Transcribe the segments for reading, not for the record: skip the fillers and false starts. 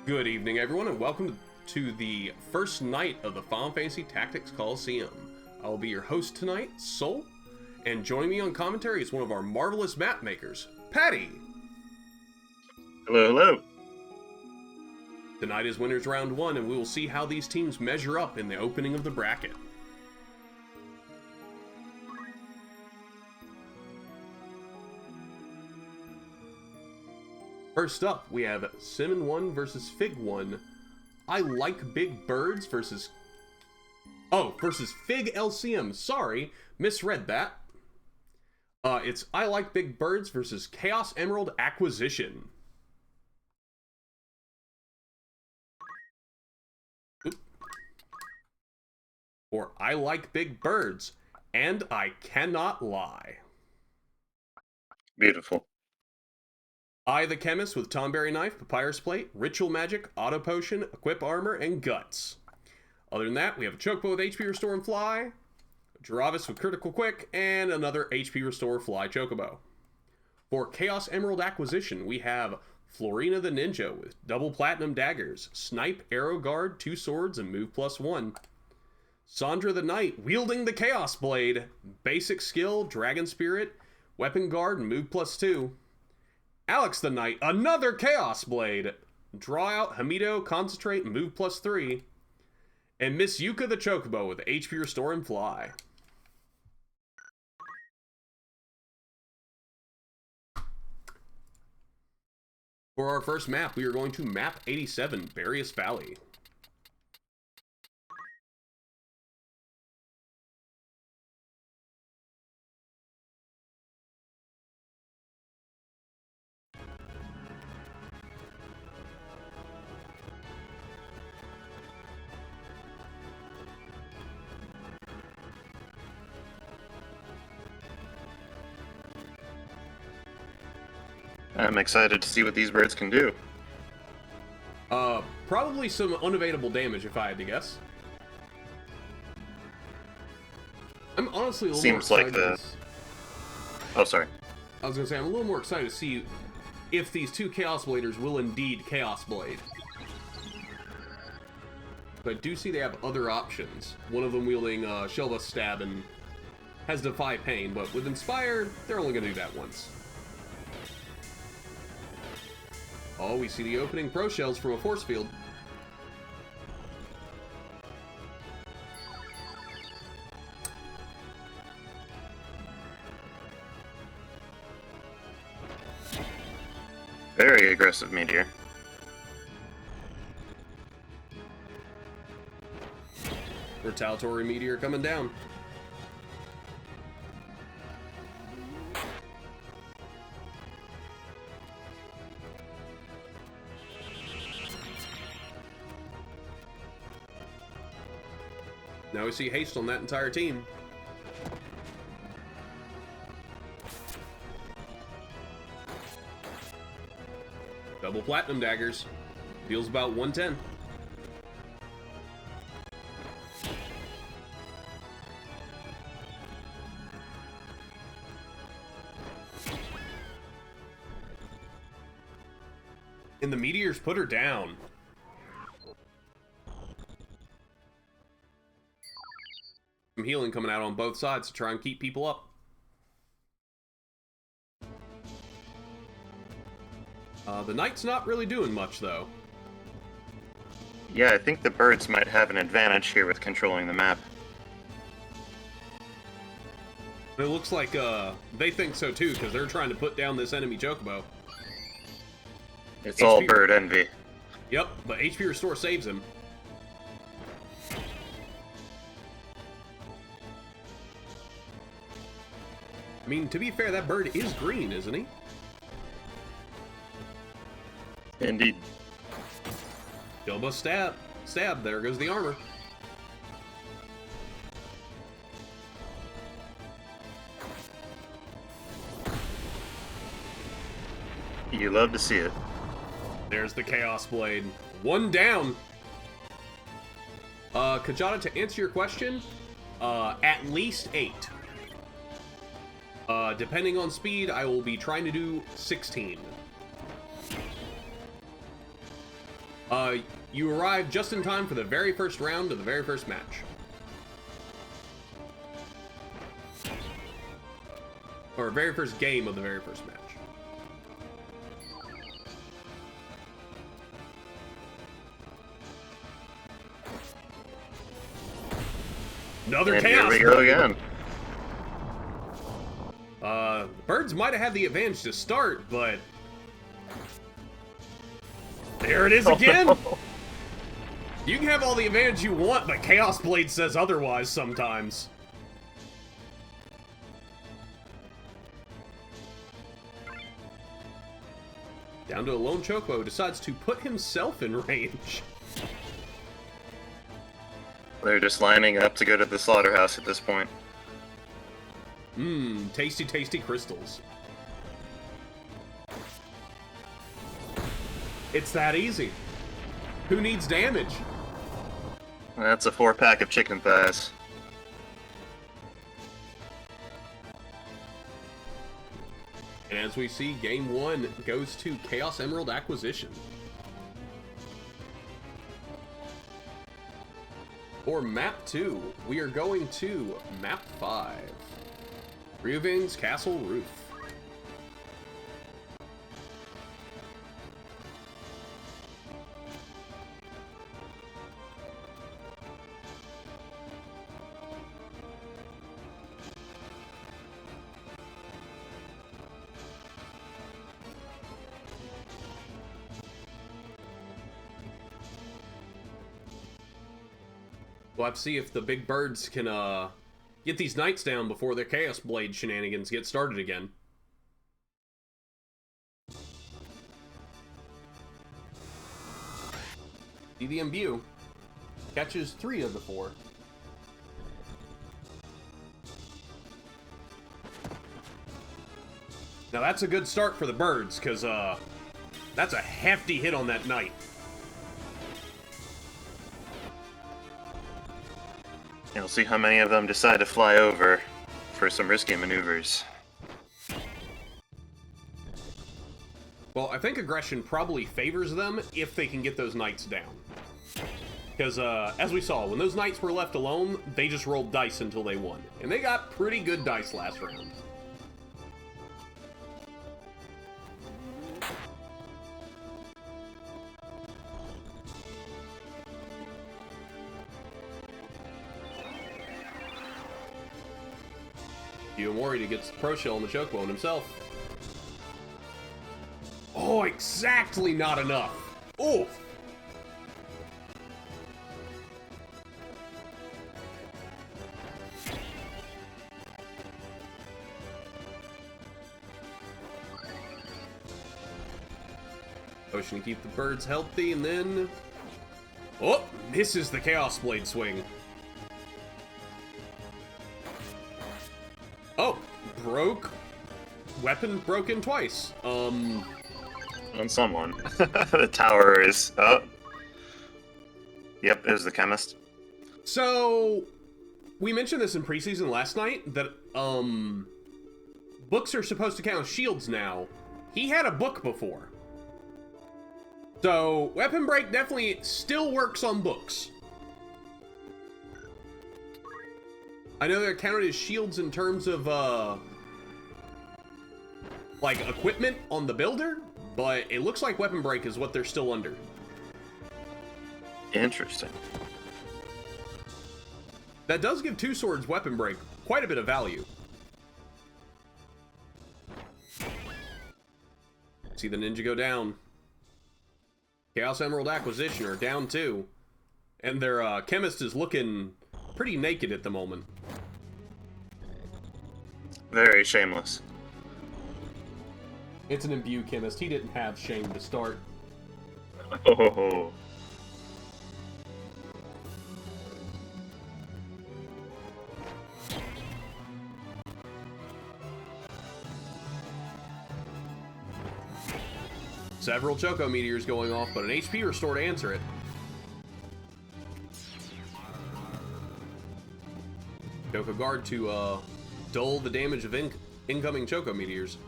Good evening, everyone, and welcome to the first night of the Final Fantasy Tactics Colosseum. I will be your host tonight, Soul, and joining me on commentary is one of our marvelous map makers, Paddy. Hello, hello. Tonight is Winners Round 1, and we will see how these teams measure up in the opening of the bracket. First up, we have Simmon 1 versus Fig 1. I Like Big Birds versus... versus FigLCM. Sorry, misread that. It's I Like Big Birds versus Chaos Emerald Acquisition. Oop. Or I Like Big Birds, and I Cannot Lie. Beautiful. I, the Chemist, with Tomberry Knife, Papyrus Plate, Ritual Magic, Auto Potion, Equip Armor, and Guts. Other than that, we have a Chocobo with HP Restore and Fly, Ajorably with Critical Quick, and another HP Restore Fly Chocobo. For Chaos Emerald Acquisition, we have Florina the Ninja with double Platinum Daggers, Snipe, Arrow Guard, 2 Swords, and Move +1. Sandra the Knight, wielding the Chaos Blade, Basic Skill, Dragon Spirit, Weapon Guard, and Move +2. Alex the Knight, another Chaos Blade, Draw Out, Hamido, Concentrate, and Move +3. And Miss Yuka the Chocobo with HP Restore and Fly. For our first map, we are going to map 87, Barrius Valley. I'm excited to see what these birds can do. Probably some unavailable damage if I had to guess. I'm honestly a little Seems more like excited. Oh, sorry. I was gonna say, I'm a little more excited to see if these two Chaos Bladers will indeed Chaos Blade. But I do see they have other options. One of them wielding Shelva Stab and has Defy Pain, but with Inspire, they're only gonna do that once. Oh, we see the opening Pro Shells from a Force Field. Very aggressive meteor. Retaliatory Meteor coming down. Now we see haste on that entire team. Double Platinum Daggers. Deals about 110. And the Meteors put her down. Some healing coming out on both sides to try and keep people up. The Knight's not really doing much, though. Yeah, I think the birds might have an advantage here with controlling the map. It looks like they think so too, because they're trying to put down this enemy Chocobo. It's all bird envy. Yep, but HP Restore saves him. I mean, to be fair, that bird is green, isn't he? Indeed. Shelva Stab. Stab, there goes the armor. You love to see it. There's the Chaos Blade. One down. Kjata, to answer your question, at least 8. Depending on speed, I will be trying to do 16. You arrive just in time for the very first round of the very first match. Or very first game of the very first match. Another And chaos. here we go again. Birds might have had the advantage to start, but there it is again. You can have all the advantage you want, but Chaos Blade says otherwise sometimes. Down to a lone Choco, decides to put himself in range. They're just lining up to go to the slaughterhouse at this point. Mmm, tasty, tasty crystals. It's that easy. Who needs damage? That's a 4-pack of chicken thighs. And as we see, Game 1 goes to Chaos Emerald Acquisition. For Map 2, we are going to Map 5. Reuven's Castle Roof. We'll have to see if the big birds can get these knights down before their Chaos Blade shenanigans get started again. See the imbue. Catches 3 of the 4. Now that's a good start for the birds, because that's a hefty hit on that knight. You'll see how many of them decide to fly over for some risky maneuvers. Well, I think aggression probably favors them if they can get those knights down. Because, as we saw, when those knights were left alone, they just rolled dice until they won. And they got pretty good dice last round. I'm worried he gets the Pro Shell on the Chocobone himself. Oh, exactly not enough. Oh. Potion to keep the birds healthy, and then... Oh, misses the Chaos Blade swing. Oh, weapon broken twice. On someone. The tower is up. Yep, it was the chemist. So, we mentioned this in preseason last night, that, books are supposed to count as shields now. He had a book before. So, weapon break definitely still works on books. I know they're counted as shields in terms of, like, equipment on the builder, but it looks like weapon break is what they're still under. Interesting. That does give 2 swords weapon break quite a bit of value. See the ninja go down. Chaos Emerald Acquisition are down 2. And their chemist is looking pretty naked at the moment. Very shameless. It's an imbue chemist. He didn't have shame to start. Oh. Several Choco Meteors going off, but an HP restore to answer it. Choco Guard to dull the damage of incoming Choco Meteors.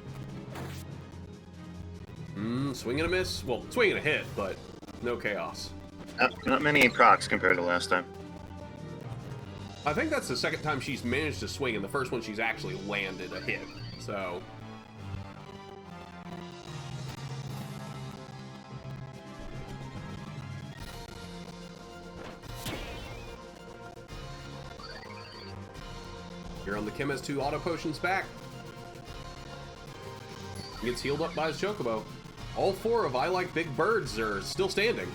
Swing and a miss? Well, swing and a hit, but No chaos. Not many procs compared to last time. I think that's the second time she's managed to swing, and the first one she's actually landed a hit. So... Here on the Chem has 2 auto potions back. He gets healed up by his Chocobo. All 4 of I Like Big Birds are still standing.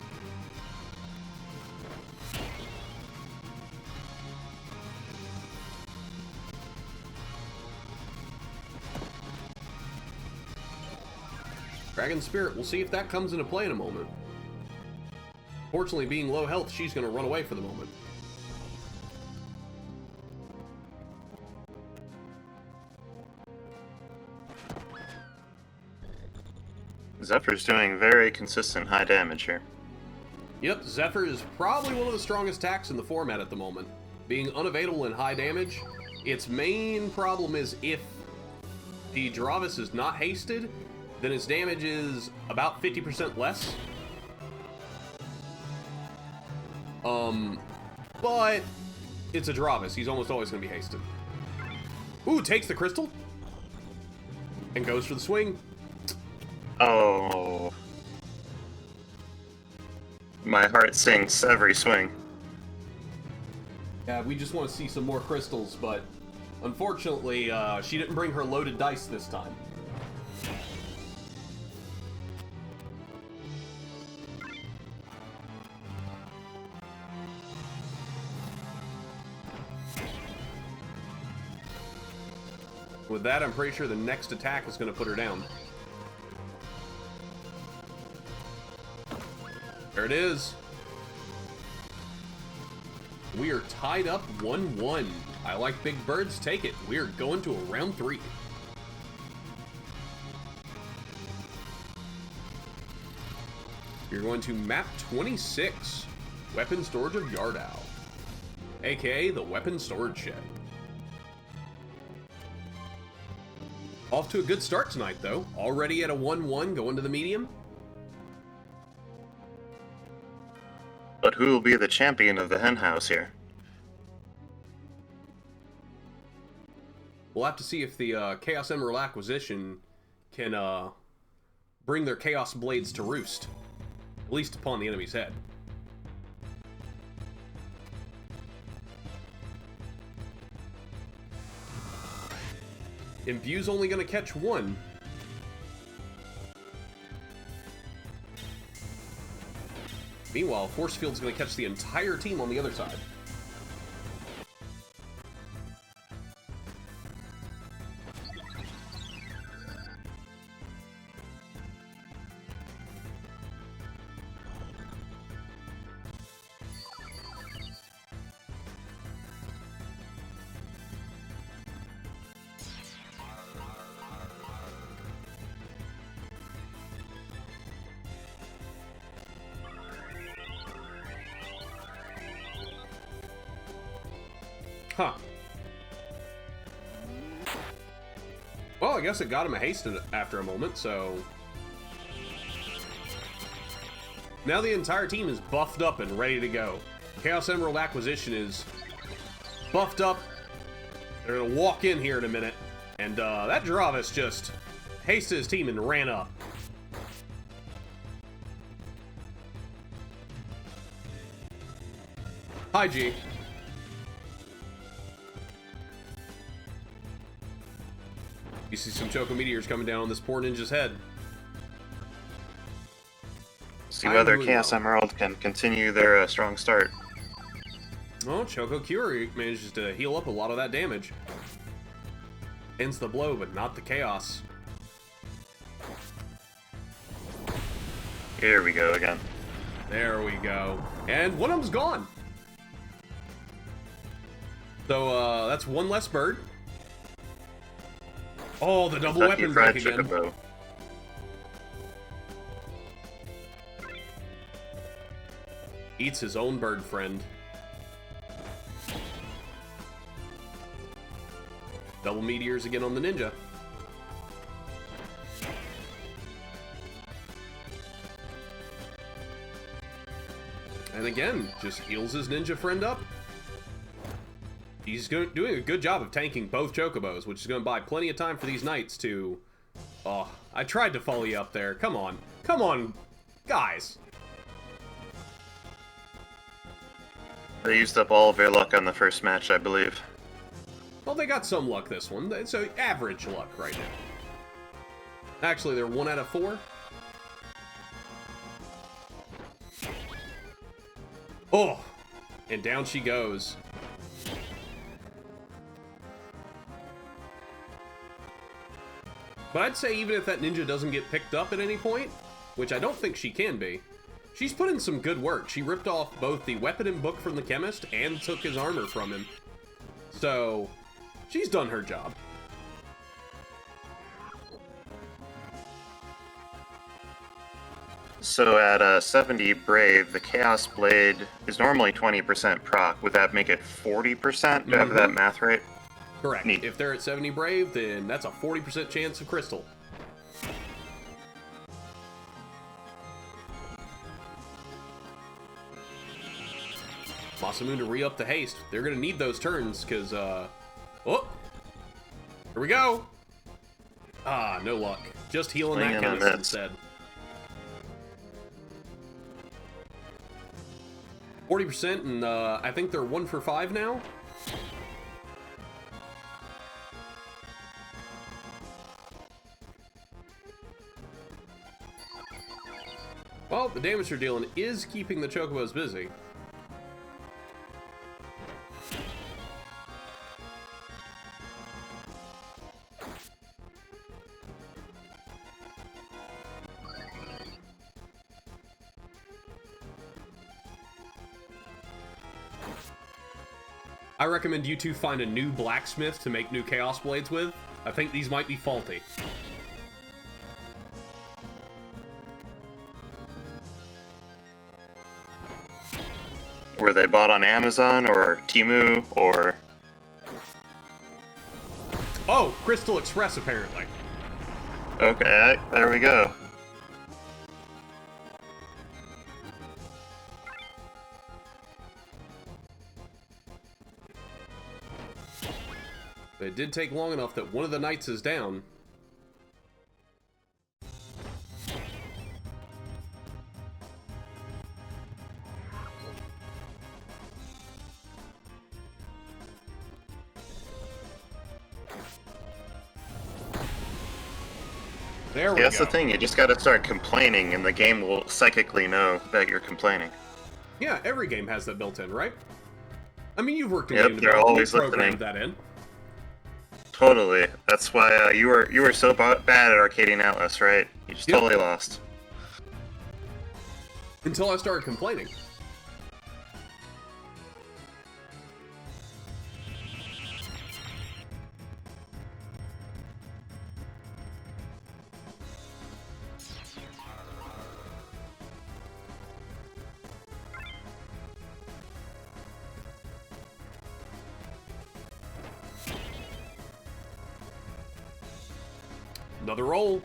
Dragon Spirit, we'll see if that comes into play in a moment. Fortunately, being low health, she's going to run away for the moment. Zephyr's doing very consistent high damage here. Yep, Zephyr is probably one of the strongest attacks in the format at the moment. Being unavailable in high damage, its main problem is if the Ajorably is not hasted, then its damage is about 50% less. But it's a Ajorably, he's almost always going to be hasted. Ooh, takes the crystal and goes for the swing. Oh. My heart sinks every swing. Yeah, we just want to see some more crystals, but unfortunately, she didn't bring her loaded dice this time. With that, I'm pretty sure the next attack is going to put her down. There it is. We are tied up 1-1. I Like Big Birds, take it. We are going to a round 3. You're going to map 26, Weapon Storage of Yardal, aka the Weapon Storage Shed. Off to a good start tonight, though. Already at a 1-1 going to the medium. But who will be the champion of the hen house here? We'll have to see if the Chaos Emerald acquisition can bring their Chaos Blades to roost. At least upon the enemy's head. Imbue's only going to catch 1. Meanwhile, Force Field's going to catch the entire team on the other side. Huh. Well, I guess it got him a haste after a moment, so... Now the entire team is buffed up and ready to go. Chaos Emerald acquisition is buffed up. They're going to walk in here in a minute. And that Ajorably just hasted his team and ran up. Hi, G. You see some Choco Meteors coming down on this poor ninja's head. See whether Chaos Emerald can continue their strong start. Oh, Choco Cure manages to heal up a lot of that damage. Ends the blow, but not the chaos. Here we go again. There we go. And one of them's gone. So, that's one less bird. Oh, the double weapon break again. Chocobo. Eats his own bird friend. Double meteors again on the ninja. And again, just heals his ninja friend up. He's doing a good job of tanking both Chocobos, which is going to buy plenty of time for these knights to... Oh, I tried to follow you up there. Come on. Come on, guys. They used up all of their luck on the first match, I believe. Well, they got some luck this one. So average luck right now. Actually, they're 1 out of 4. Oh, and down she goes. But I'd say even if that ninja doesn't get picked up at any point, which I don't think she can be, she's put in some good work. She ripped off both the weapon and book from the chemist and took his armor from him. So, she's done her job. So at 70 Brave, the Chaos Blade is normally 20% proc. Would that make it 40%? Do I have that math right? Correct. Neat. If they're at 70 Brave, then that's a 40% chance of crystal. Masamune to re-up the haste. They're going to need those turns, because, oh! Here we go! Ah, no luck. Just healing that chemist instead. 40%, and I think they're 1 for 5 now. Well, the damage they're dealing is keeping the Chocobos busy. I recommend you two find a new blacksmith to make new Chaos Blades with. I think these might be faulty. Were they bought on Amazon or Temu or... Oh, Crystal Express apparently. Okay, there we go. It did take long enough that one of the knights is down. There we go. That's the thing, you just gotta start complaining and the game will psychically know that you're complaining. Yeah, every game has that built in, right? I mean, you've worked in Yep, game they're development, always you programmed listening. that in. Totally. That's why you were so bad at Arcadian Atlas, right? You just totally lost. Until I started complaining. Another roll.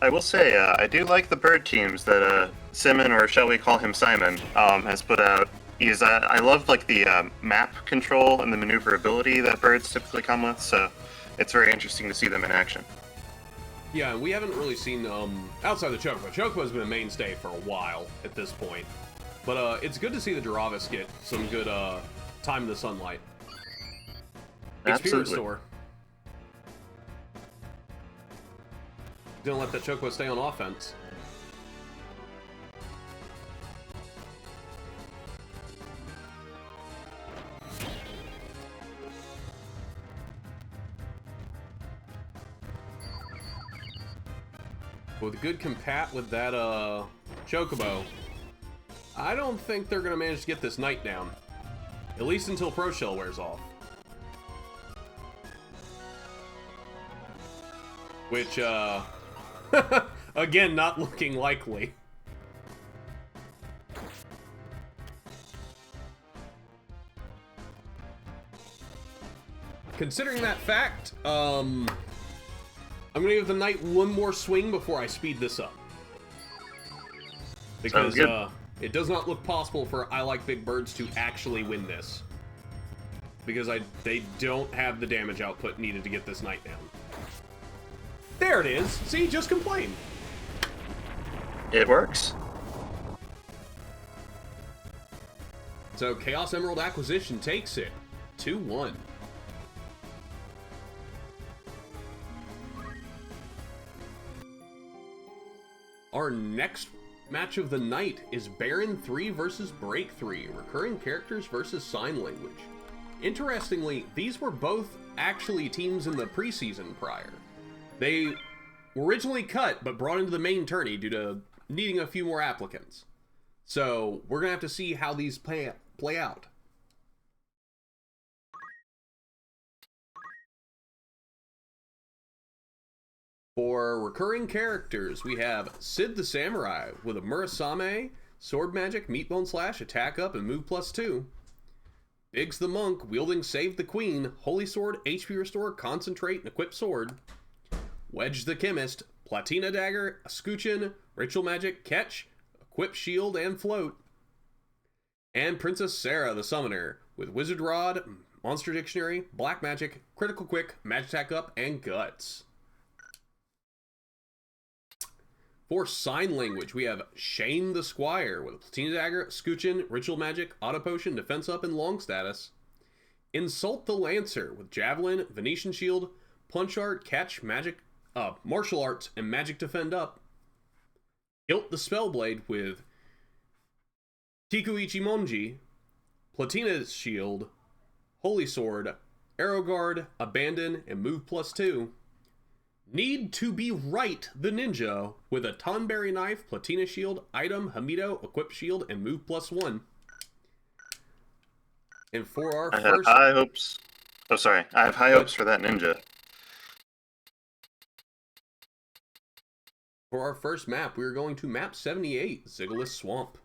I will say, I do like the bird teams that Simmon, or shall we call him Simon, has put out. I love like the map control and the maneuverability that birds typically come with, so it's very interesting to see them in action. Yeah, we haven't really seen, outside the Chocobo. Chocobo's been a mainstay for a while at this point. But it's good to see the Ajorably get some good time in the sunlight. Absolutely. XP restore. Gonna let that Chocobo stay on offense. With a good compat with that Chocobo, I don't think they're gonna manage to get this knight down. At least until Pro Shell wears off. Which, again, not looking likely. Considering that fact, I'm gonna give the knight one more swing before I speed this up. Because, It does not look possible for I Like Big Birds to actually win this. Because they don't have the damage output needed to get this knight down. There it is! See, just complain. It works. So Chaos Emerald Acquisition takes it 2-1. Our next match of the night is Barren 3 versus Break 3, recurring characters versus sign language. Interestingly, these were both actually teams in the preseason prior. They were originally cut, but brought into the main tourney due to needing a few more applicants. So we're gonna have to see how these play out. For recurring characters, we have Sid the Samurai with a Murasame, Sword Magic, Meatbone Slash, Attack Up, and Move +2. Biggs the Monk wielding Save the Queen, Holy Sword, HP Restore, Concentrate, and Equip Sword. Wedge the Chemist, Platina Dagger, Escutcheon, Ritual Magic, Catch, Equip Shield, and Float. And Princess Sarah the Summoner with Wizard Rod, Monster Dictionary, Black Magic, Critical Quick, Magic Attack Up, and Guts. For sign language, we have Shane the Squire with a Platina Dagger, Escutcheon, Ritual Magic, Auto Potion, Defense Up, and Long Status. Insult the Lancer with Javelin, Venetian Shield, Punch Art, Catch, Magic, Martial Arts, and Magic Defend Up. Guilt the Spellblade with Tiku Ichimonji, Platina Shield, Holy Sword, Arrow Guard, Abandon, and Move +2. Need to be right the Ninja with a Tonberry Knife, Platina Shield, Item, Hamido, Equip Shield, and Move +1. And for our I have high hopes. Oh, sorry. I have high hopes for that ninja. For our first map, we are going to map 78, Ziggulas Swamp.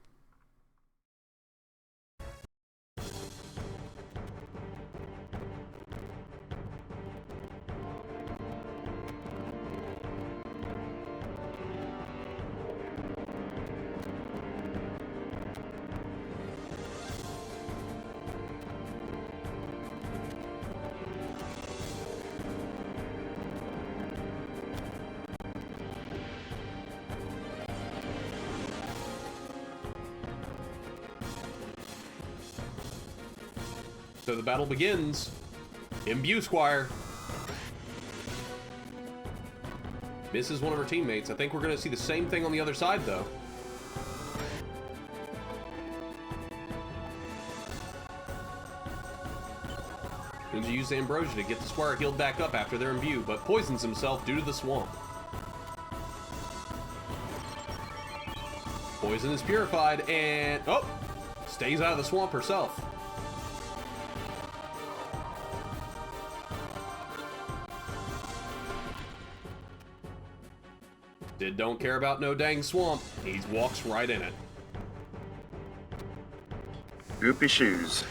So the battle begins. Imbue Squire. Misses one of her teammates. I think we're going to see the same thing on the other side, though. Ninja used Ambrosia to get the Squire healed back up after their imbue, but poisons himself due to the swamp. Poison is purified, and... oh! Stays out of the swamp herself. Did don't care about no dang swamp. He walks right in it. Goopy shoes.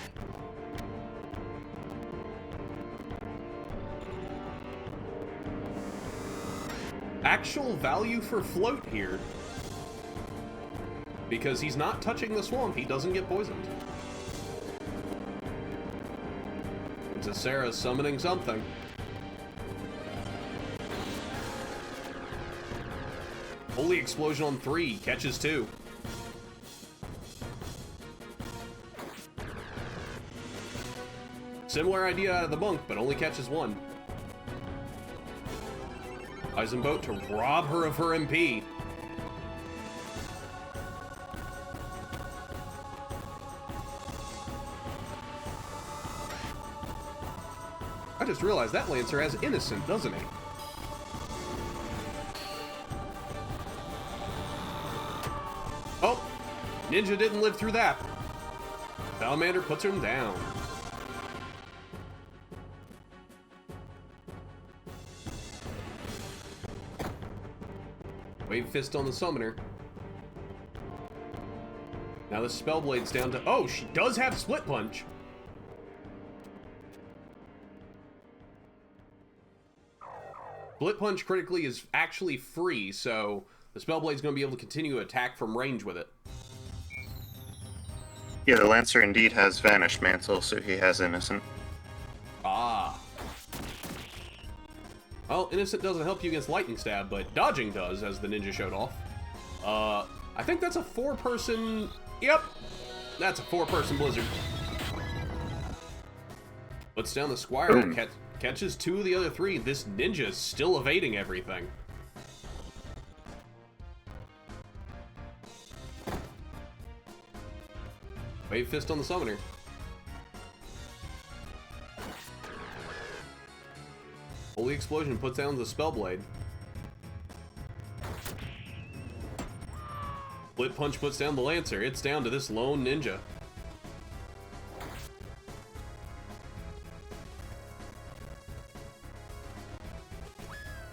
Actual value for float here. Because he's not touching the swamp, he doesn't get poisoned. Princess Sarah's summoning something. Holy Explosion on 3, catches 2. Similar idea out of the monk, but only catches 1. Eisenboat to rob her of her MP. I just realized that Lancer has Innocent, doesn't he? Oh, Ninja didn't live through that. Salamander puts him down. Wave Fist on the Summoner. Now the Spellblade's down to... oh, she does have Split Punch. Split Punch critically is actually free, so the Spellblade's going to be able to continue to attack from range with it. Yeah, the Lancer indeed has Vanished Mantle, so he has Innocent. Ah. Well, Innocent doesn't help you against Lightning Stab, but Dodging does, as the ninja showed off. I think that's a 4-person... Yep! That's a 4-person Blizzard. Puts down the Squire, catches 2 of the other 3. This ninja is still evading everything. Wave Fist on the Summoner. Holy Explosion puts down the Spellblade. Split Punch puts down the Lancer. It's down to this lone ninja.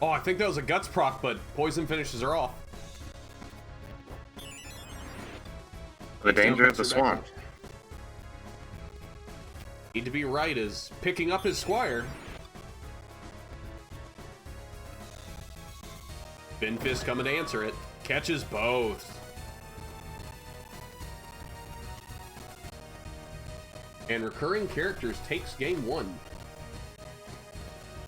Oh, I think that was a Guts proc, but Poison finishes her off. The danger of the swamp. Need to be right is picking up his Squire. Spin Fist coming to answer it. Catches both. And Recurring Characters takes game 1.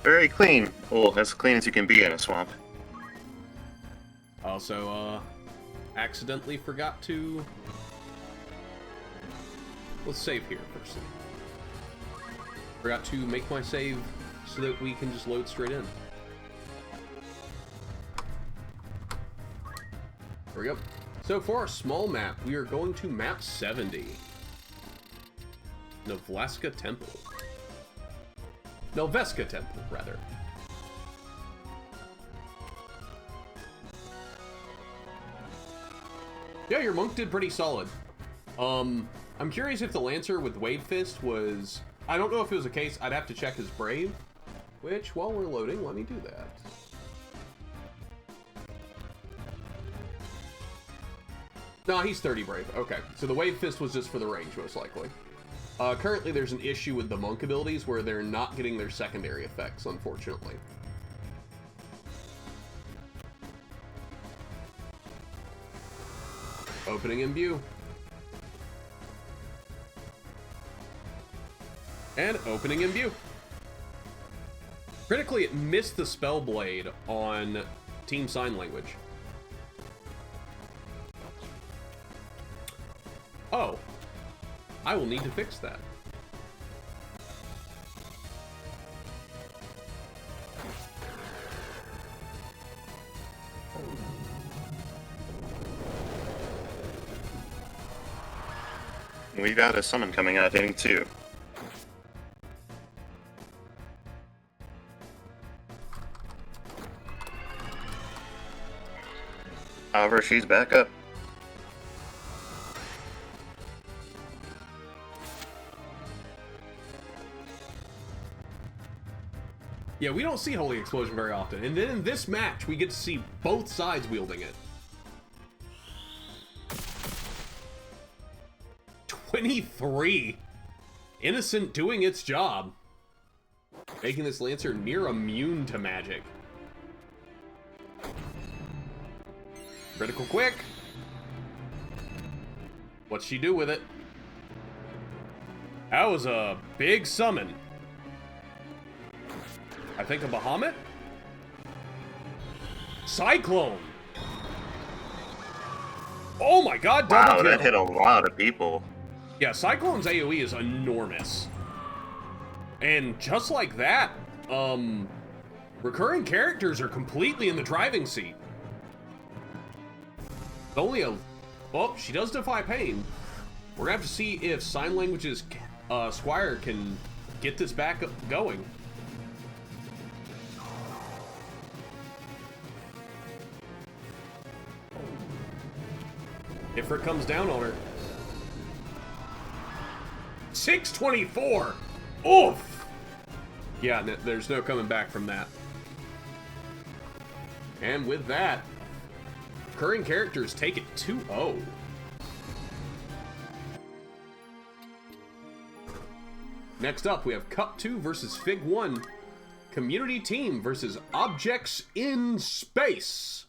Very clean. Well, as clean as you can be in a swamp. Also, accidentally forgot to... Let's save here first. Forgot to make my save so that we can just load straight in. There we go. So for our small map, we are going to map 70. Novlaska Temple. Noveska Temple, rather. Yeah, your monk did pretty solid. I'm curious if the Lancer with Wave Fist was... I don't know if it was a case. I'd have to check his Brave. Which, while we're loading, let me do that. No, he's 30 Brave. Okay, so the Wave Fist was just for the range, most likely. Currently, there's an issue with the monk abilities where they're not getting their secondary effects, unfortunately. Opening Imbue. And opening Imbue. Critically, it missed the Spellblade on Team Sign Language. Oh. I will need to fix that. We've got a summon coming out, inning 2. However, she's back up. Yeah, we don't see Holy Explosion very often. And then in this match, we get to see both sides wielding it. 23. Innocent doing its job. Making this Lancer near immune to magic. Critical quick. What'd she do with it? That was a big summon. I think a Bahamut? Cyclone! Oh my god, double Wow, kill. that hit a lot of people. Yeah, Cyclone's AoE is enormous. And just like that, recurring characters are completely in the driving seat. It's only a... Oh, she does defy pain. We're gonna have to see if Sign Language's Squire can get this back going. Ifrit comes down on her. 624! Oof! Yeah, there's no coming back from that. And with that, recurring characters take it 2-0. Next up, we have Cup 2 versus Fig 1. Community Team versus Objects in Space.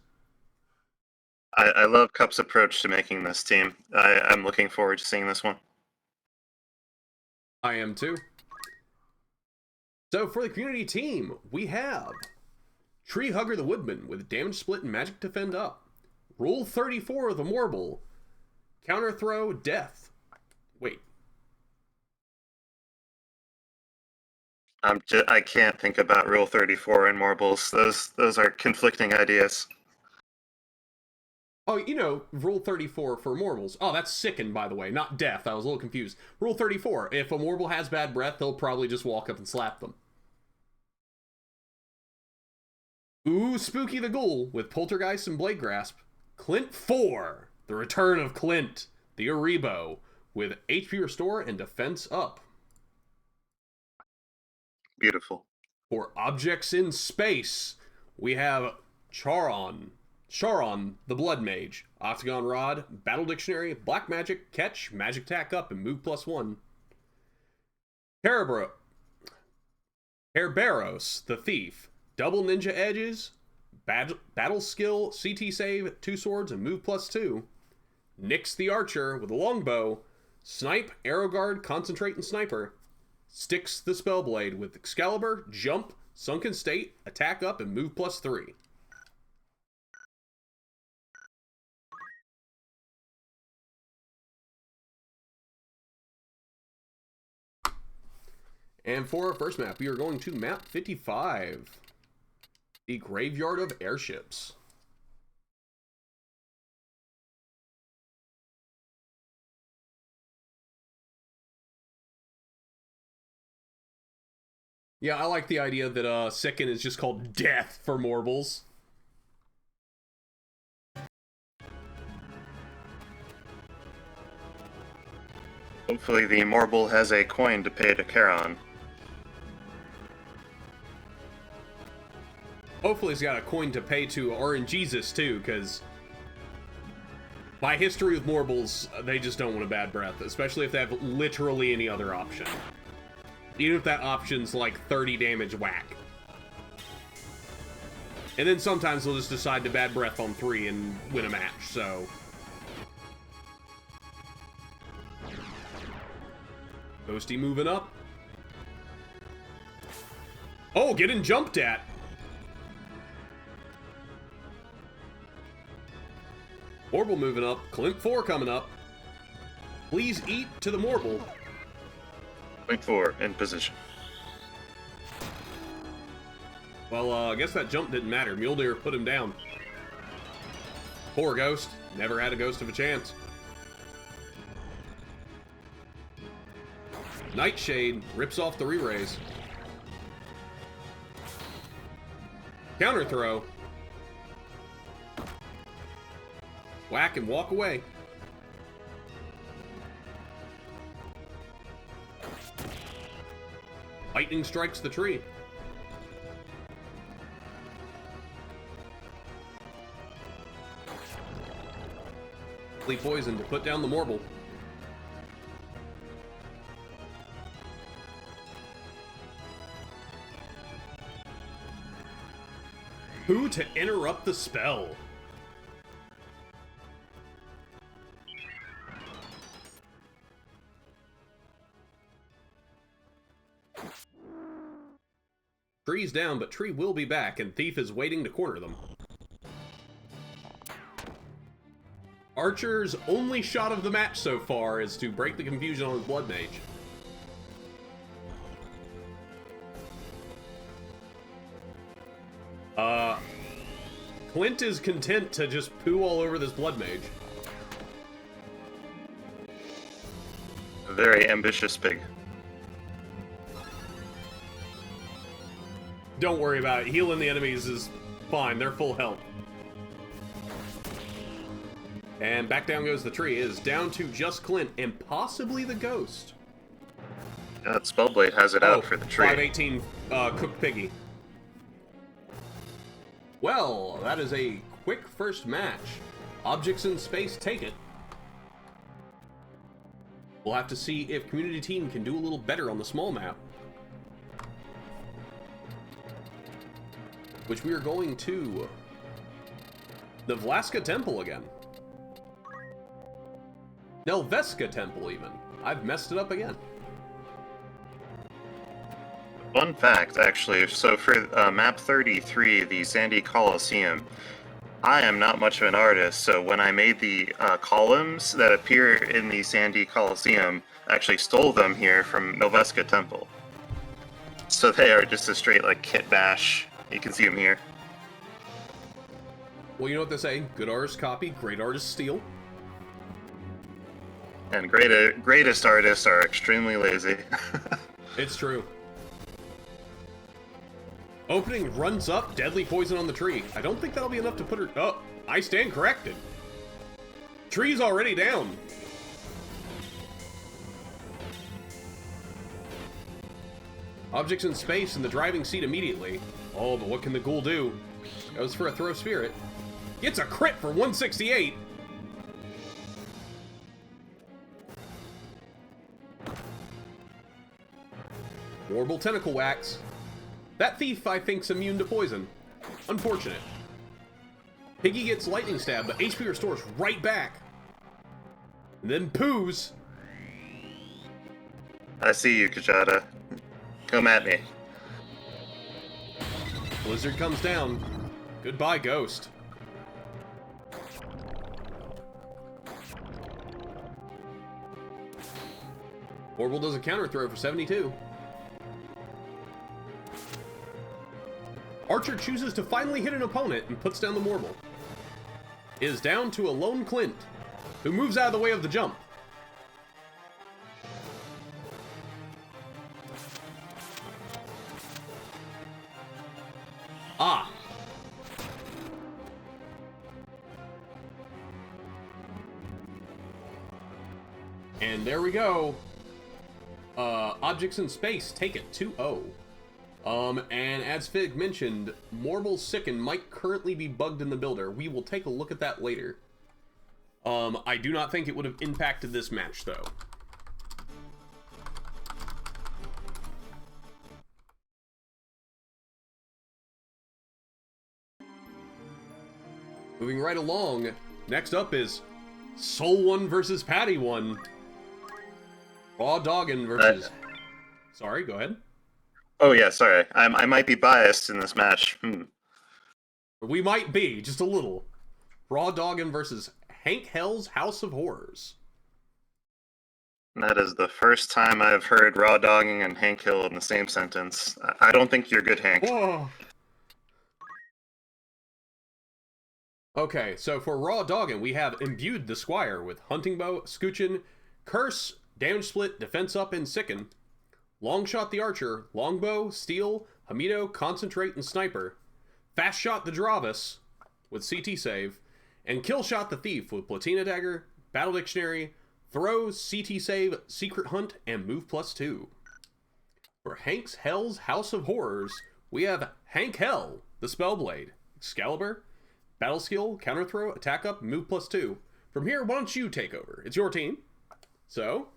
I love Cup's approach to making this team. I'm looking forward to seeing this one. I am too. So for the community team, we have Tree Hugger the Woodman with damage split and magic defend up. Rule 34 of the Morble. Counter throw death. Wait. I can't think about Rule 34 in Morbles. Those are conflicting ideas. Oh, you know, Rule 34 for Morbles. Oh, that's Sicken, by the way, not death. I was a little confused. Rule 34. If a Morble has bad breath, they'll probably just walk up and slap them. Ooh, Spooky the Ghoul with Poltergeist and Blade Grasp. Clint 4. The return of Clint, the Aribo, with HP restore and defense up. Beautiful. For objects in space, we have Charon, the Blood Mage, Octagon Rod, Battle Dictionary, Black Magic, Catch, Magic Tack Up, and Move +1. Kerberos, the Thief, Double Ninja Edges, Battle Skill, CT Save, 2 Swords, and Move +2. Nyx the Archer with a Longbow, Snipe, Arrow Guard, Concentrate, and Sniper. Styx the Spellblade with Excalibur, Jump, Sunken State, Attack Up, and Move +3. And for our first map, we are going to map 55. The Graveyard of Airships. Yeah, I like the idea that Sicken is just called Death for Morbles. Hopefully the Morble has a coin to pay to Charon. Hopefully he's got a coin to pay to RNGesus too, because my history with Morbles, they just don't want a bad breath, especially if they have literally any other option. Even if that option's like 30 damage whack. And then sometimes they'll just decide to bad breath on 3 and win a match, so. Ghosty moving up. Oh, getting jumped at. Morble moving up. Clint 4 coming up. Please eat to the Morble. Point 4 in position. Well, I guess that jump didn't matter. Mjolnir put him down. Poor Ghost. Never had a Ghost of a chance. Nightshade rips off the re-raise. Counter throw. Whack and walk away. Lightning strikes the tree. Fleet poison to put down the Morble. Who to interrupt the spell? Tree's down, but Tree will be back, and Thief is waiting to corner them. Archer's only shot of the match so far is to break the confusion on his Blood Mage. Clint is content to just poo all over this Blood Mage. A very ambitious pig. Don't worry about it. Healing the enemies is fine. They're full health. And back down goes the tree. It is down to just Clint and possibly the Ghost. That Spellblade has it out for the tree. 518 Cooked Piggy. Well, that is a quick first match. Objects in space take it. We'll have to see if Community Team can do a little better on the small map. Which we are going to the Vlaska Temple again. Nelveska Temple, even. I've messed it up again. Fun fact, actually. So for map 33, the Sandy Colosseum, I am not much of an artist, so when I made the columns that appear in the Sandy Colosseum, I actually stole them here from Noveska Temple. So they are just a straight, like, kit bash. You can see them here. Well, you know what they say, good artists copy, great artists steal. And greatest artists are extremely lazy. It's true. Opening runs up, deadly poison on the tree. I don't think that'll be enough to put her... Oh, I stand corrected. Tree's already down. Objects in space in the driving seat immediately. Oh, but what can the ghoul do? Goes for a throw spirit. Gets a crit for 168. Warble Tentacle Wax. That thief, I think's immune to poison. Unfortunate. Piggy gets lightning stab, but HP restores right back. And then poos. I see you, Kjata. Come at me. Blizzard comes down. Goodbye, Ghost. Warble does a counter throw for 72. Archer chooses to finally hit an opponent and puts down the Morble. It is down to a lone Clint, who moves out of the way of the jump. Ah. And there we go. Objects in space take it 2-0. And as Fig mentioned, Morble's Sicken might currently be bugged in the builder. We will take a look at that later. I do not think it would have impacted this match, though. Moving right along, next up is Soul 1 versus Paddy 1. Raw Doggin versus... Sorry, go ahead. Oh yeah, sorry. I might be biased in this match. We might be, just a little. Raw Doggin versus Hank Hell's House of Horrors. That is the first time I've heard raw dogging and Hank Hill in the same sentence. I don't think you're good, Hank. Whoa. Okay, so for Raw Doggin, we have imbued the Squire with Hunting Bow, Scoochin, Curse, Damage Split, Defense Up, and Sicken. Longshot the Archer, Longbow, Steel, Hamido, Concentrate, and Sniper. Fast Shot the Dravis with CT Save. And Killshot the Thief with Platina Dagger, Battle Dictionary, Throws, CT Save, Secret Hunt, and Move +2. For Hank's Hell's House of Horrors, we have Hank Hell, the Spellblade, Excalibur, Battle Skill, Counter Throw, Attack Up, Move +2. From here, why don't you take over? It's your team. So...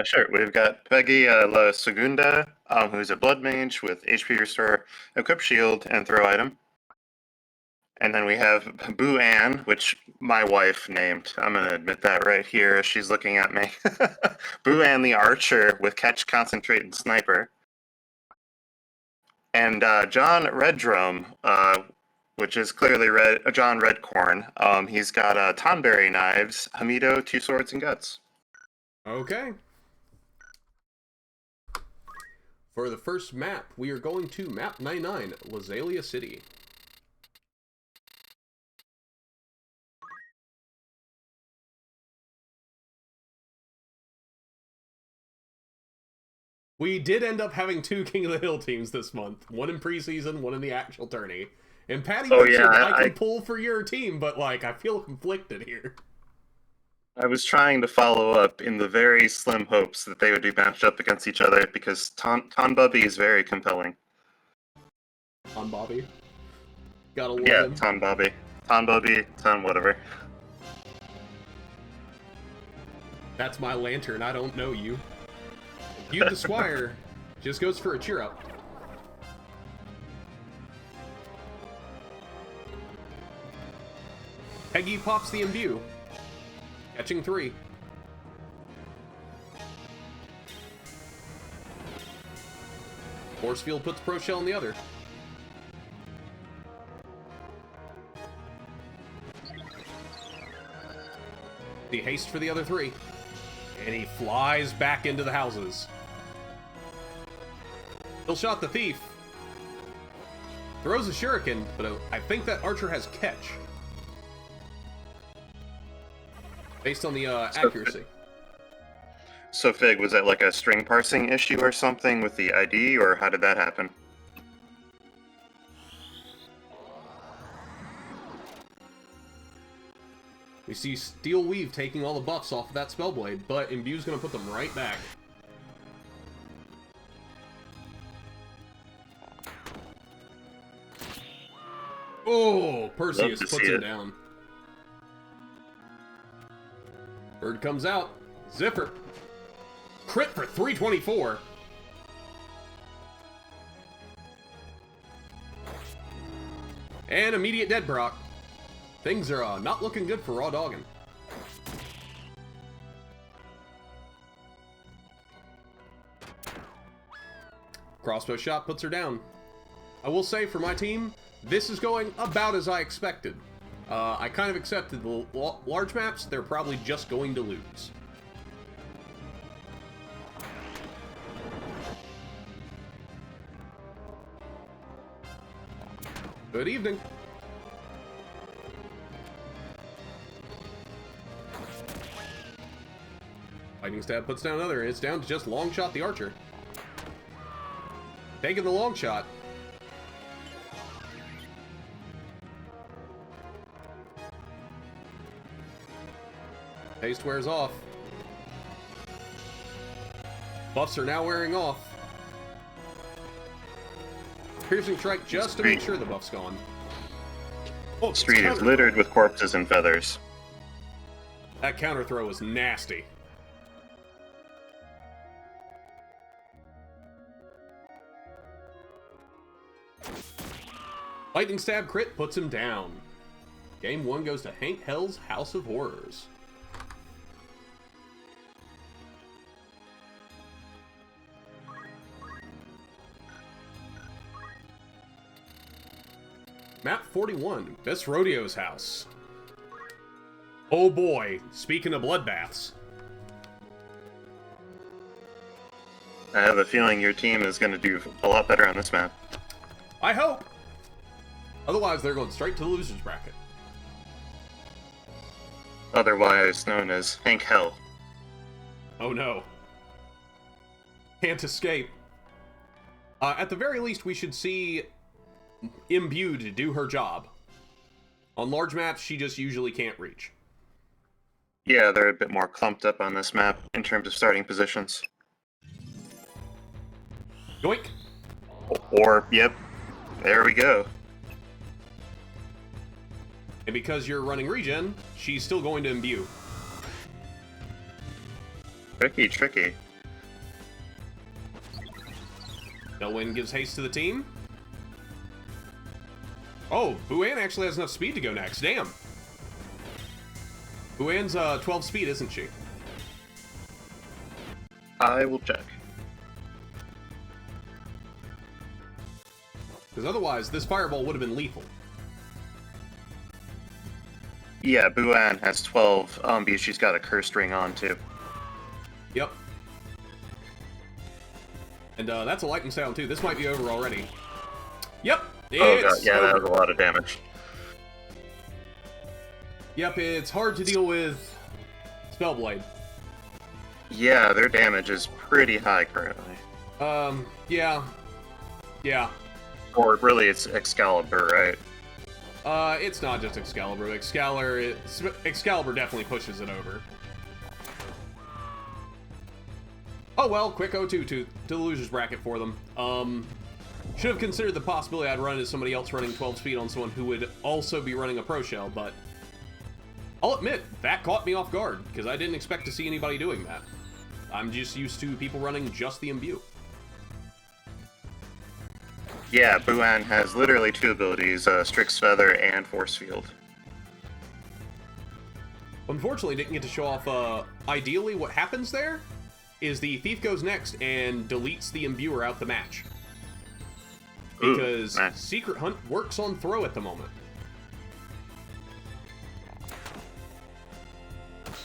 Sure. We've got Peggy La Segunda, who's a Blood Mage with HP Restore, Equip Shield, and Throw Item. And then we have Boo Ann, which my wife named. I'm going to admit that right here as she's looking at me. Boo Ann the Archer with Catch, Concentrate, and Sniper. And John Reddrum, which is clearly John Redcorn. He's got Tonberry Knives, Hamido, Two Swords, and Guts. Okay. For the first map, we are going to map 99, Lazalia City. We did end up having two King of the Hill teams this month. One in preseason, one in the actual tourney. And Paddy mentioned I can pull for your team, but like I feel conflicted here. I was trying to follow up in the very slim hopes that they would be matched up against each other because Ton Bubby is very compelling. Ton Bobby? Gotta love him. Yeah, Ton Bubby. Ton Bubby, Ton whatever. That's my lantern, I don't know you. You, the Squire, just goes for a cheer up. Peggy pops the imbue. Catching 3. Force Field puts Pro Shell in the other. The haste for the other 3. And he flies back into the houses. He'll shot the thief. Throws a shuriken, but I think that archer has catch. Based on the accuracy. So Fig, was that like a string parsing issue or something with the ID, or how did that happen? We see Steel Weave taking all the buffs off of that Spellblade, but Imbue's going to put them right back. Oh, Perseus puts him down. Bird comes out. Ziffer. Crit for 324. And immediate dead Brock. Things are not looking good for Raw Doggin. Crossbow shot puts her down. I will say for my team, this is going about as I expected. I kind of accepted the large maps, they're probably just going to lose. Good evening. Lightning Stab puts down another, and it's down to just Long Shot the Archer. Taking the Long Shot. Haste wears off. Buffs are now wearing off. Piercing Strike just to make sure the buff's gone. Oh, Street is littered with corpses and feathers. That counter throw was nasty. Lightning Stab crit puts him down. Game 1 goes to Hank Hell's House of Horrors. Map 41, Best Rodeo's house. Oh boy, speaking of bloodbaths. I have a feeling your team is going to do a lot better on this map. I hope. Otherwise, they're going straight to the loser's bracket. Otherwise known as Hank Hell. Oh no. Can't escape. At the very least, we should see Imbue to do her job. On large maps, she just usually can't reach. Yeah, they're a bit more clumped up on this map in terms of starting positions. Yoink! Or, yep, there we go. And because you're running regen, she's still going to Imbue. Tricky, tricky. Elwyn gives haste to the team. Oh, Buan actually has enough speed to go next. Damn. Buan's 12 speed, isn't she? I will check. Because otherwise, this fireball would have been lethal. Yeah, Buan has 12, because she's got a cursed ring on, too. Yep. And that's a lightning sound, too. This might be over already. Yep. Oh god, yeah, that was a lot of damage. Yep, it's hard to deal with Spellblade. Yeah, their damage is pretty high currently. Yeah. Yeah. Or really, it's Excalibur, right? It's not just Excalibur. Excalibur definitely pushes it over. Oh well, quick 0-2 to the loser's bracket for them. Should have considered the possibility I'd run into somebody else running 12 speed on someone who would also be running a Pro Shell, but I'll admit, that caught me off guard, because I didn't expect to see anybody doing that. I'm just used to people running just the Imbue. Yeah, Buan has literally two abilities, Strix Feather and Force Field. Unfortunately, didn't get to show off, ideally what happens there is the Thief goes next and deletes the Imbuer out the match. because nice. Secret Hunt works on throw at the moment.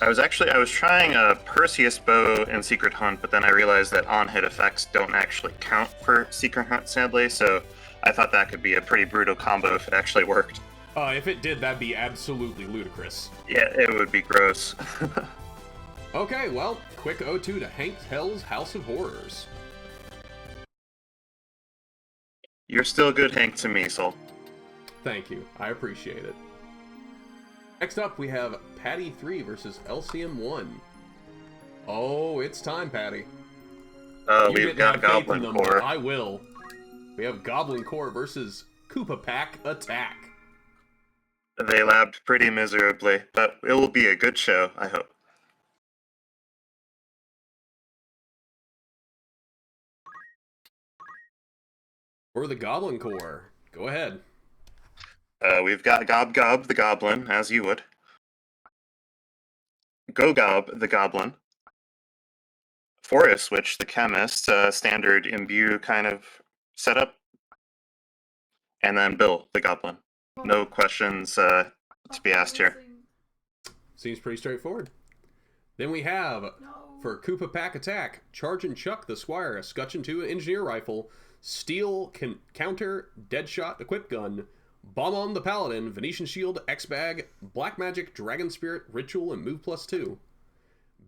I was trying a Perseus bow in Secret Hunt, but then I realized that on-hit effects don't actually count for Secret Hunt, sadly, so I thought that could be a pretty brutal combo if it actually worked. If it did, that'd be absolutely ludicrous. Yeah, it would be gross. Okay, well, quick 0-2 to Hank Hell's House of Horrors. You're still good, Hank, to me, Sol. Thank you, I appreciate it. Next up, we have Paddy 3 versus LCM 1. Oh, it's time, Paddy. We've got Goblin Core. I will. We have Goblin Core versus Koopa Pack Attack. They labbed pretty miserably, but it will be a good show, I hope. Or the Goblin Core. Go ahead. We've got Gob Gob the Goblin, as you would. Go Gob the Goblin. Forest Switch the Chemist, standard imbue kind of setup. And then Bill the Goblin. No questions to be asked here. Seems pretty straightforward. Then we have, for Koopa Pack Attack, Charge and Chuck the Squire, a Scutcheon 2 Engineer Rifle, Steel Counter, Deadshot Equip Gun, Bomb-On the Paladin, Venetian Shield, X-Bag, Black Magic, Dragon Spirit, Ritual, and Move +2.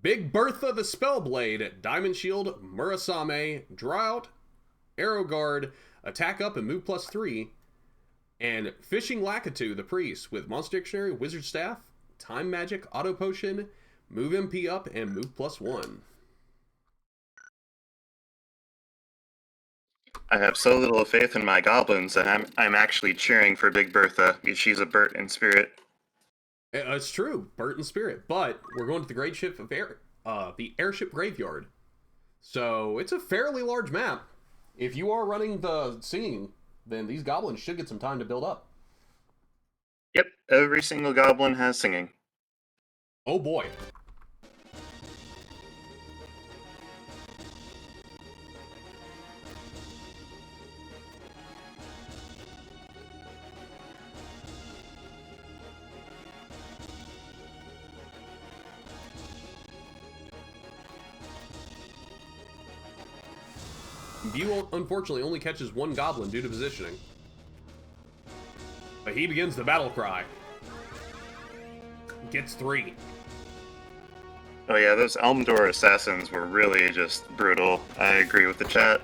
Big Bertha the Spellblade, Diamond Shield, Murasame, Drought, Arrow Guard, Attack Up and Move +3, and Fishing Lakitu the Priest with Monster Dictionary, Wizard Staff, Time Magic, Auto Potion, Move MP Up, and Move +1. I have so little faith in my goblins that I'm actually cheering for Big Bertha because she's a Bert in spirit. It's true, Bert in spirit, but we're going to the great ship of the Airship Graveyard. So it's a fairly large map. If you are running the singing, then these goblins should get some time to build up. Yep, every single goblin has singing. Oh boy. View unfortunately only catches one goblin due to positioning. But he begins the battle cry. Gets 3. Oh yeah, those Elmdor assassins were really just brutal. I agree with the chat.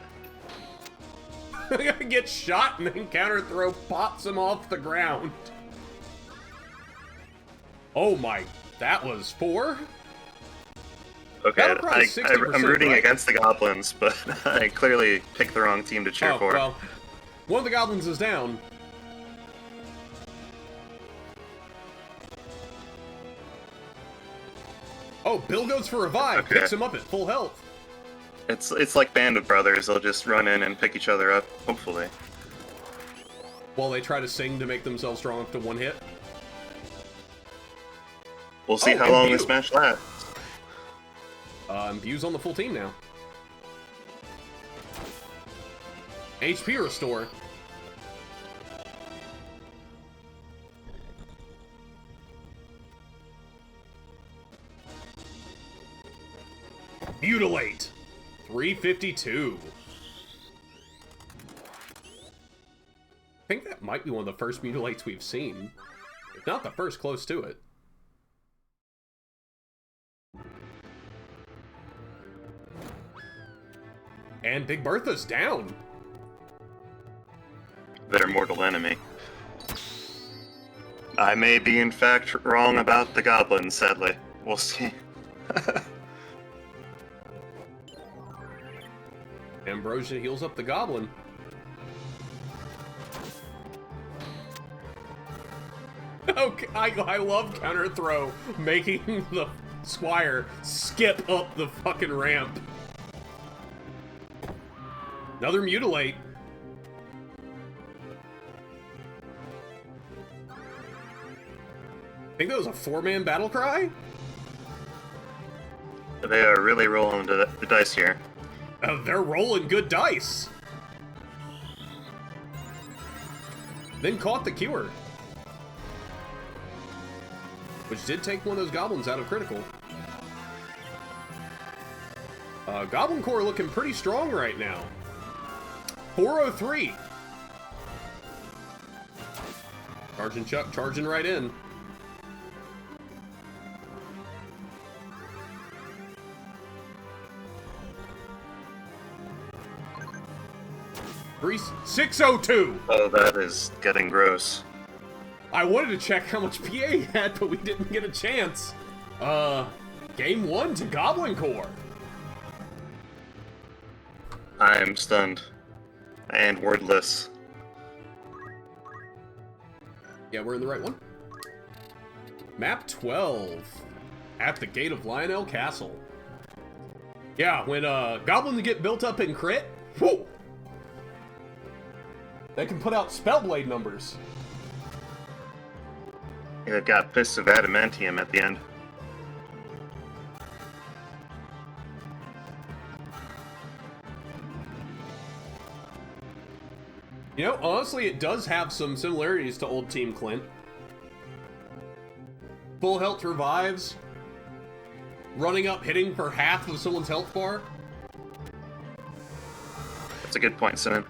Gets shot and then counter throw pops him off the ground. Oh my, that was 4? Okay, I'm rooting against the goblins, but I clearly picked the wrong team to cheer for. Well, one of the goblins is down. Oh, Bill goes for revive, picks him up at full health. It's like Band of Brothers, they'll just run in and pick each other up, hopefully. While they try to sing to make themselves strong enough to one hit. We'll see how long this match lasts. Imbue's on the full team now. HP restore. Mutilate. 352. I think that might be one of the first mutilates we've seen. If not the first, close to it. And Big Bertha's down. Their mortal enemy. I may be in fact wrong about the goblins, sadly. We'll see. Ambrosia heals up the goblin. Okay, I love counter throw, making the squire skip up the fucking ramp. Another mutilate. I think that was a 4-man battle cry? They are really rolling the dice here. They're rolling good dice. Then caught the cure. Which did take one of those goblins out of critical. Goblin Core looking pretty strong right now. 403. Charging Chuck, charging right in. Three, 602. Oh, that is getting gross. I wanted to check how much PA he had, but we didn't get a chance. Game 1 to Goblin Core. I am stunned. And wordless. Yeah, we're in the right one. Map 12. At the gate of Lionel Castle. Yeah, when goblins get built up in crit, whoo! They can put out Spellblade numbers. It got Fists of Adamantium at the end. You know, honestly, it does have some similarities to old Team Clint. Full health revives. Running up, hitting for half of someone's health bar. That's a good point, Simmon.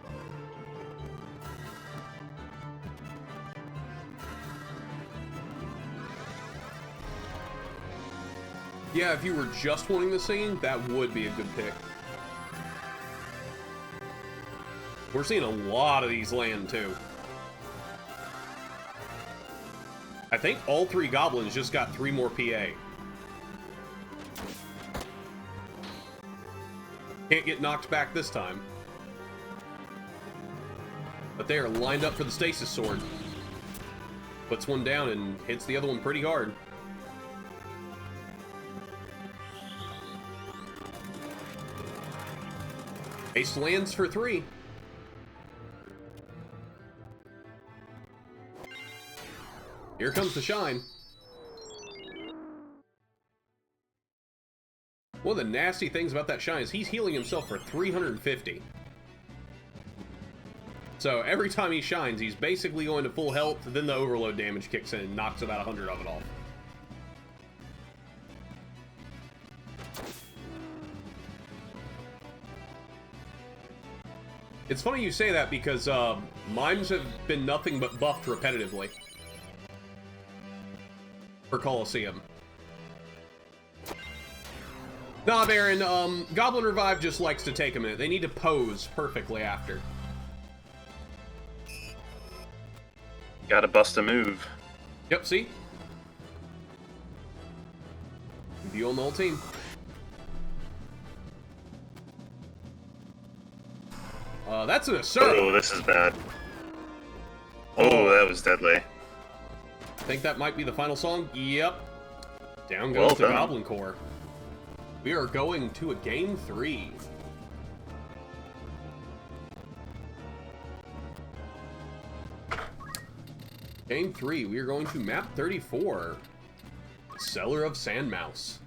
Yeah, if you were just wanting the singing, that would be a good pick. We're seeing a lot of these land, too. I think all 3 goblins just got 3 more PA. Can't get knocked back this time. But they are lined up for the stasis sword. Puts one down and hits the other one pretty hard. Ace lands for 3. Here comes the shine. One of the nasty things about that shine is he's healing himself for 350. So every time he shines, he's basically going to full health, then the overload damage kicks in and knocks about 100 of it off. It's funny you say that because mimes have been nothing but buffed repetitively. For Colosseum. Nah, Barren, Goblin Revive just likes to take a minute. They need to pose perfectly after. Gotta bust a move. Yep, see? View on the whole team. That's an assert. Oh, this is bad. Oh, that was deadly. I think that might be the final song. Yep. Down goes Well the done. Goblin Core. We are going to a game 3. Game 3, we are going to map 34. Cellar of Sandmouse.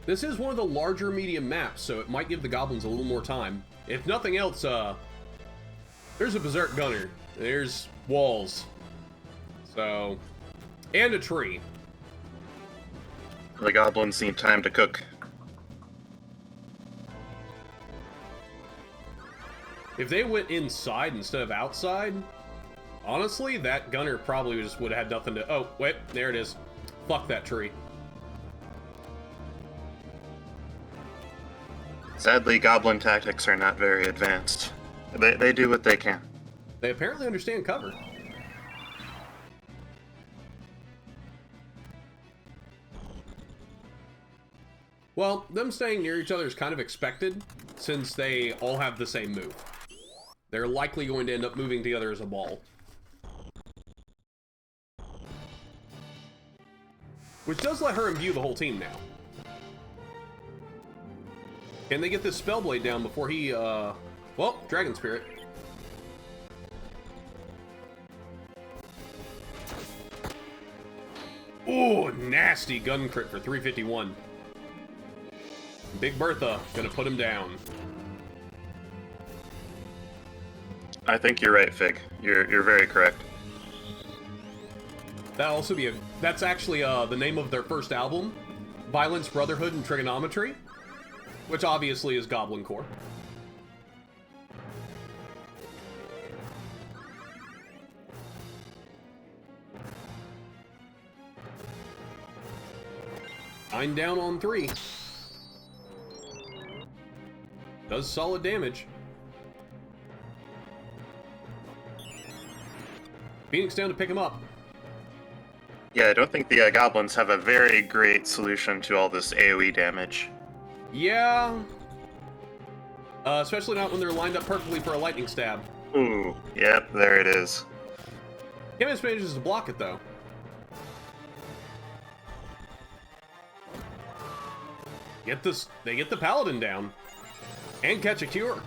This is one of the larger medium maps, so it might give the goblins a little more time. If nothing else, there's a Berserk Gunner. There's walls. So, and a tree. The goblins need time to cook. If they went inside instead of outside, honestly, that gunner probably just would have had nothing to... Oh, wait, there it is. Fuck that tree. Sadly, goblin tactics are not very advanced. They do what they can. They apparently understand cover. Well, them staying near each other is kind of expected, since they all have the same move. They're likely going to end up moving together as a ball. which does let her imbue the whole team now. Can they get this Spellblade down before he, well, Dragon Spirit. Ooh, nasty gun crit for 351. Big Bertha gonna put him down. I think you're right, Fig. You're very correct. That'll also be that's actually the name of their first album, Violence, Brotherhood, and Trigonometry, which obviously is Goblin Core. Nine down on 3. Does solid damage. Phoenix down to pick him up. Yeah, I don't think the goblins have a very great solution to all this AoE damage. Yeah. Especially not when they're lined up perfectly for a lightning stab. Ooh, yep, there it is. Chemist manages to block it, though. They get the Paladin down. And catch a cure.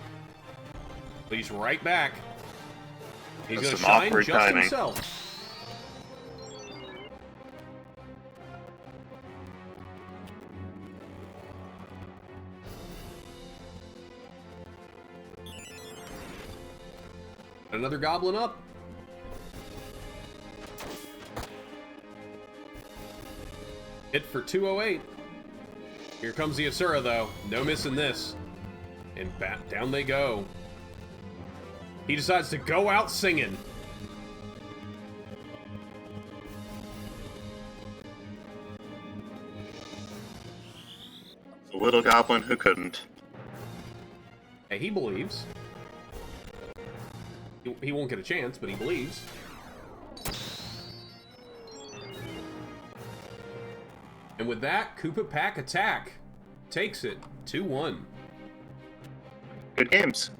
But he's right back. He's going to shine just timing. himself. Another goblin up. Hit for 208. Here comes the Asura, though. No missing this. And back down they go. He decides to go out singing. The little goblin who couldn't. Hey, he believes. He won't get a chance, but he believes. And with that, Koopa Pack attack takes it 2-1. Good games.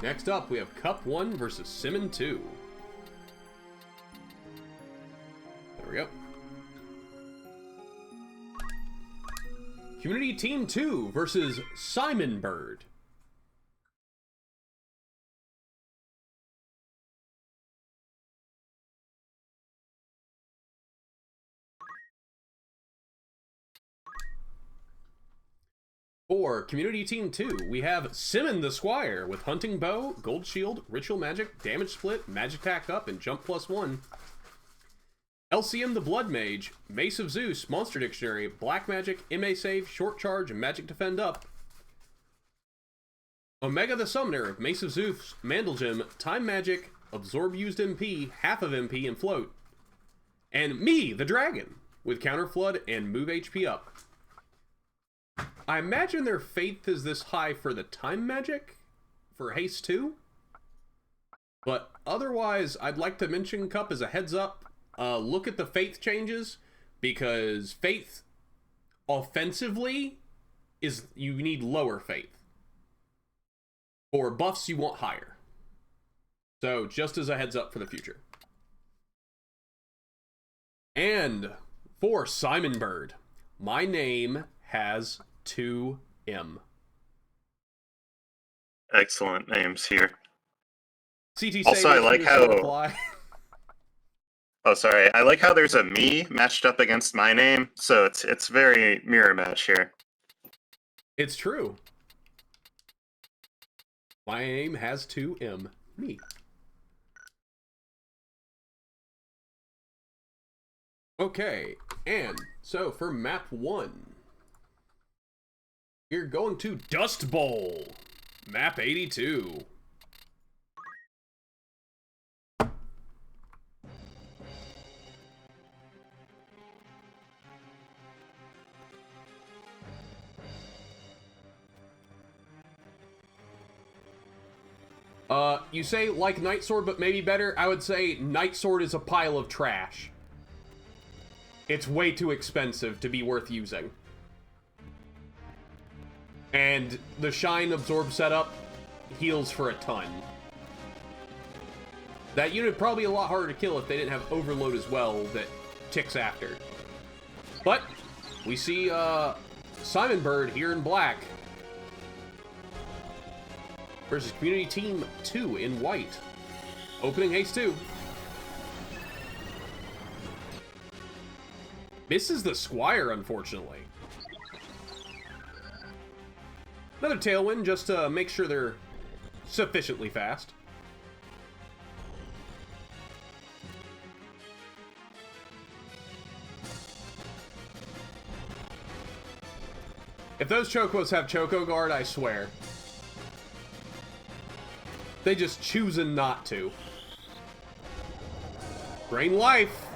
Next up, we have Cup 1 versus Simmon 2. There we go. Community Team 2 versus Simon Bird. For Community Team 2, we have Simmon the Squire with Hunting Bow, Gold Shield, Ritual Magic, Damage Split, Magic Attack Up, and Jump +1. LCM the Blood Mage, Mace of Zeus, Monster Dictionary, Black Magic, MA Save, Short Charge, and Magic Defend Up. Omega the Summoner, Mace of Zeus, Mandal Gem, Time Magic, Absorb Used MP, half of MP, and Float. And me, the Dragon, with Counter Flood and Move HP Up. I imagine their faith is this high for the Time Magic, for Haste 2. But otherwise, I'd like to mention Cup as a heads up. Look at the faith changes, because faith offensively is you need lower faith. For buffs, you want higher. So just as a heads up for the future. And for Simon Bird, my name has 2M. Excellent names here. CT Also, I like how... Oh, sorry. I like how there's a me matched up against my name, so it's very mirror match here. It's true. My name has 2M. Me. Okay, and so for map 1, we're going to Dust Bowl, map 82. You say like Night Sword, but maybe better. I would say Night Sword is a pile of trash. It's way too expensive to be worth using. And the Shine Absorb setup heals for a ton. That unit probably a lot harder to kill if they didn't have Overload as well that ticks after. But we see Simon Bird here in black versus Community Team 2 in white. Opening haste 2. Misses the Squire, unfortunately. Another Tailwind just to make sure they're sufficiently fast. If those Chocobos have Choco Guard, I swear. They just choosing not to. Drain life.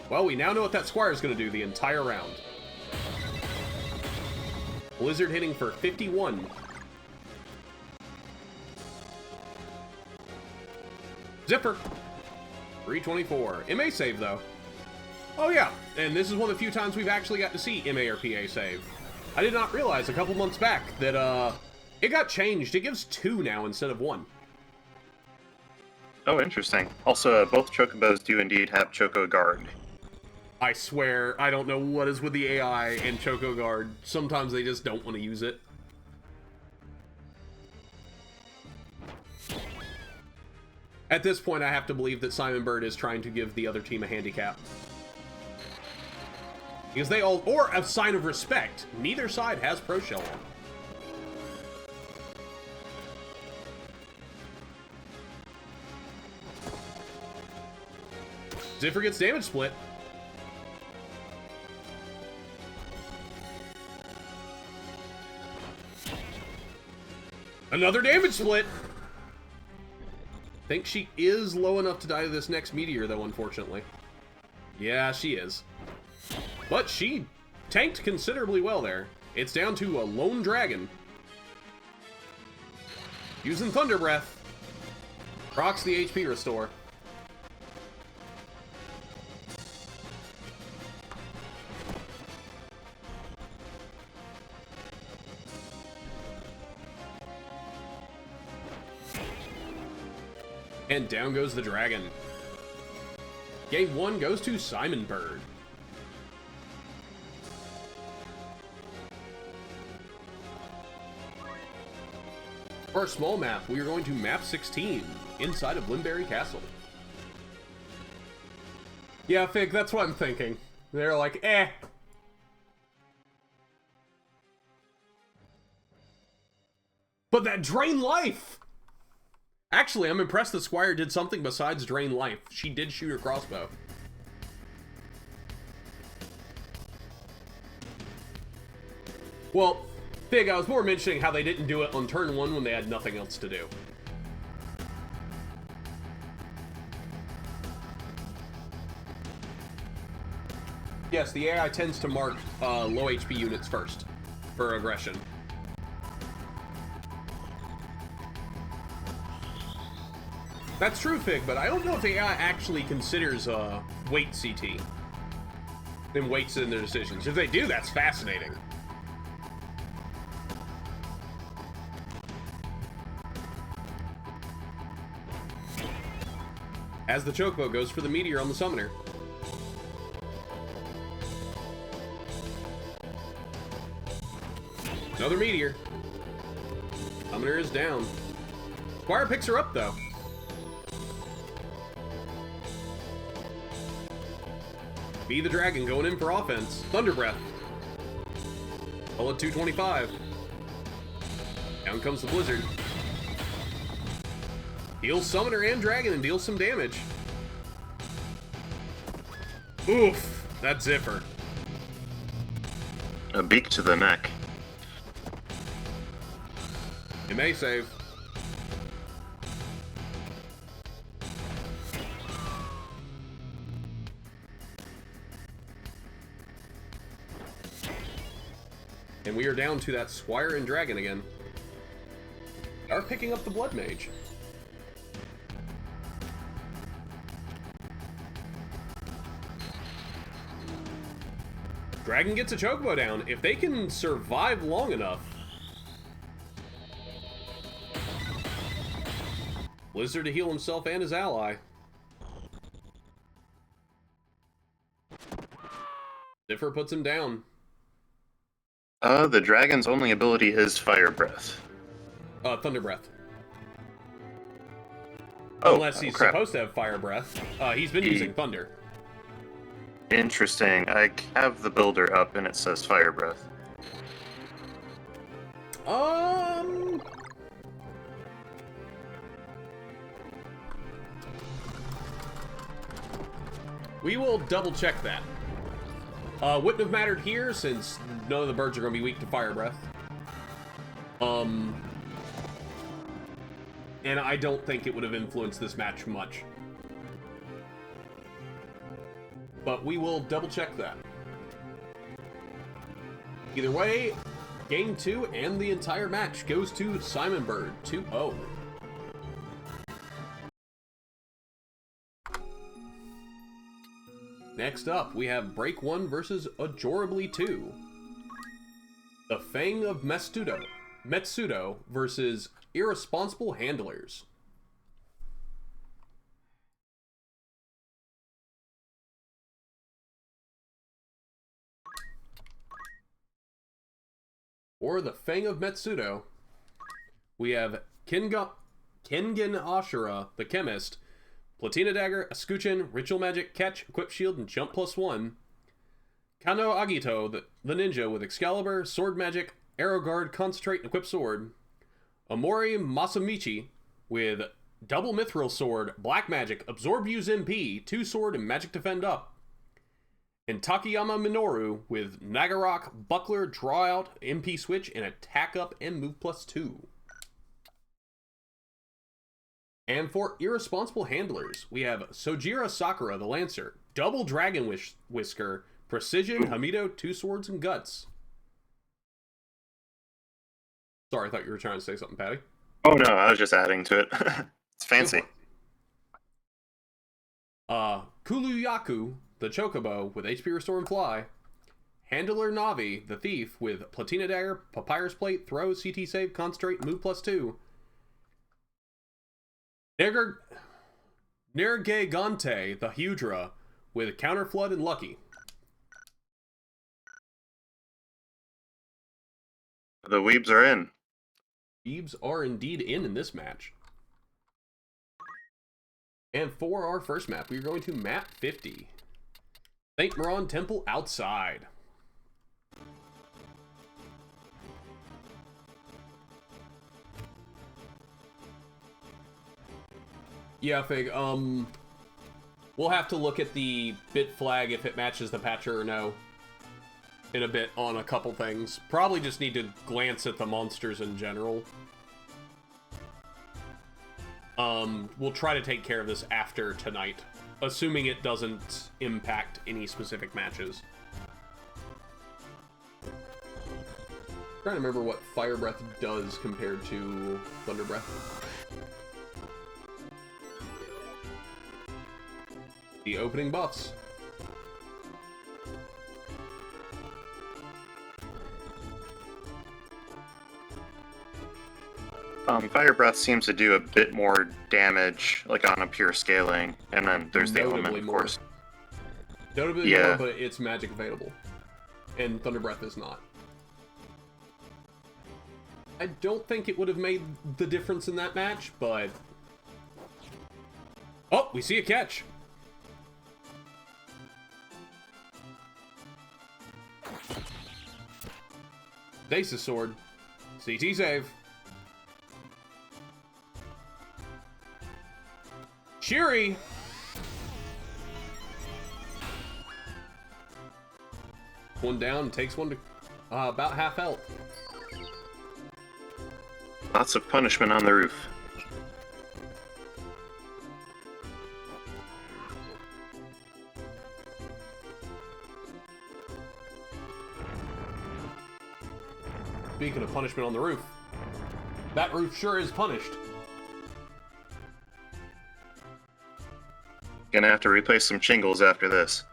Well, we now know what that Squire is going to do the entire round. Blizzard hitting for 51. Zipper. 324. MA save, though. Oh, yeah. And this is one of the few times we've actually got to see MA or PA save. I did not realize a couple months back that it got changed. It gives 2 now instead of 1. Oh, interesting. Also, both Chocobos do indeed have Choco Guard. I swear, I don't know what is with the AI and Choco Guard. Sometimes they just don't want to use it. At this point, I have to believe that Simon Bird is trying to give the other team a handicap. Because they all, or a sign of respect. Neither side has Pro Shell on. Ziffer gets damage split. Another damage split! Think she is low enough to die to this next meteor, though, unfortunately. Yeah, she is. But she tanked considerably well there. It's down to a lone dragon. Using Thunder Breath. Procs the HP restore. And down goes the dragon. Game 1 goes to Simon Bird. For our small map, we are going to map 16, inside of Limberry Castle. Yeah, Fig, that's what I'm thinking. They're like, eh. But that drain life! Actually, I'm impressed that Squire did something besides drain life. She did shoot her crossbow. Well, Fig, I was more mentioning how they didn't do it on turn 1 when they had nothing else to do. Yes, the AI tends to mark low HP units first for aggression. That's true, Fig, but I don't know if the AI actually considers weight CT and weights in their decisions. If they do, that's fascinating. As the Chocobo goes for the meteor on the summoner. Another meteor. Summoner is down. Squire picks her up, though. Be the dragon going in for offense. Thunder Breath. Pull at 225. Down comes the Blizzard. Heals Summoner and Dragon and deals some damage. Oof, that's Ziffer. A beak to the neck. It may save. And we are down to that Squire and Dragon again. Are picking up the Blood Mage. Dragon gets a Chocobo down. If they can survive long enough. Blizzard to heal himself and his ally. Ziffer puts him down. The dragon's only ability is Fire Breath. Thunder Breath. Oh, Unless he's crap. supposed to have Fire Breath. He's been using Thunder. Interesting. I have the builder up and it says Fire Breath. We will double check that. Wouldn't have mattered here since none of the birds are going to be weak to Fire Breath. And I don't think it would have influenced this match much. But we will double check that. Either way, Game 2 and the entire match goes to Simon Bird 2-0. Next up, we have Break 1 versus Ajorably 2. The Fang of Metsudo versus Irresponsible Handlers. For the Fang of Metsudo, we have Kengan Ashura, the Chemist, Platina Dagger, Escuchin, Ritual Magic, Catch, Equip Shield, and Jump +1. Kano Agito, the Ninja, with Excalibur, Sword Magic, Arrow Guard, Concentrate, and Equip Sword. Omori Masamichi, with Double Mithril Sword, Black Magic, Absorb Use MP, 2 Sword, and Magic Defend Up. And Takayama Minoru, with Nagarok, Buckler, Draw Out, MP Switch, and Attack Up and Move +2. And for Irresponsible Handlers, we have Sojira Sakura, the Lancer, Double Dragon Whisker, Precision, Hamido, 2 Swords, and Guts. Sorry, I thought you were trying to say something, Paddy. Oh no, I was just adding to it. It's fancy. Kuluyaku, the Chocobo, with HP Restore and Fly. Handler Navi, the Thief, with Platina Dagger, Papyrus Plate, Throw, CT Save, Concentrate, Move +2. Nergigante, the Hydra, with Counter Flood and Lucky. The Weebs are in. Weebs are indeed in this match. And for our first map, we are going to map 50. St. Moran Temple Outside. Yeah, Fig, we'll have to look at the bit flag if it matches the patcher or no in a bit on a couple things. Probably just need to glance at the monsters in general. We'll try to take care of this after tonight, assuming it doesn't impact any specific matches. Trying to remember what Fire Breath does compared to Thunder Breath. The opening buffs. Fire Breath seems to do a bit more damage, like on a pure scaling, and then there's the element, of course. Notably more, but it's magic available. And Thunder Breath is not. I don't think it would have made the difference in that match, but... Oh, we see a catch! Stasis Sword. CT save. Shiri! One down, takes one to about half health. Lots of punishment on the roof. Speaking of punishment on the roof, that roof sure is punished. Gonna have to replace some shingles after this.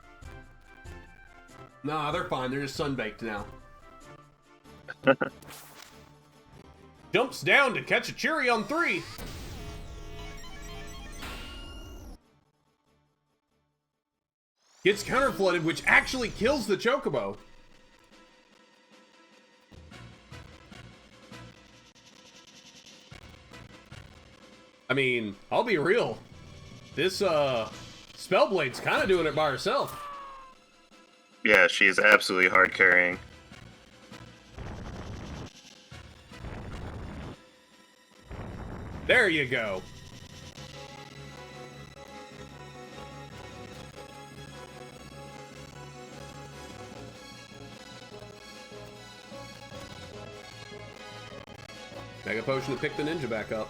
Nah, they're fine. They're just sun-baked now. Jumps down to catch a cherry on 3. Gets counter flooded, which actually kills the Chocobo. I mean, I'll be real. This Spellblade's kind of doing it by herself. Yeah, she's absolutely hard carrying. There you go. Mega Potion to pick the ninja back up.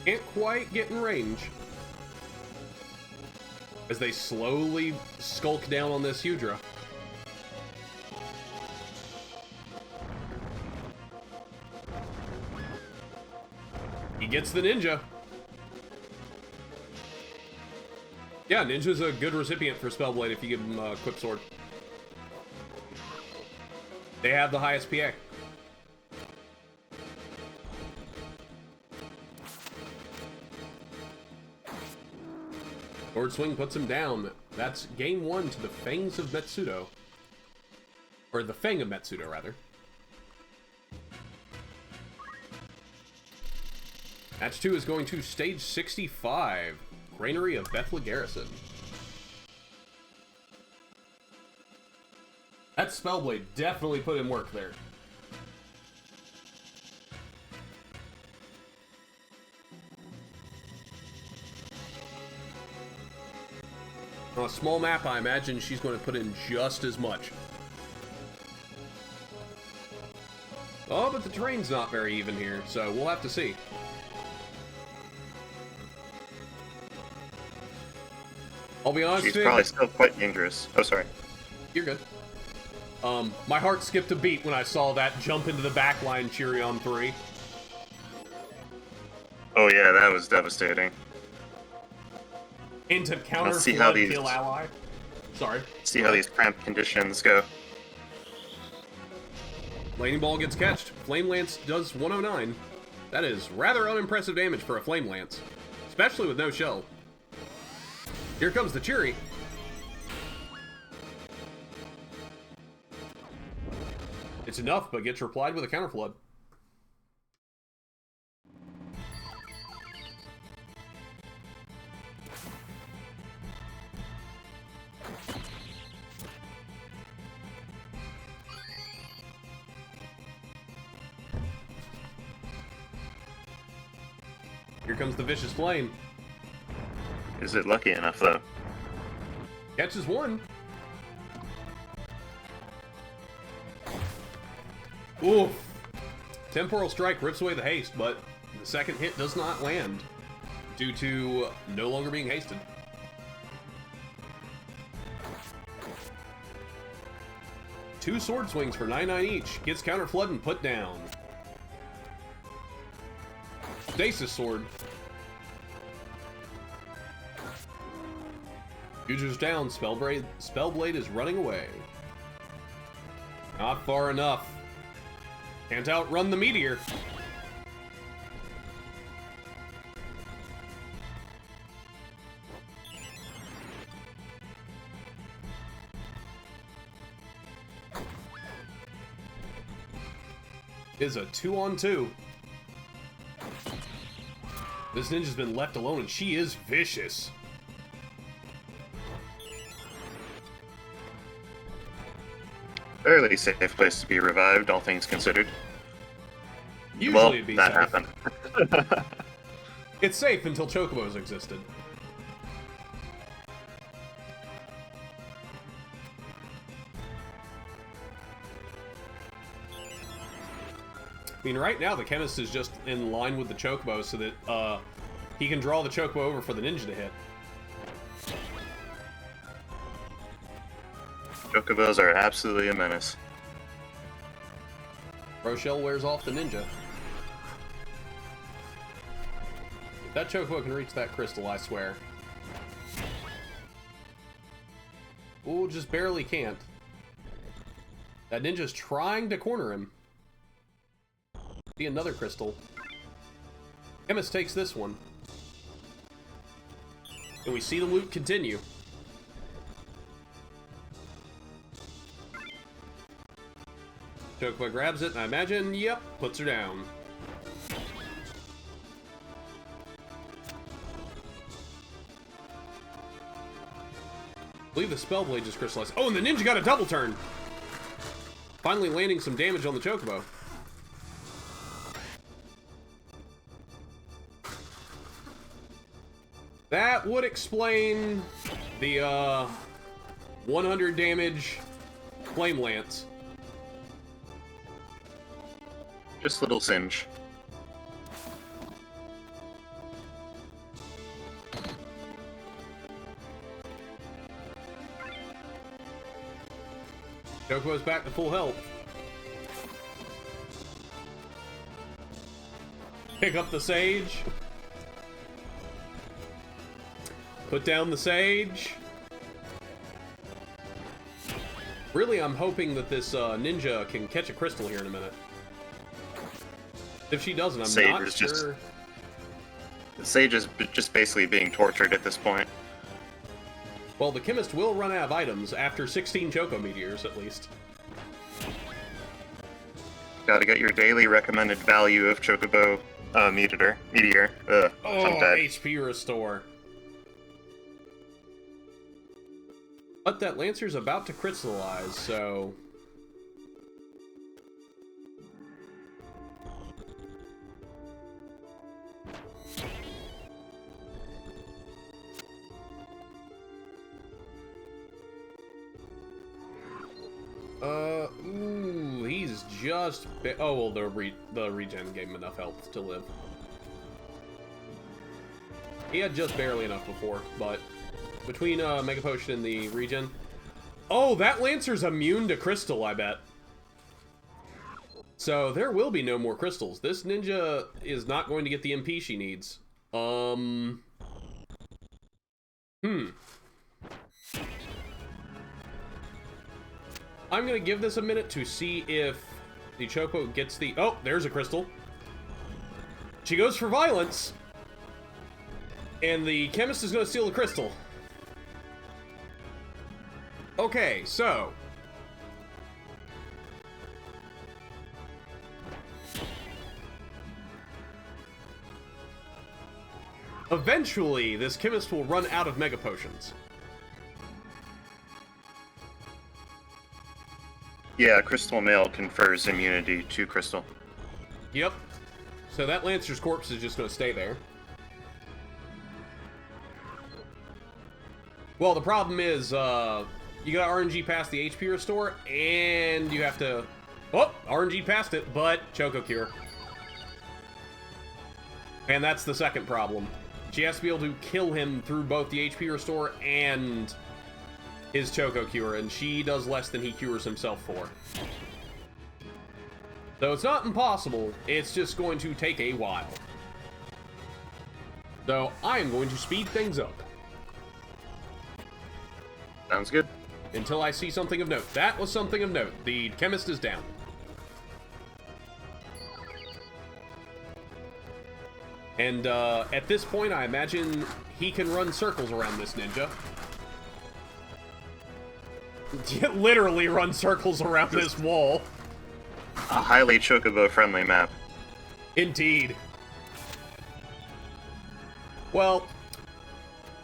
Can't quite get in range. As they slowly skulk down on this Hydra. He gets the ninja. Yeah, ninja's a good recipient for Spellblade if you give him a Quick Sword. They have the highest PA. Sword Swing puts him down. That's game 1 to the Fangs of Metsudo. Or the Fang of Metsudo, rather. Match 2 is going to stage 65. Granary of Bethla Garrison. That Spellblade definitely put in work there. On a small map, I imagine she's going to put in just as much. Oh, but the terrain's not very even here, so we'll have to see. I'll be honest, She's Fig, probably still quite dangerous. Oh, sorry. you're good. My heart skipped a beat when I saw that jump into the backline Cheerion 3. Oh yeah, that was devastating. Into counter Let's see flood how these- kill ally. Sorry. See how these cramped conditions go. Lightning Ball gets catched. Flame Lance does 109. That is rather unimpressive damage for a Flame Lance, especially with no shell. Here comes the Cheery. It's enough, but gets replied with a counter flood. Here comes the Vicious Flame. Is it lucky enough, though? Catches one. Oof. Temporal Strike rips away the haste, but the second hit does not land due to no longer being hasted. Two Sword Swings for 9/9 each. Gets Counter Flood and put down. Stasis Sword. Future's down. Spellblade is running away. Not far enough. Can't outrun the meteor. Is a 2-on-2. This ninja's been left alone, and she is vicious. Fairly safe place to be revived, all things considered. Usually Well, it'd be that safe. happened. It's safe until Chocobos existed. I mean, right now the chemist is just in line with the Chocobo so that he can draw the Chocobo over for the ninja to hit. Chocobos are absolutely a menace. Rochelle wears off the ninja. If that Chocobo can reach that crystal, I swear. Ooh, just barely can't. That ninja's trying to corner him. See another crystal. Chemist takes this one. And we see the loot continue. Chocobo grabs it, and I imagine, yep, puts her down. I believe the Spellblade just crystallized. Oh, and the ninja got a double turn! Finally landing some damage on the Chocobo. That would explain the 100 damage Flame Lance. Just little singe. Chocobo's back to full health. Pick up the Sage. Put down the Sage. Really, I'm hoping that this ninja can catch a crystal here in a minute. If she doesn't, I'm not sure. The Sage is just basically being tortured at this point. Well, the chemist will run out of items after 16 Choco Meteors, at least. Gotta get your daily recommended value of Chocobo Meteor. Ugh, Oh, I'm dead. HP restore. But that Lancer's about to crystallize, so... ooh, he's just... Oh, well, the regen gave him enough health to live. He had just barely enough before, but... Between Mega Potion and the regen... Oh, that Lancer's immune to Crystal, I bet. So, there will be no more crystals. This ninja is not going to get the MP she needs. I'm gonna give this a minute to see if the Choco gets the... Oh, there's a crystal. She goes for violence. And the chemist is gonna steal the crystal. Okay, so... Eventually, this chemist will run out of Mega Potions. Yeah, Crystal Mail confers immunity to Crystal. Yep. So that Lancer's corpse is just going to stay there. Well, the problem is, you got RNG past the HP restore, and you have to... Oh, RNG past it, but Choco Cure. And that's the second problem. She has to be able to kill him through both the HP restore and his Choco Cure, and she does less than he cures himself for. So it's not impossible, it's just going to take a while. So I am going to speed things up. Sounds good. Until I see something of note. That was something of note. The chemist is down. And at this point, I imagine he can run circles around this ninja. Literally run circles around this wall. A highly Chocobo-friendly map. Indeed. Well,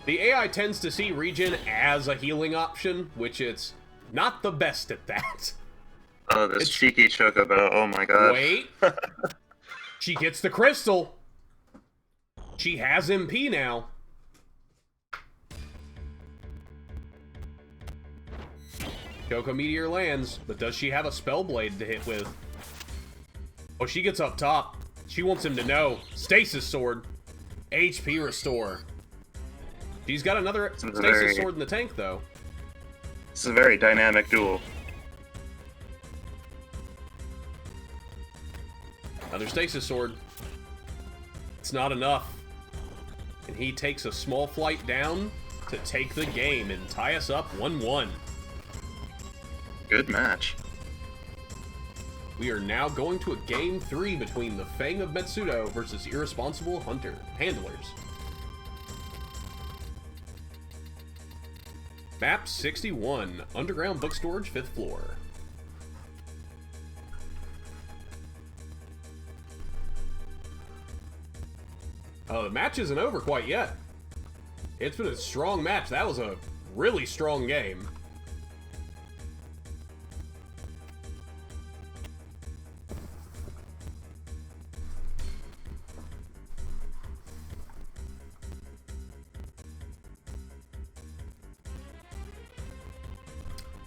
the AI tends to see regen as a healing option, which it's not the best at that. Oh, this cheeky Chocobo, oh my god. Wait. She gets the crystal. She has MP now. Choco Meteor lands, but does she have a Spellblade to hit with? Oh, she gets up top. She wants him to know. Stasis Sword. HP Restore. She's got another Stasis Sword in the tank, though. This is a very dynamic duel. Another Stasis Sword. It's not enough. And he takes a small flight down to take the game and tie us up 1-1. Good match. We are now going to a game 3 between the Fang of Metsudo versus Irresponsible Handlers. Map 61, Underground Book Storage, 5th floor. Oh, the match isn't over quite yet. It's been a strong match. That was a really strong game.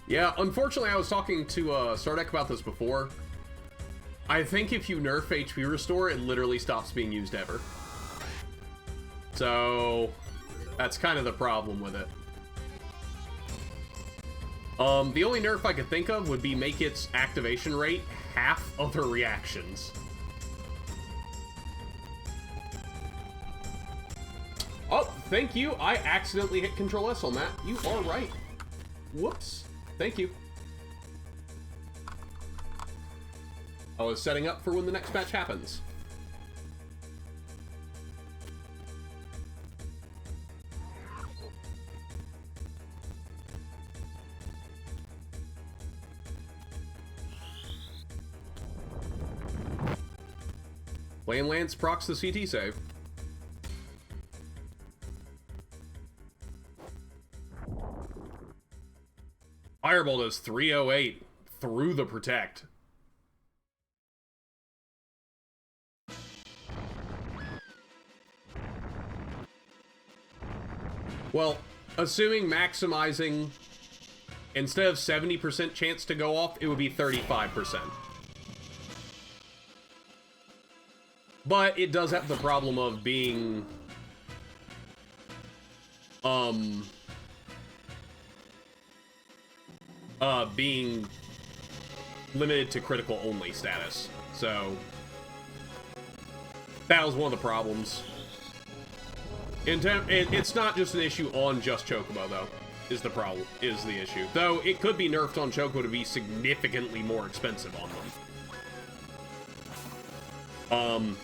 Yeah, unfortunately, I was talking to Sardek about this before. I think if you nerf HP Restore, it literally stops being used ever. So, that's kind of the problem with it. The only nerf I could think of would be make its activation rate half of her reactions. Oh, thank you. I accidentally hit Control S on that. You are right. Whoops. Thank you. I was setting up for when the next match happens. Flame Lance procs the CT save. Fireball does 308 through the Protect. Well, assuming maximizing, instead of 70% chance to go off, it would be 35%. But it does have the problem of being, being limited to critical only status. So that was one of the problems. It's not just an issue on just Chocobo though, is the issue. Though it could be nerfed on Chocobo to be significantly more expensive on them.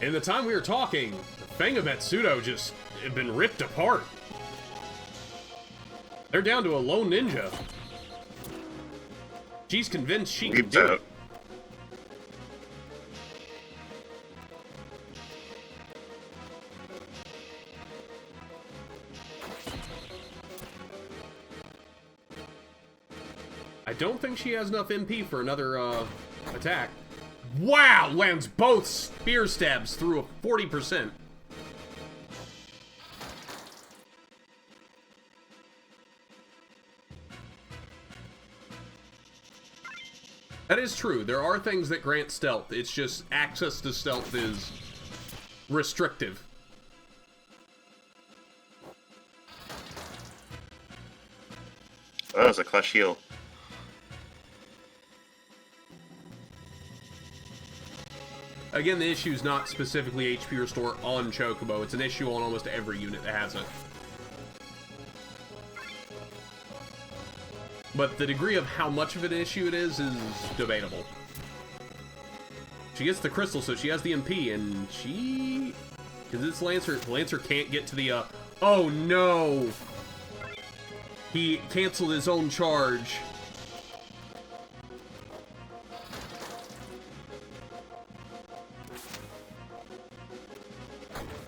In the time we were talking, Fang of Metsudo just had been ripped apart. They're down to a lone ninja. She's convinced she can do it. I don't think she has enough MP for another attack. Wow! Lands both spear stabs through a 40%. That is true. There are things that grant stealth. It's just access to stealth is restrictive. That was a clutch heal. Again, the issue is not specifically HP Restore on Chocobo. It's an issue on almost every unit that has it. But the degree of how much of an issue it is debatable. She gets the crystal, so she has the MP, and she... Because it's Lancer can't get to the, Oh, no! He canceled his own charge.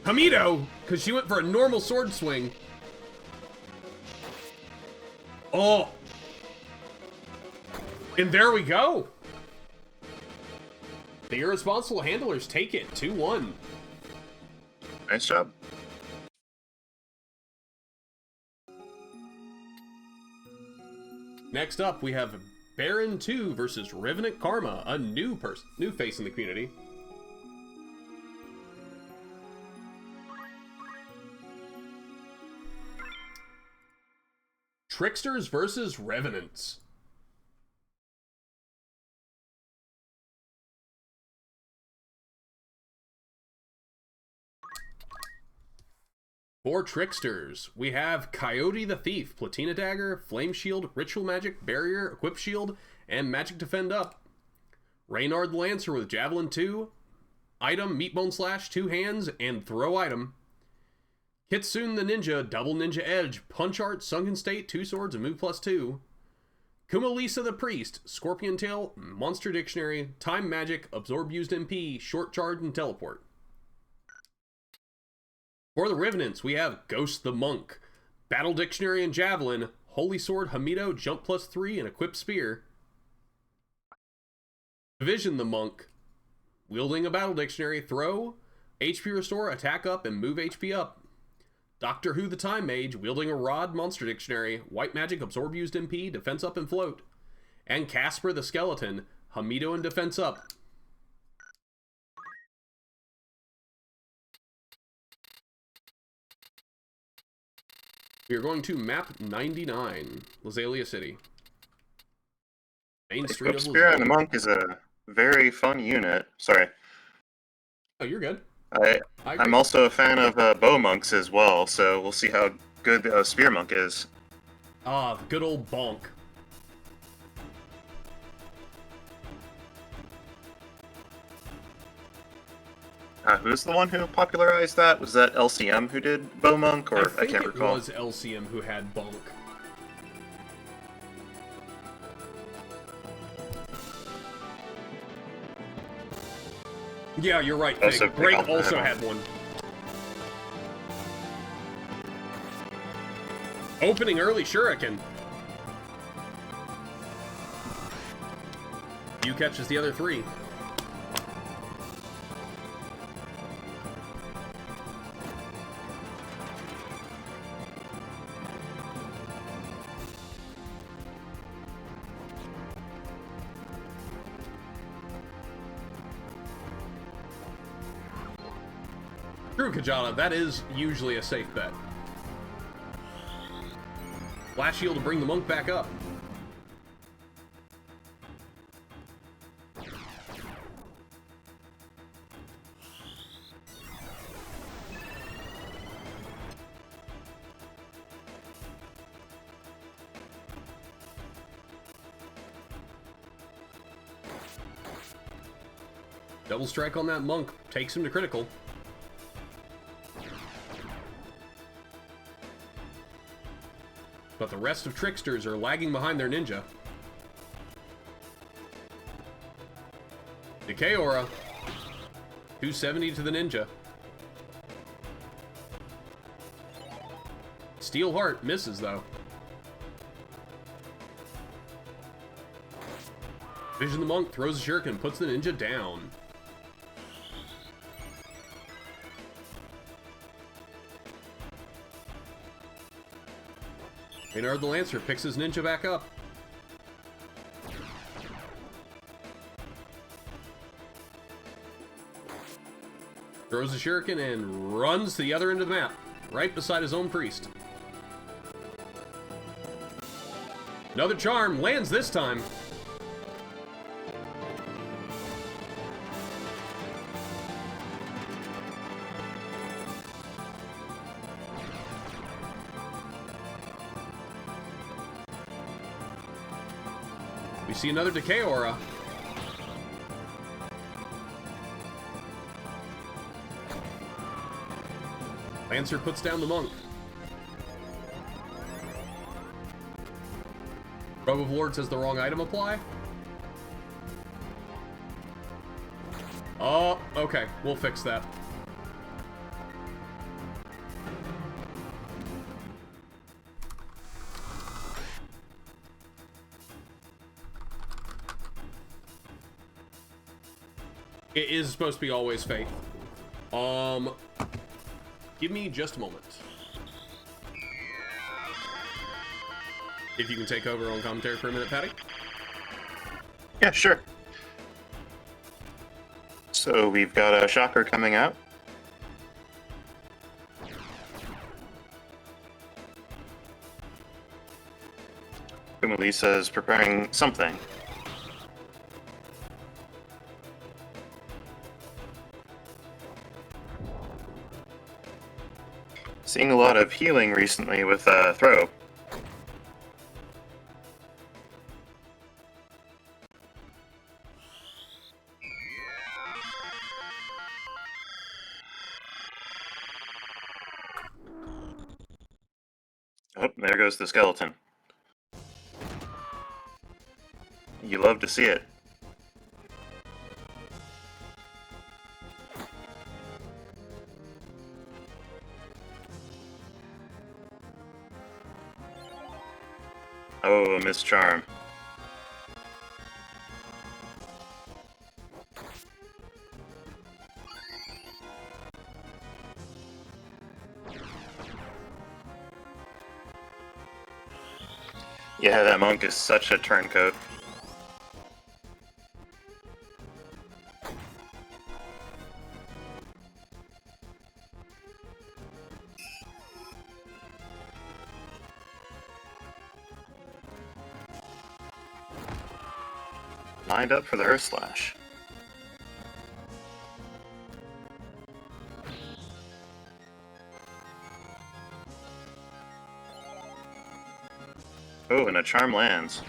Hamido! Because she went for a normal sword swing. Oh! And there we go! The irresponsible handlers take it, 2-1. Nice job. Next up, we have Barren 2 versus RevenantKarma, a new face in the community. Tricksters versus Revenants. For Tricksters, we have Coyote the Thief, Platina Dagger, Flame Shield, Ritual Magic, Barrier, Equip Shield, and Magic Defend Up. Reynard the Lancer with Javelin 2, Item, Meatbone Slash, 2 hands, and Throw Item. Kitsune the Ninja, Double Ninja Edge, Punch Art, Sunken State, 2 swords, and move +2. Kumalisa the Priest, Scorpion Tail, Monster Dictionary, Time Magic, Absorb Used MP, Short Charge, and Teleport. For the Revenants, we have Ghost the Monk, Battle Dictionary and Javelin, Holy Sword Hamido, Jump +3, and Equip Spear. Vision the Monk, wielding a Battle Dictionary, Throw, HP Restore, Attack Up, and Move HP Up. Doctor Who the Time Mage, wielding a Rod, Monster Dictionary, White Magic, Absorb Used MP, Defense Up, and Float. And Casper the Skeleton, Hamido and Defense Up. We are going to map 99, Lazalia City. Main Street of Spear and the Lazalia. Monk is a very fun unit. Sorry. Oh, you're good. I'm also a fan of bow monks as well, so we'll see how good the spear monk is. Ah, the good old bonk. Who's the one who popularized that? Was that LCM who did bow monk, or I can't recall? It was LCM who had bonk. Yeah, you're right, Nick. Break also had one. Opening early Shuriken. You catches the other 3. True, Kjata, that is usually a safe bet. Flash Shield to bring the monk back up. Double strike on that monk takes him to critical. But the rest of Tricksters are lagging behind their ninja. Decay Aura. 270 to the ninja. Steel Heart misses, though. Vision the Monk throws a shuriken and puts the ninja down. Maynard the Lancer picks his ninja back up. Throws a shuriken and runs to the other end of the map, right beside his own priest. Another charm lands this time. We see another Decay Aura. Lancer puts down the monk. Robe of Lords has the wrong item apply. Oh, okay. We'll fix that. It is supposed to be always Faith. Give me just a moment. If you can take over on commentary for a minute, Paddy. Yeah, sure. So we've got a Shocker coming out. Melissa is preparing something. Seeing a lot of healing recently with Throw. Oh, there goes the skeleton. You love to see it. Oh, a mischarm. Yeah, that monk is such a turncoat. Lined up for the Earth Slash. Oh, and a charm lands.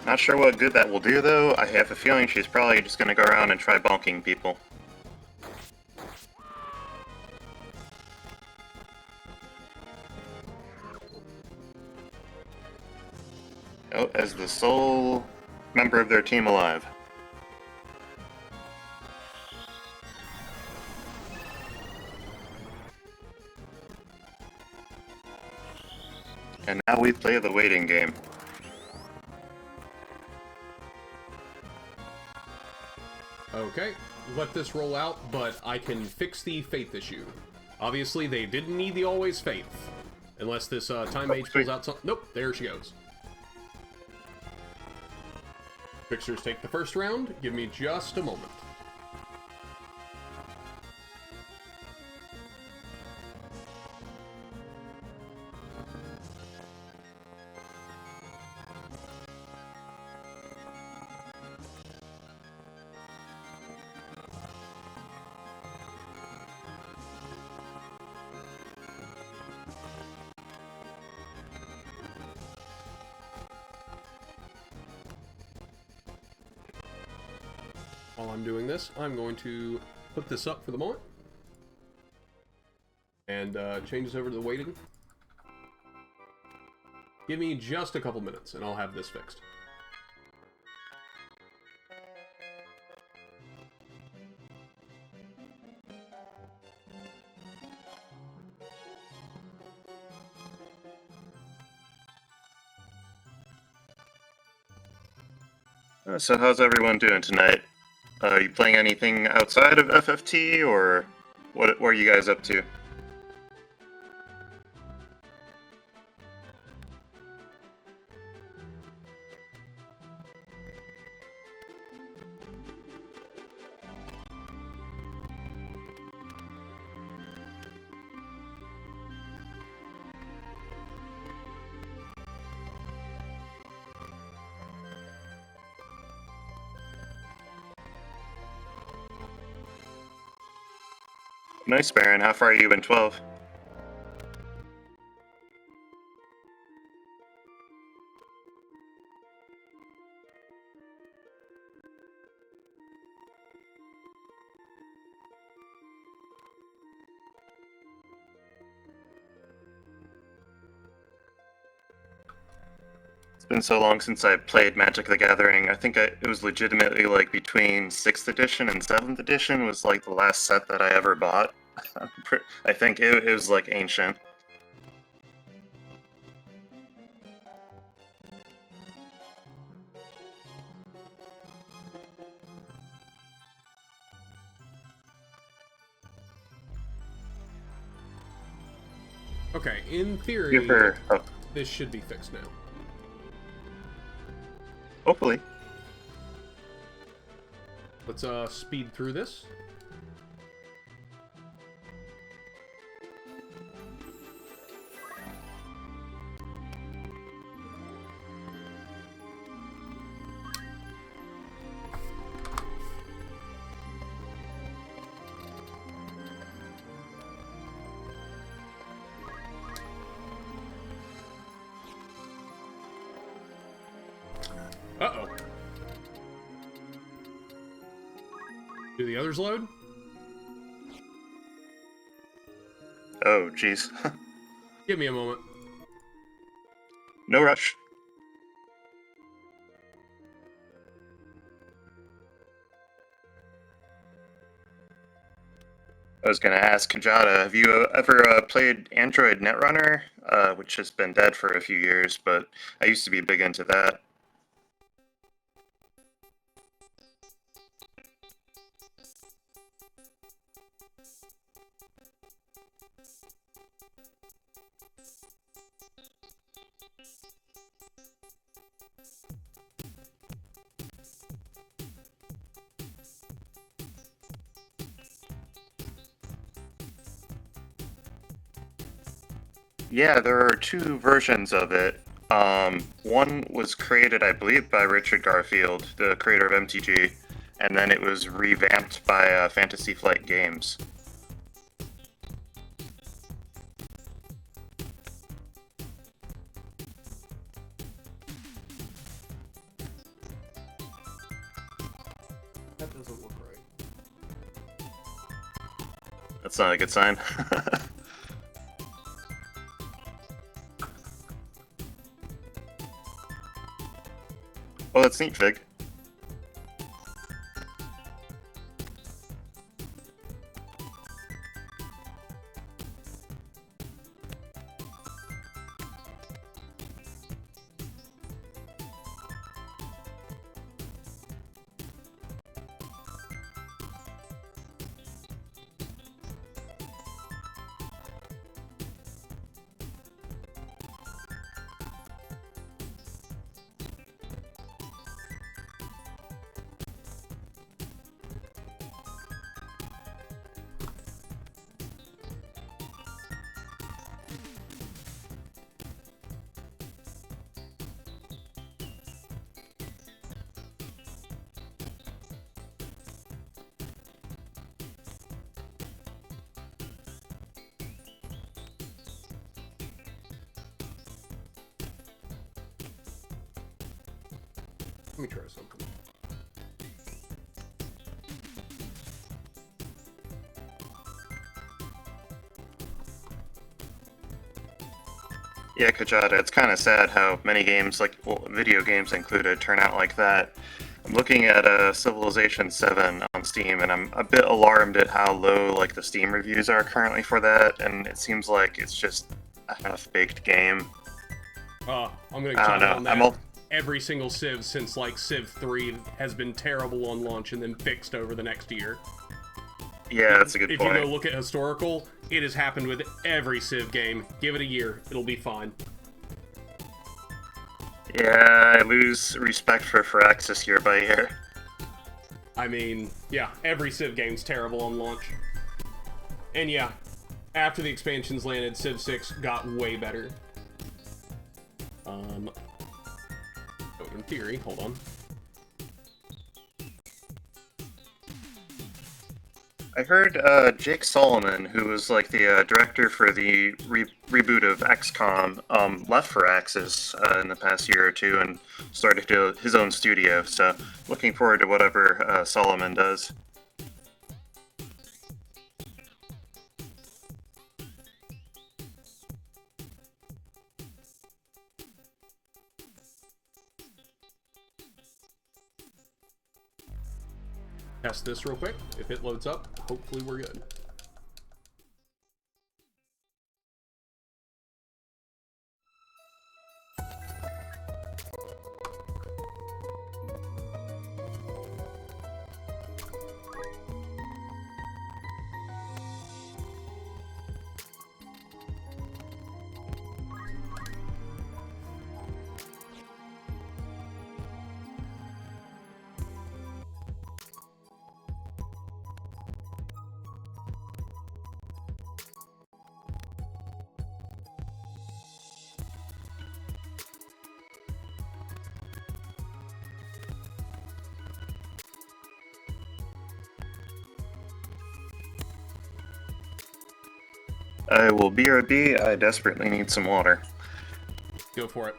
Not sure what good that will do, though. I have a feeling she's probably just gonna go around and try bonking people. Oh, as the sole member of their team alive. And now we play the waiting game. Okay, let this roll out, but I can fix the faith issue. Obviously, they didn't need the always faith. Unless this time mage pulls out some... Nope, there she goes. Fixers take the first round. Give me just a moment. While I'm doing this, I'm going to put this up for the moment. And change this over to the waiting. Give me just a couple minutes, and I'll have this fixed. So how's everyone doing tonight? Are you playing anything outside of FFT, or what are you guys up to? Nice, Barren. How far are you in 12? It's been so long since I played Magic the Gathering. I think it was legitimately like between 6th edition and 7th edition was like the last set that I ever bought. I think it was like ancient. Okay, in theory, this should be fixed now. Hopefully. Let's speed through this. Uh-oh. Do the others load? Oh, jeez. Give me a moment. No rush. I was gonna ask Kjata, have you ever played Android Netrunner, which has been dead for a few years, but I used to be big into that. Yeah, there are two versions of it. One was created, I believe, by Richard Garfield, the creator of MTG, and then it was revamped by Fantasy Flight Games. That doesn't look right. That's not a good sign. Well, that's neat, Fig. Let me try something. Yeah, Kjata, it's kind of sad how many games, like well, video games included, turn out like that. I'm looking at Civilization 7 on Steam, and I'm a bit alarmed at how low like the Steam reviews are currently for that, and it seems like it's just a half-baked game. I'm gonna I chime don't in on know. I'm that. all... Every single Civ since like Civ 3 has been terrible on launch and then fixed over the next year. Yeah, that's a good If point. you go look at historical, it has happened with every Civ game. Give it a year, it'll be fine. Yeah, I lose respect for Firaxis year by year. I mean, yeah, every Civ game's terrible on launch. And yeah, after the expansions landed, Civ 6 got way better. In theory, hold on. I heard Jake Solomon, who was like the director for the reboot of XCOM, left for Axis in the past year or two and started his own studio. So looking forward to whatever Solomon does. Test this real quick. If it loads up, hopefully we're good. I will BRB. I desperately need some water. Go for it.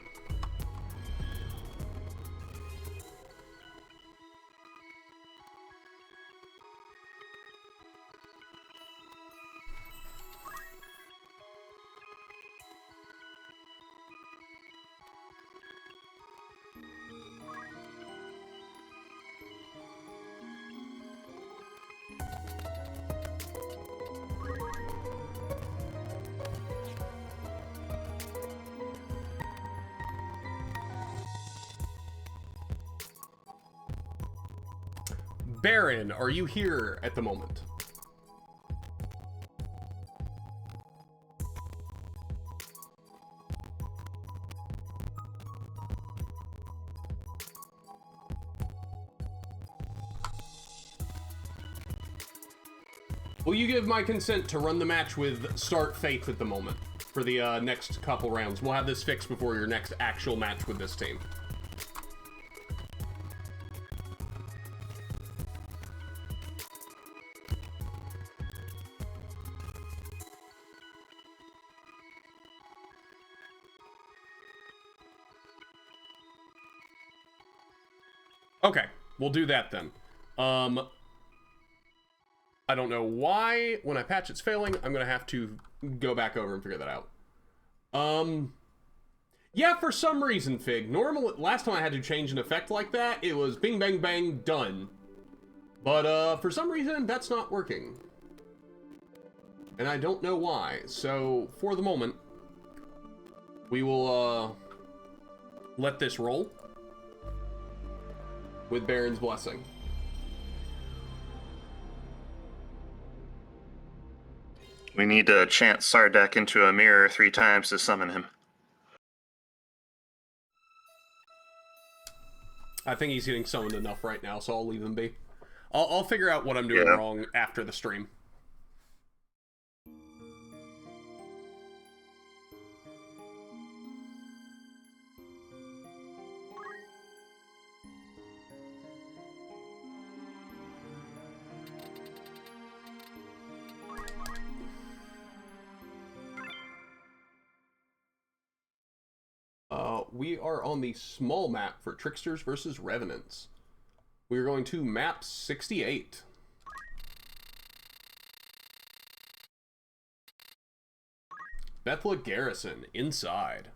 Barren, are you here at the moment? Will you give my consent to run the match with Start Faith at the moment for the next couple rounds? We'll have this fixed before your next actual match with this team. Okay, we'll do that then. I don't know why, when I patch it's failing. I'm gonna have to go back over and figure that out. Yeah, for some reason, Fig. Last time I had to change an effect like that, it was bing, bang, bang, done. But, for some reason, that's not working. And I don't know why. So, for the moment, we will, let this roll. With Barren's blessing. We need to chant Sardek into a mirror 3 times to summon him. I think he's getting summoned enough right now, so I'll leave him be. I'll figure out what I'm doing wrong after the stream. We are on the small map for Tricksters versus Revenants. We are going to map 68. Bethla Garrison, inside.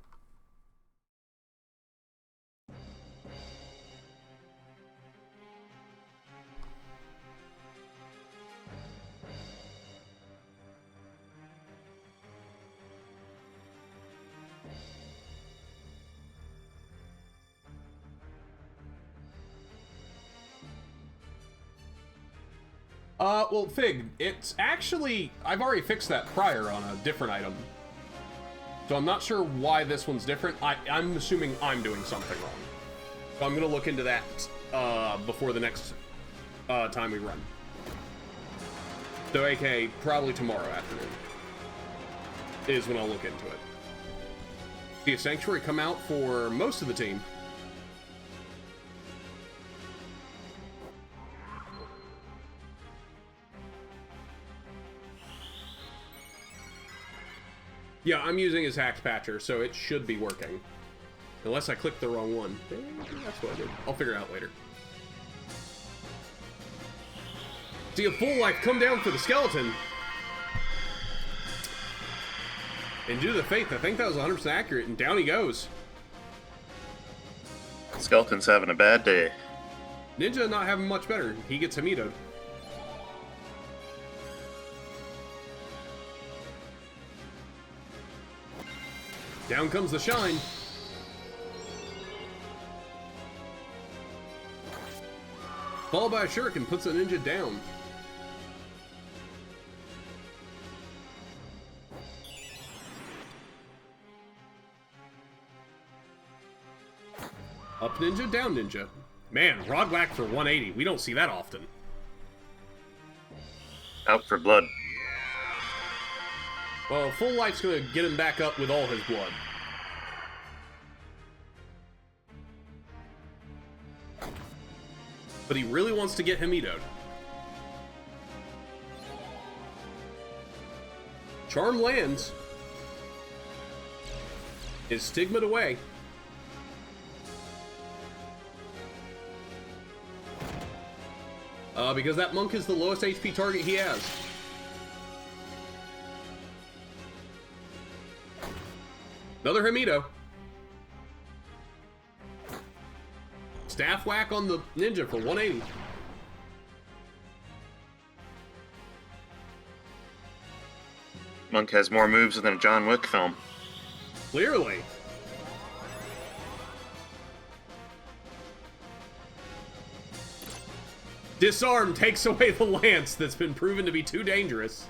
Well, Fig, it's actually... I've already fixed that prior on a different item. So I'm not sure why this one's different. I'm assuming I'm doing something wrong. So I'm going to look into that before the next time we run. So, aka, probably tomorrow afternoon is when I'll look into it. See a Sanctuary come out for most of the team. Yeah, I'm using his Hax Patcher, so it should be working. Unless I clicked the wrong one. That's what I did. I'll figure it out later. See a full life come down for the skeleton. And do the faith. I think that was 100% accurate, and down he goes. Skeleton's having a bad day. Ninja not having much better. He gets Hamito'd. Down comes the shine. Followed by a shuriken puts the ninja down. Up ninja, down ninja. Man, rod whack for 180. We don't see that often. Out for blood. Well, full life's gonna get him back up with all his blood. But he really wants to get Hamito'd. Charm lands. Is stigma'd away. Because that monk is the lowest HP target he has. Another Hamito. Staff whack on the ninja for 180. Monk has more moves than a John Wick film. Clearly. Disarm takes away the lance that's been proven to be too dangerous.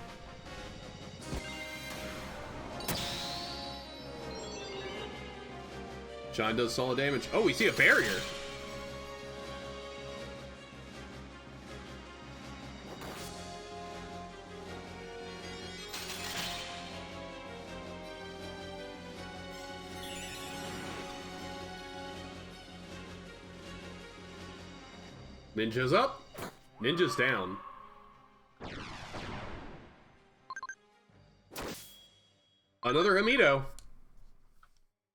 Shine does solid damage. Oh, we see a barrier. Ninja's up. Ninja's down. Another Hamito.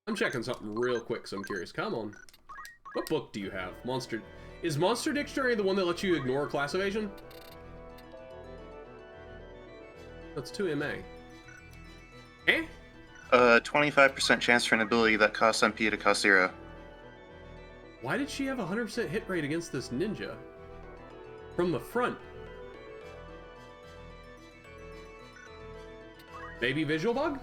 I'm checking something real quick, so I'm curious. Come on. What book do you have? Monster... Is Monster Dictionary the one that lets you ignore class evasion? That's 2 MA. Eh? 25% chance for an ability that costs MP to cost 0. Why did she have a 100% hit rate against this ninja? From the front. Maybe visual bug?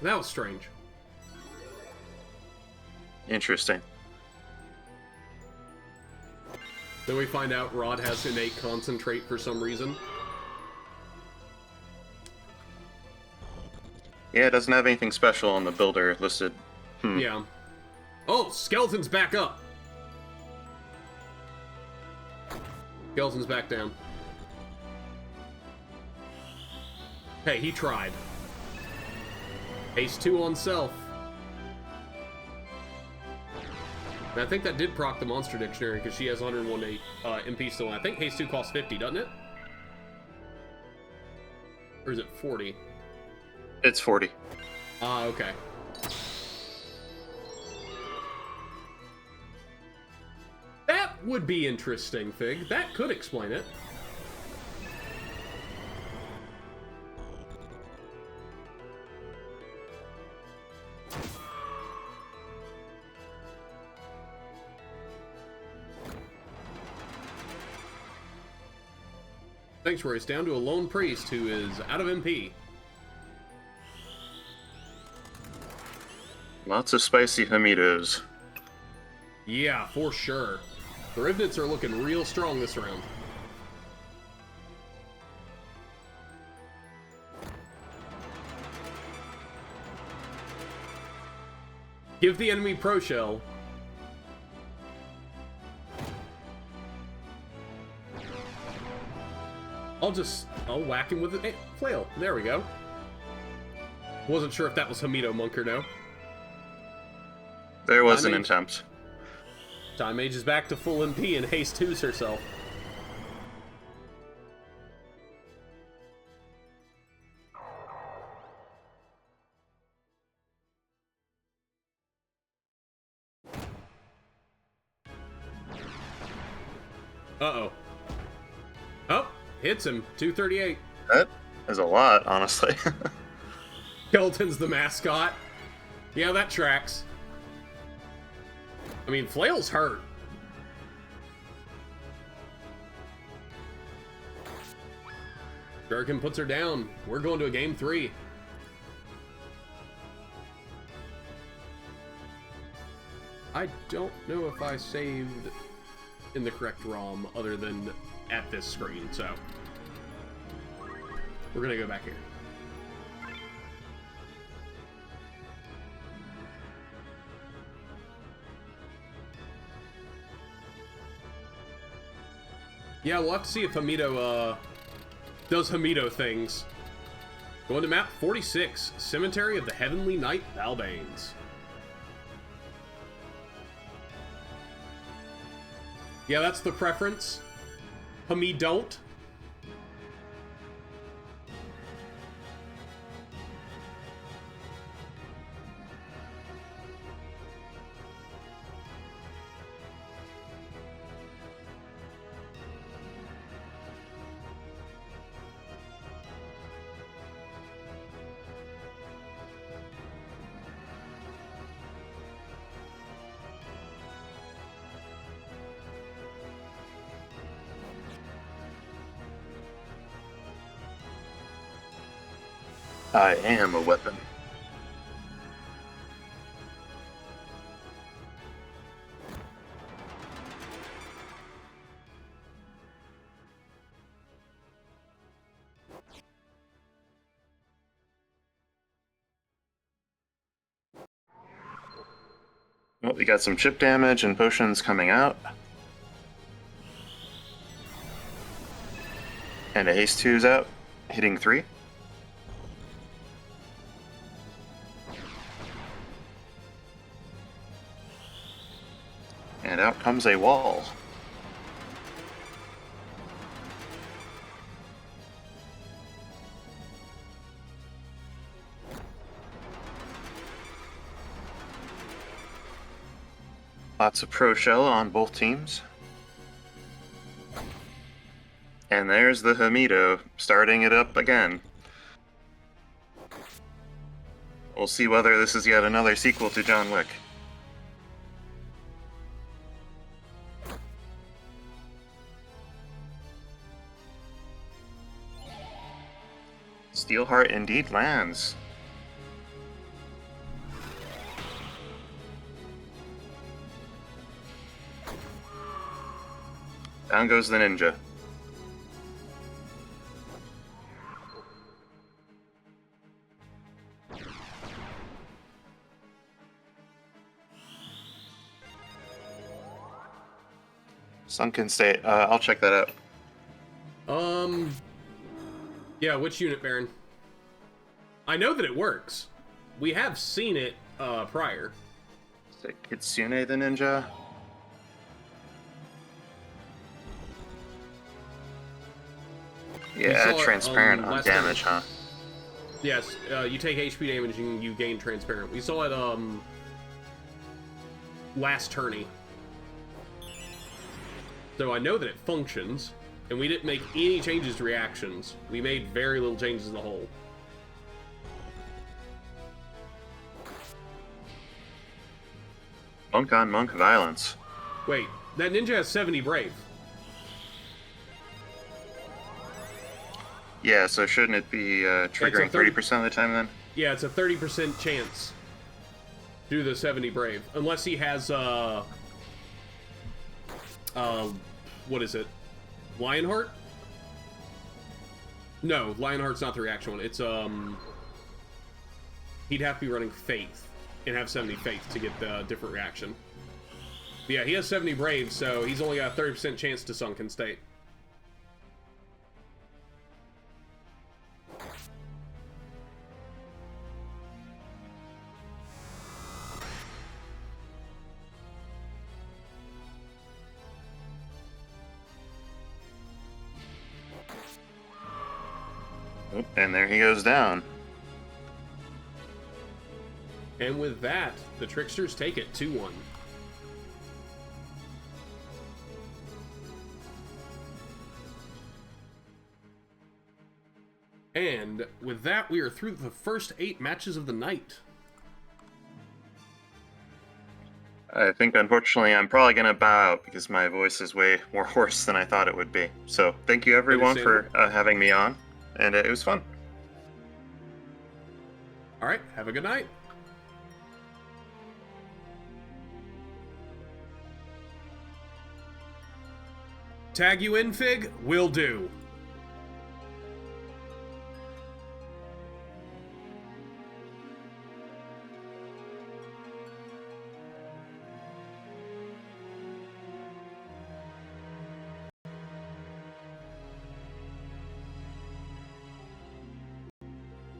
That was strange. Interesting. Then we find out Rod has innate concentrate for some reason. Yeah, it doesn't have anything special on the builder listed. Yeah. Oh, Skeleton's back up. Skeleton's back down. Hey, he tried. Haste 2 on self. And I think that did proc the Monster Dictionary because she has 101 MP still. And I think Haste 2 costs 50, doesn't it? Or is it 40? It's 40. Ah, okay. That would be interesting, Fig. That could explain it. Sanctuary is down to a lone priest who is out of MP. Lots of spicy Hamitos. Yeah, for sure. The Revenants are looking real strong this round. Give the enemy Pro Shell. I'll whack him with a flail. There we go. Wasn't sure if that was Hamito Monk or no. There was an attempt. Time Mage is back to full MP and Haste 2's herself. Uh-oh. Oh, hits him. 238. That is a lot, honestly. Skeleton's the mascot. Yeah, that tracks. I mean, Flail's hurt. Durkin puts her down. We're going to a game 3. I don't know if I saved in the correct ROM other than at this screen, so we're gonna go back here. Yeah, we'll have to see if Hamito does Hamito things. Going to map 46, Cemetery of the Heavenly Knight Valbanes. Yeah, that's the preference. Hami don't. I am a weapon. Well, we got some chip damage and potions coming out. And a haste 2's out, hitting 3. And out comes a wall. Lots of pro shell on both teams. And there's the Hamido, starting it up again. We'll see whether this is yet another sequel to John Wick. Steelheart indeed lands. Down goes the ninja. Sunken State. I'll check that out. Yeah, which unit, Barren? I know that it works. We have seen it prior. Is it Kitsune the ninja? Yeah, transparent on damage, huh? Yes, you take HP damage and you gain transparent. We saw it last tourney. So I know that it functions, and we didn't make any changes to reactions. We made very little changes in the whole. Monk on monk violence. Wait, that ninja has 70 brave. Yeah, so shouldn't it be triggering 30% of the time then? Yeah, it's a 30% chance to the 70 brave. Unless he has, what is it? Lionheart? No, Lionheart's not the reaction one. It's, he'd have to be running Faith and have 70 Faith to get the different reaction. But yeah, he has 70 brave, so he's only got a 30% chance to Sunken State. And there he goes down. And with that, the Tricksters take it 2-1. And with that, we are through the first 8 matches of the night. I think, unfortunately, I'm probably going to bow out because my voice is way more hoarse than I thought it would be. So, thank you everyone for having me on, and it was fun. All right, have a good night. Tag you in, Fig? Will do.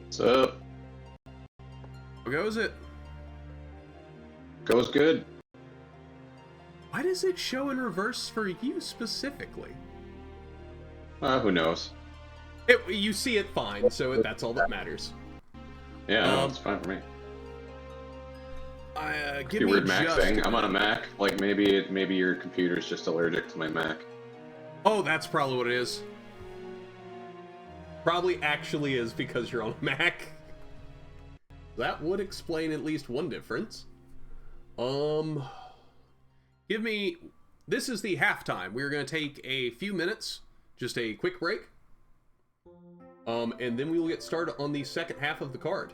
What's up? How goes it? Goes good. Why does it show in reverse for you specifically? Who knows? You see it fine, so that's all that matters. Yeah, no, it's fine for me. Give me Weird Mac just... thing. I'm on a Mac. Like maybe your computer's just allergic to my Mac. Oh, that's probably what it is. Probably actually is because you're on a Mac. That would explain at least one difference. Give me... This is the halftime. We're going to take a few minutes, just a quick break. And then we will get started on the second half of the card.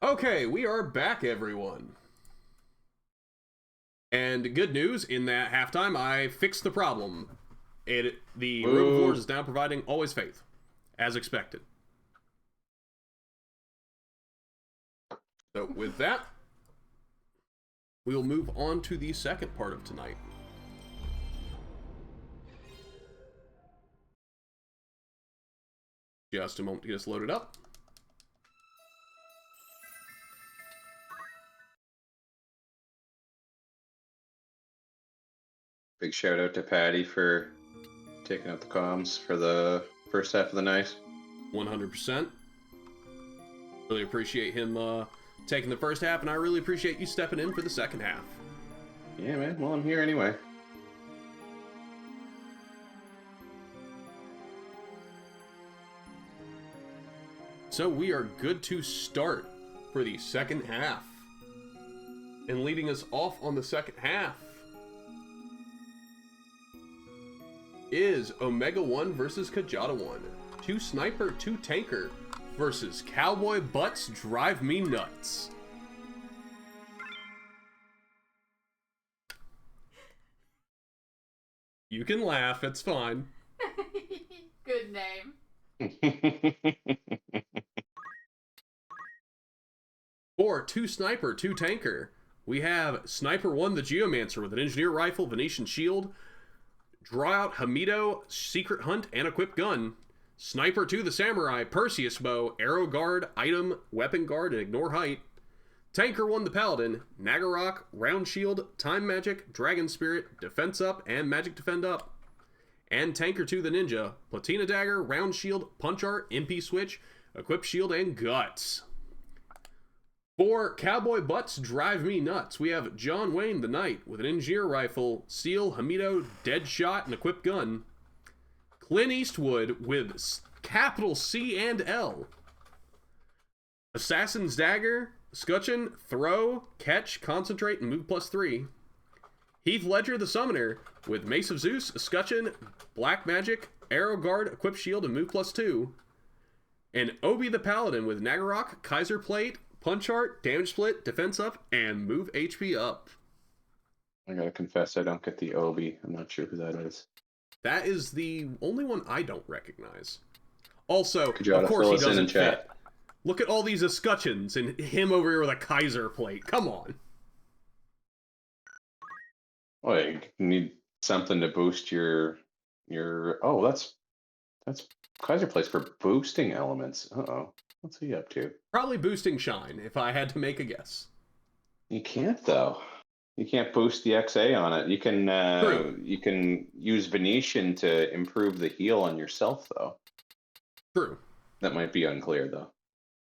Okay, we are back, everyone. And good news, in that halftime, I fixed the problem. The Room of Wars is now providing Always Faith, as expected. So with that, we'll move on to the second part of tonight. Just a moment to get us loaded up. Big shout out to Paddy for taking out the comms for the first half of the night. 100%. Really appreciate him taking the first half, and I really appreciate you stepping in for the second half. Yeah, man. Well, I'm here anyway. So we are good to start for the second half. And leading us off on the second half is Omega 1 versus Kjata 1. 2 Sniper, 2 Tanker versus Cowboy Butts Drive Me Nuts. You can laugh, it's fine. Good name. For 2 Sniper, 2 Tanker, we have Sniper 1 the Geomancer with an Engineer Rifle, Venetian Shield, Draw Out Hamido, Secret Hunt, and Equip Gun. Sniper 2 the Samurai, Perseus Bow, Arrow Guard, Item, Weapon Guard, and Ignore Height. Tanker 1 the Paladin, Nagarok, Round Shield, Time Magic, Dragon Spirit, Defense Up, and Magic Defend Up. And Tanker 2 the Ninja, Platina Dagger, Round Shield, Punch Art, MP Switch, Equip Shield, and Guts. For Cowboy Butts Drive Me Nuts, we have John Wayne the Knight with an Engineer Rifle, Seal, Hamido, Dead Shot, and Equip Gun. Clint Eastwood with capital C and L. Assassin's Dagger, Scutcheon, Throw, Catch, Concentrate, and Move +3. Heath Ledger the Summoner with Mace of Zeus, Scutcheon, Black Magic, Arrow Guard, Equip Shield, and Move +2. And Obi the Paladin with Nagarok, Kaiser Plate, Punch Art, Damage Split, Defense Up, and Move HP Up. I gotta confess, I don't get the Obi. I'm not sure who that is. That is the only one I don't recognize. Also, Kjata, of course, fill he us in doesn't fit. chat. Look at all these escutcheons and him over here with a Kaiser Plate. Come on. Oh, you need something to boost your. Oh, that's Kaiser plays for boosting elements. Uh-oh. What's he up to? Probably boosting Shine, if I had to make a guess. You can't though. You can't boost the XA on it. You can use Venetian to improve the heal on yourself though. True. That might be unclear though.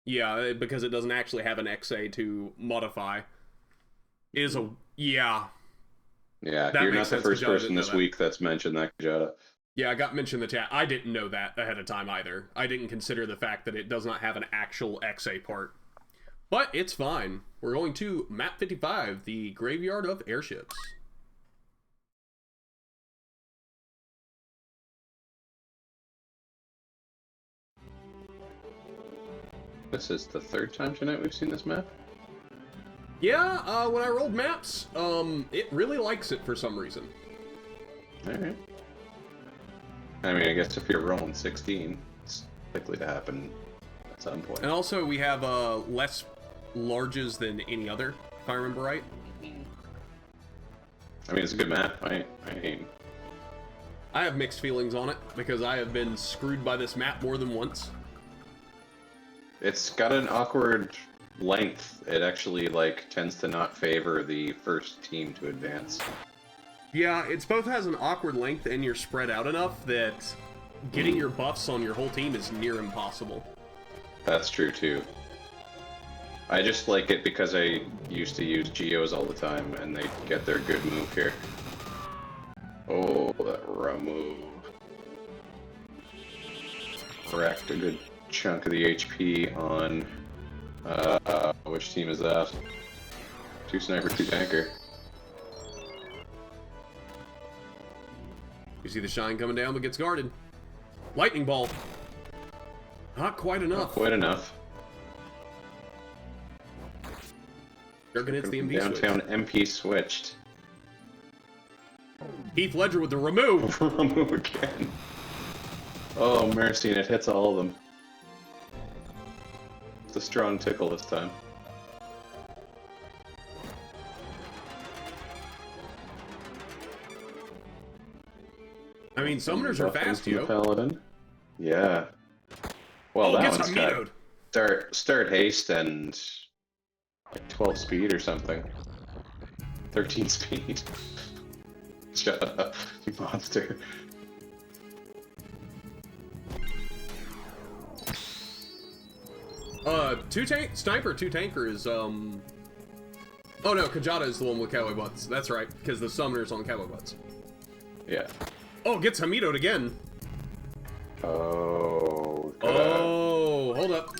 Yeah, because it doesn't actually have an XA to modify. Yeah. Yeah, That you're makes not the sense, first Kjata person didn't know this that. week that's mentioned that, Kjata. Yeah, I got mentioned in the chat. I didn't know that ahead of time either. I didn't consider the fact that it does not have an actual XA part. But it's fine. We're going to map 55, the Graveyard of Airships. This is the third time tonight we've seen this map. Yeah, when I rolled maps, it really likes it for some reason. Alright. I mean, I guess if you're rolling 16, it's likely to happen at some point. And also, we have less larges than any other, if I remember right. I mean, it's a good map. I have mixed feelings on it, because I have been screwed by this map more than once. It's got an awkward length. It actually, tends to not favor the first team to advance. Yeah, it's both has an awkward length and you're spread out enough that getting your buffs on your whole team is near impossible. That's true, too. I just like it because I used to use Geos all the time, and they get their good move here. Oh, that raw move. Wrecked a good chunk of the HP on... which team is that? 2 Sniper, 2 Tanker. You see the Shine coming down, but gets guarded. Lightning Ball. Not quite enough. Not quite enough. Durkin hits the MP Downtown switch. MP switched. Heath Ledger with the remove. Remove again. Oh, mercy, and it hits all of them. It's a strong tickle this time. I mean, summoners are Buffing fast, from the yo. Paladin. Yeah. Well, Oh, that gets one's got Hamito'd. start haste and like 12 speed or something. 13 speed. Shut up, you monster. Sniper, two tanker is, Oh no, Kjata is the one with cowboy butts. That's right, because the summoner's on cowboy butts. Yeah. Oh, gets Hamito'd again. Oh. Oh, hold up.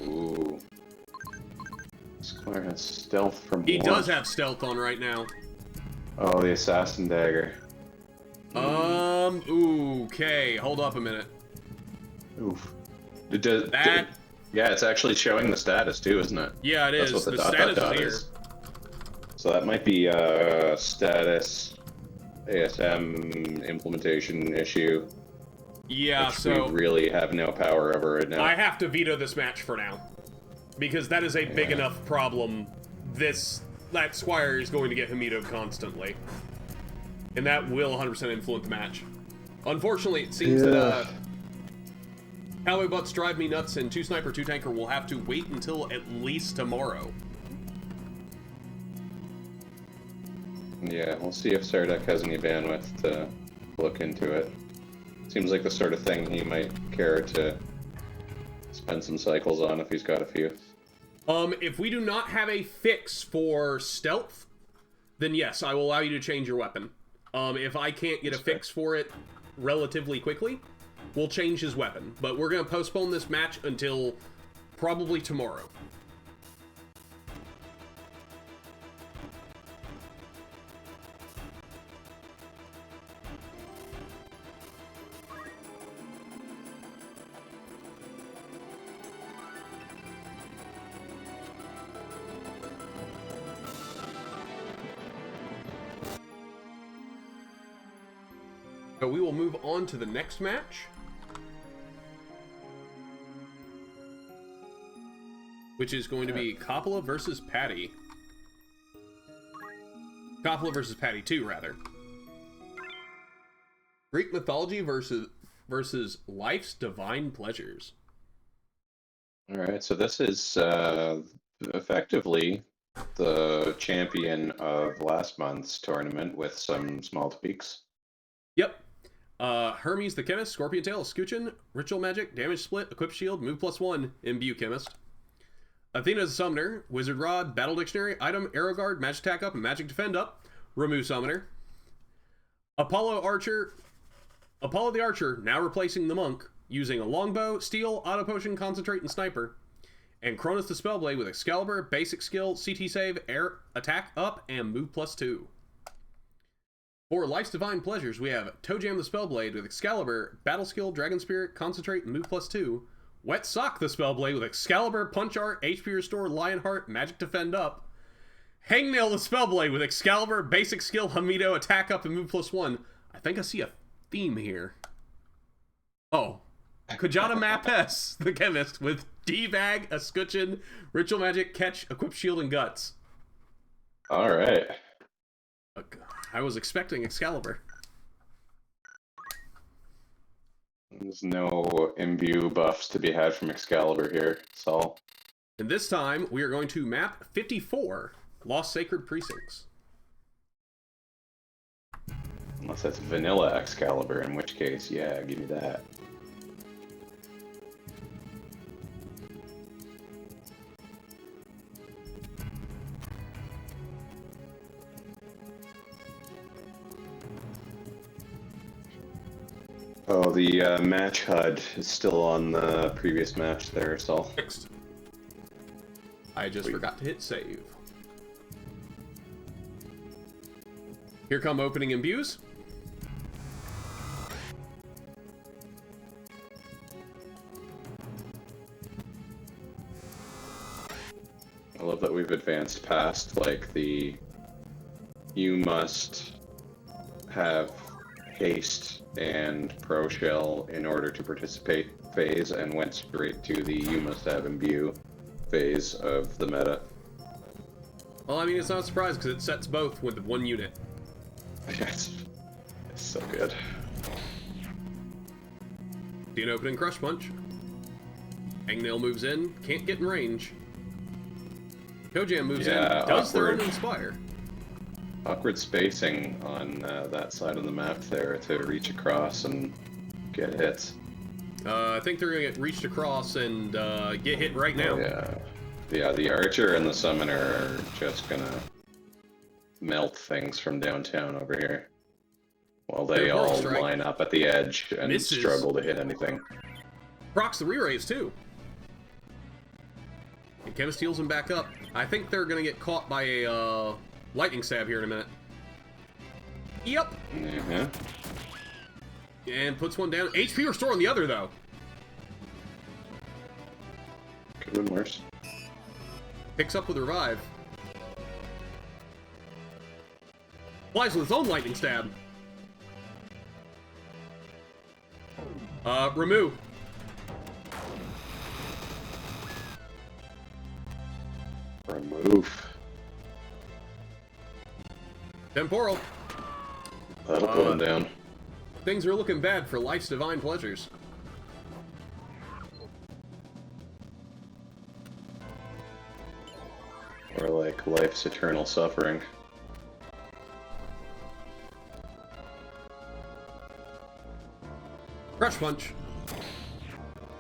Ooh. Square has stealth from He what? does have stealth on right now. Oh, the assassin dagger. Okay, hold up a minute. Oof. Yeah, it's actually showing the status too, isn't it? Yeah, it is. That's what The the dot status dot dot is here. is. So that might be status ASM implementation issue. Yeah, which so we really have no power over it now. I have to veto this match for now. Because that is a big enough problem. That Squire is going to get Hamito'd constantly. And that will 100% influence the match. Unfortunately, it seems that Cowboy Butts Drive Me Nuts and 2 Sniper, 2 Tanker will have to wait until at least tomorrow. Yeah, we'll see if Sardek has any bandwidth to look into it. Seems like the sort of thing he might care to spend some cycles on if he's got a few. If we do not have a fix for stealth, then yes, I will allow you to change your weapon. If I can't get a fix for it relatively quickly, we'll change his weapon. But we're going to postpone this match until probably tomorrow. So we will move on to the next match, which is going to be Coppola versus Paddy. Coppola versus Paddy 2, rather. Greek mythology versus life's divine pleasures. Alright, so this is effectively the champion of last month's tournament with some small tweaks. Yep. Hermes the Chemist, Scorpion Tail, Escutcheon, Ritual Magic, Damage Split, Equip Shield, Move +1, Imbue Chemist. Athena is a Summoner, Wizard Rod, Battle Dictionary, Item, Arrow Guard, Magic Attack Up, and Magic Defend Up. Remove Summoner. Apollo the Archer, now replacing the Monk, using a Longbow, Steel, Auto Potion, Concentrate, and Sniper. And Cronus the Spellblade with Excalibur, Basic Skill, CT Save, Air Attack Up, and Move +2. For Life's Divine Pleasures, we have Toe Jam the Spellblade with Excalibur, Battle Skill, Dragon Spirit, Concentrate, and Move +2. Wet Sock the Spellblade with Excalibur, Punch Art, HP Restore, Lionheart, Magic Defend Up. Hangnail the Spellblade with Excalibur, Basic Skill, Hamito, Attack Up, and Move +1. I think I see a theme here. Oh. Kjata Mapes, the Chemist, with D-Bag, Escutcheon, Ritual Magic, Catch, Equip Shield, and Guts. Alright. I was expecting Excalibur. There's no imbue buffs to be had from Excalibur here, so... And this time, we are going to map 54, Lost Sacred Precincts. Unless that's vanilla Excalibur, in which case, yeah, give me that. Oh, the match HUD is still on the previous match there, so... Fixed. I just forgot to hit save. Here come opening imbues. I love that we've advanced past, like, the you must have haste and pro shell in order to participate phase, and went straight to the you must have imbue phase of the meta. Well, I mean, it's not a surprise because it sets both with one unit. It's so good. See an opening Crush Punch. Hangnail moves in, can't get in range. Kojam moves in, does their own Inspire. Awkward spacing on that side of the map there to reach across and get hits. I think they're gonna get reached across and get hit right now. Yeah, the Archer and the Summoner are just gonna melt things from downtown over here. While they all line up at the edge and struggle to hit anything. Procs the re-raise too. And Chemist heals him back up. I think they're gonna get caught by a lightning stab here in a minute. Yep. And puts one down. HP restore on the other though. Could have been worse. Picks up with revive. Flies with his own lightning stab. Remove. Remove. Temporal. That'll put him down. Things are looking bad for life's divine pleasures. Or like life's eternal suffering. Crush Punch.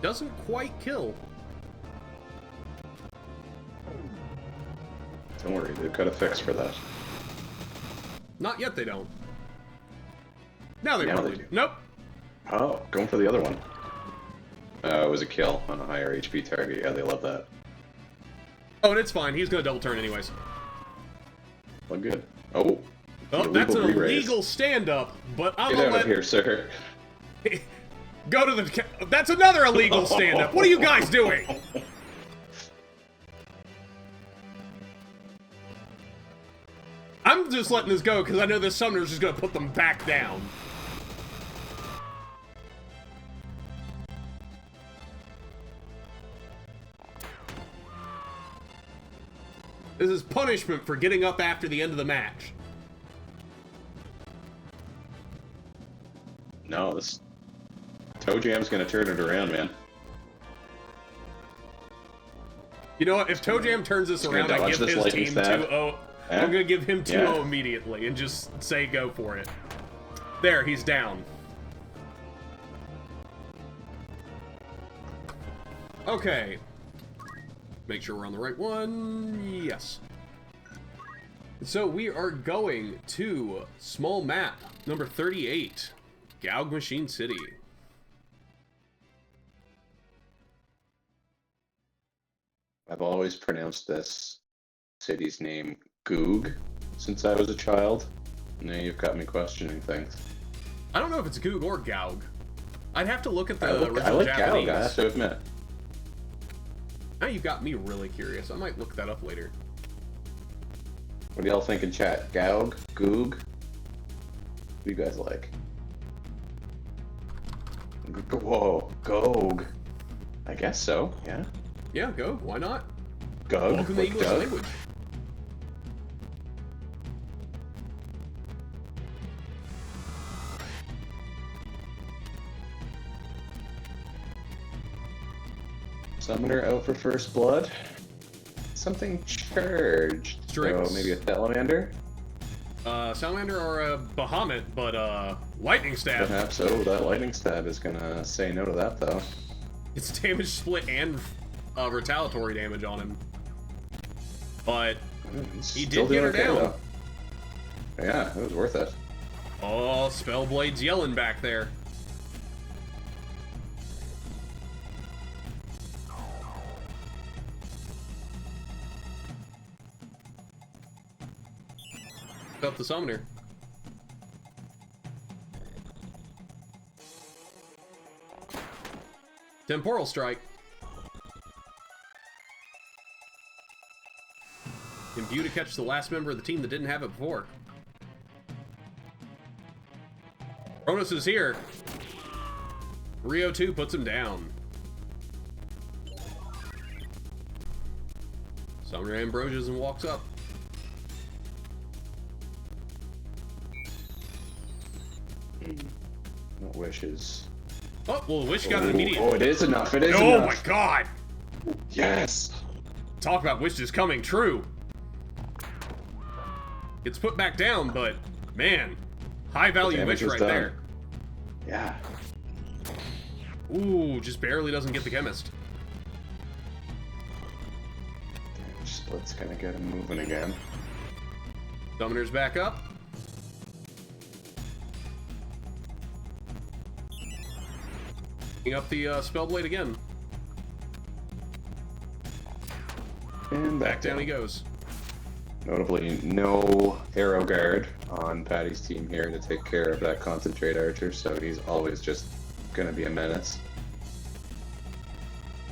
Doesn't quite kill. Don't worry, they've got a fix for that. Not yet, they don't. Now they probably do. Nope. Oh, going for the other one. It was a kill on a higher HP target. Yeah, they love that. Oh, and it's fine. He's gonna double turn anyways. Well, good. Oh. Oh, that's an illegal stand-up, but I'm gonna let... Get out of here, sir. Go to the... That's another illegal stand-up. What are you guys doing? I'm just letting this go because I know this summoner's just gonna put them back down. This is punishment for getting up after the end of the match. No, this Toe Jam's gonna turn it around, man. You know what? If Toe Jam turns this around, I give his team 2-0. I'm gonna give him 2-0 immediately and just say go for it. There, he's down. Okay. Make sure we're on the right one. Yes. So we are going to small map number 38, Gaug Machine City. I've always pronounced this city's name Goog since I was a child. Now you've got me questioning things. I don't know if it's Goog or Gaug. I'd have to look at the original I like Japanese. Gaug, I have to admit. Now you've got me really curious. I might look that up later. What do y'all think in chat? Gaug? Goog? What do you guys like? Whoa, Goog. I guess so, yeah. Yeah, go. Why not? Gug? Welcome to the English language. Summoner out for first blood. Something charged. Strix. So maybe a Salamander? Salamander or a Bahamut, but lightning stab. Perhaps. Oh, that lightning stab is gonna say no to that, though. It's damage split and retaliatory damage on him. But he did get her down. Though. Yeah, it was worth it. Oh, Spellblade's yelling back there. Up the summoner. Temporal strike. Imbue to catch the last member of the team that didn't have it before. Kronos is here. 302 puts him down. Summoner Ambrosias and walks up. What wishes? Oh, well, the wish got an immediate. Oh, it is enough. It is Oh enough. my god! Yes. Talk about wishes coming true. It's put back down, but man, high value damage wish was right done. there. Yeah. Ooh, just barely doesn't get the chemist. Damage split's gonna get him moving again. Summoner's back up. Picking up the Spellblade again. And Back down he goes. Notably, no Arrow Guard on Paddy's team here to take care of that Concentrate Archer, so he's always just gonna be a menace.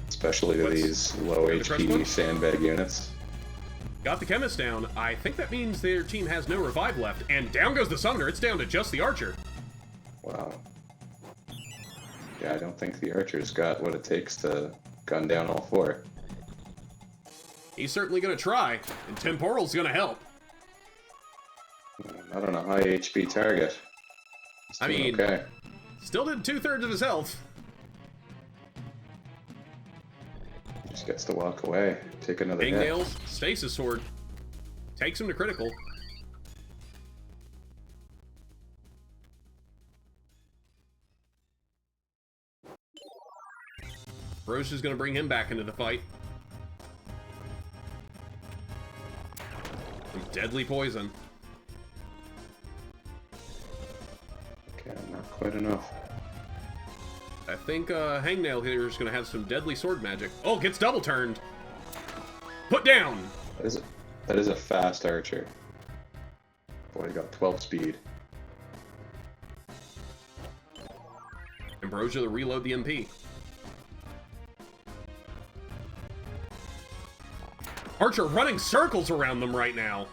Especially to these low the crush one? HP sandbag units. Got the chemist down. I think that means their team has no revive left. And down goes the Summoner. It's down to just the Archer. Wow. Yeah, I don't think the Archer's got what it takes to gun down all four. He's certainly going to try, and Temporal's going to help. Not on a high HP target. He's I doing mean, okay. Still did 2/3 of his health. Just gets to walk away, take another hit. Hangnails, Stasis Sword. Takes him to critical. Roche is going to bring him back into the fight. Some deadly poison. Okay, not quite enough. I think Hangnail here is going to have some deadly sword magic. Oh, gets double turned. Put down. That is a fast archer. Boy, he got 12 speed. Ambrosia to reload the MP. Archer running circles around them right now.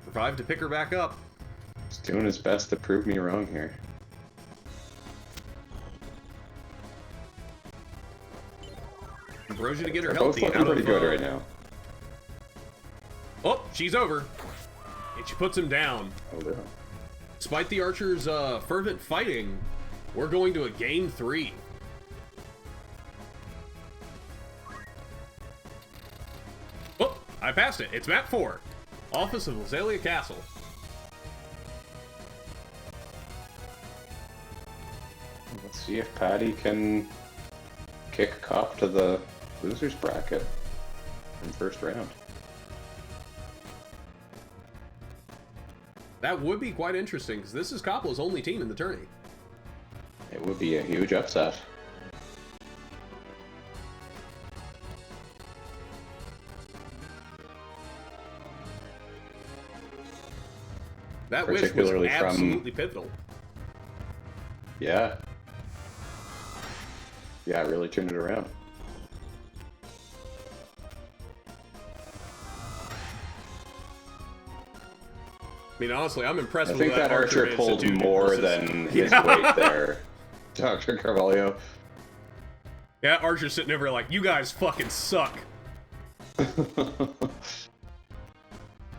Revive to pick her back up. He's doing his best to prove me wrong here. Ambrosia to get her They're both healthy looking out pretty of, good right now. Oh, she's over. And she puts him down. Oh, yeah. Despite the Archer's fervent fighting, we're going to a game 3. Oh, I passed it. It's map 4. Office of Lazalia Castle. Let's see if Paddy can kick Cop to the losers bracket in first round. That would be quite interesting, because this is Coppola's only team in the tourney. It would be a huge upset. That wish was Particularly from- absolutely pivotal. Yeah. Yeah, it really turned it around. I mean, honestly, I'm impressed I with think what that Archer managed to pulled do more versus- than his Yeah. weight there. DrCarvalho. Yeah, Archer's sitting over like, you guys fucking suck.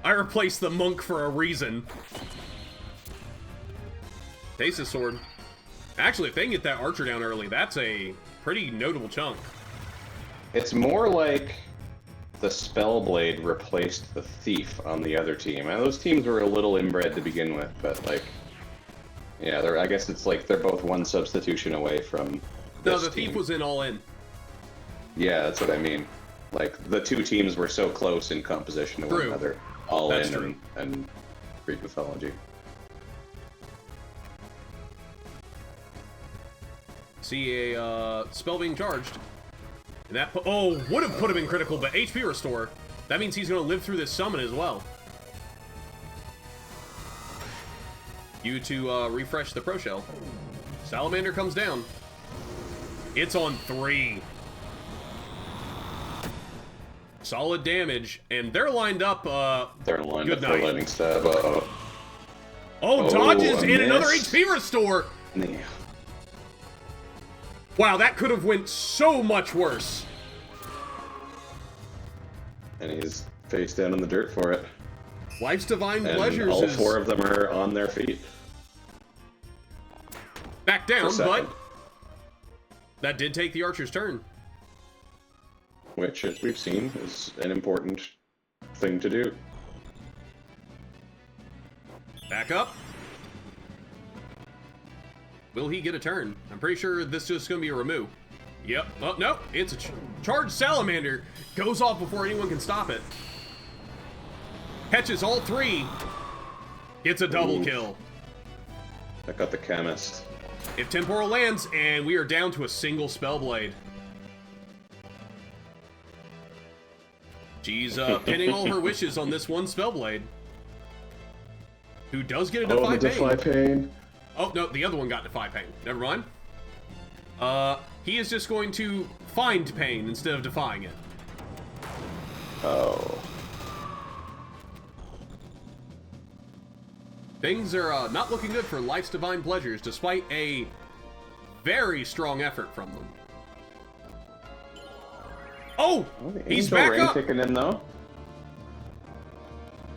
I replaced the monk for a reason. Stasis Sword. Actually, if they can get that Archer down early, that's a pretty notable chunk. It's more like the Spellblade replaced the Thief on the other team. And those teams were a little inbred to begin with, but like, yeah, I guess it's like they're both one substitution away from No, this the Thief team. was in all in. Yeah, that's what I mean. Like, the two teams were so close in composition to one True. another. All That's in true. and Greek mythology. See a spell being charged. And that would have put him in critical, but HP restore. That means he's going to live through this summon as well. You to refresh the Pro Shell. Salamander comes down. It's on 3. Solid damage, and they're lined up. They're lined good up for night. lightning stab. Oh, dodges a and another miss. HP restore. Yeah. Wow, that could have went so much worse. And he's face down in the dirt for it. Life's divine And pleasures all is four of them are on their feet. back down, For second. but that did take the archer's turn. Which, as we've seen, is an important thing to do. Back up. Will he get a turn? I'm pretty sure this is just going to be a remove. Yep. Oh, no. It's a charged salamander. Goes off before anyone can stop it. Catches all three. Gets a double kill. I got the chemist. If Temporal lands, and we are down to a single Spellblade. She's pinning all her wishes on this one Spellblade. Who does get a Defy the Defy Pain. Pain. Oh, no, the other one got Defy Pain. Never mind. He is just going to find pain instead of defying it. Oh. Things are not looking good for Life's Divine Pleasures, despite a very strong effort from them. Oh! He's Angel back Rain up! kicking in, though.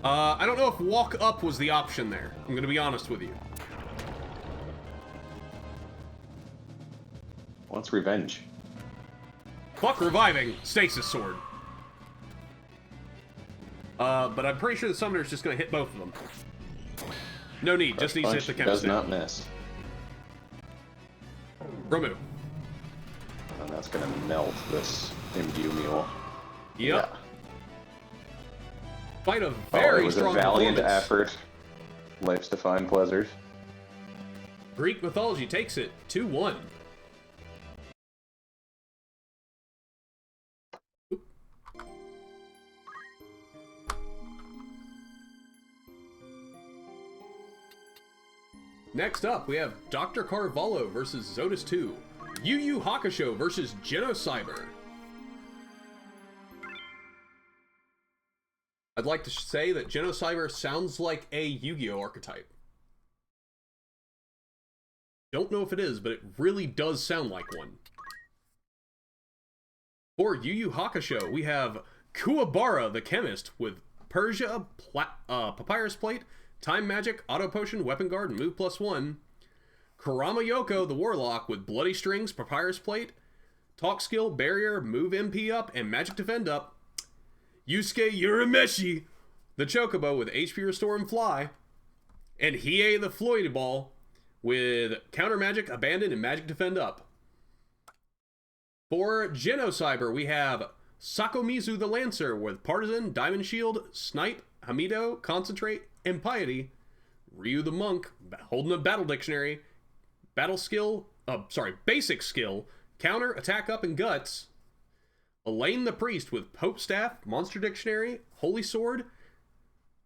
I don't know if walk up was the option there. I'm gonna be honest with you. Wants revenge. Fuck reviving. Stasis Sword. But I'm pretty sure the summoner's just gonna hit both of them. No need, just needs to hit Punch the does chemist. not miss. Remove. And that's gonna melt this imbue mule. Yep. Yeah. Fight a It very was strong a valiant performance. effort. Life's Divine Pleasures. Greek mythology takes it 2-1. Next up, we have DrCarvalho versus Zotis 2. Yu Yu Hakusho versus Genocyber. I'd like to say that Genocyber sounds like a Yu-Gi-Oh archetype. Don't know if it is, but it really does sound like one. For Yu Yu Hakusho, we have Kuwabara the Chemist with Persia, Papyrus Plate, Time Magic, Auto Potion, Weapon Guard, and Move +1. Kurama Yoko the Warlock with Bloody Strings, Papyrus Plate, Talk Skill, Barrier, Move MP up, and Magic Defend up. Yusuke Urameshi the Chocobo with HP Restore and Fly. And Hiei the Floyd Ball with Counter Magic, Abandon, and Magic Defend up. For Genocyber, we have Sakomizu the Lancer with Partisan, Diamond Shield, Snipe, Hamido, Concentrate, and Piety. Ryu the Monk, holding a Battle Dictionary, Basic Skill, Counter, Attack Up, and Guts. Elaine the Priest with Pope Staff, Monster Dictionary, Holy Sword,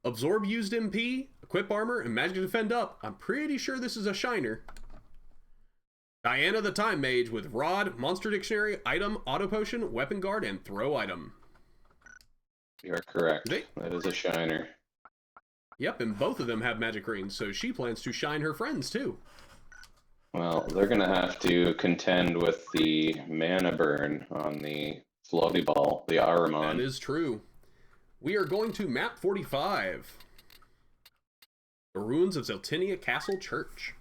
Absorb Used MP, Equip Armor, and Magic Defend up. I'm pretty sure this is a Shiner. Diana the Time Mage with Rod, Monster Dictionary, Item, Auto Potion, Weapon Guard, and Throw Item. You're correct. That is a Shiner. Yep, and both of them have magic rings, so she plans to shine her friends too. Well, they're gonna have to contend with the mana burn on the floaty ball, the Aramon. That is true. We are going to map 45. The ruins of Zeltinia Castle Church.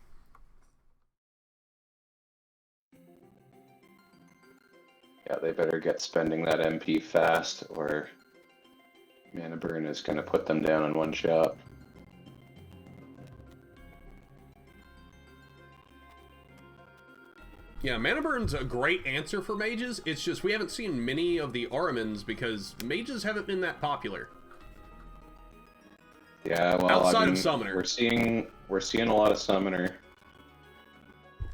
Yeah, they better get spending that MP fast, or mana burn is gonna put them down in one shot. Yeah, Mana Burn's a great answer for mages. It's just we haven't seen many of the Aramons because mages haven't been that popular. Yeah, well, Outside of Summoner. we're seeing a lot of Summoner.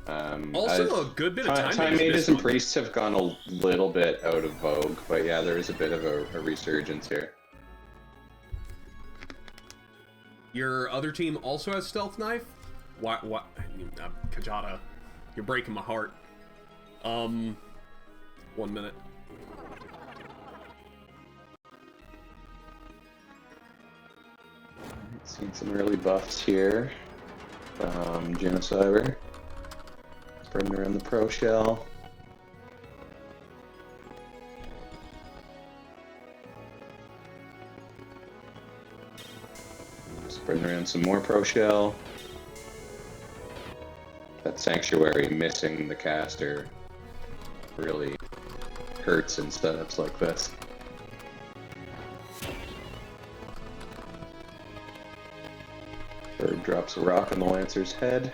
Also, a good bit of Time Mages and Priests have gone a little bit out of vogue, but yeah, there is a bit of a resurgence here. Your other team also has Stealth Knife? What? Kjata. You're breaking my heart. 1 minute. Seen some early buffs here from Genocyber. Spreading around the Pro Shell. Spreading around some more Pro Shell. That Sanctuary missing the caster really hurts in setups like this. Bird drops a rock on the Lancer's head.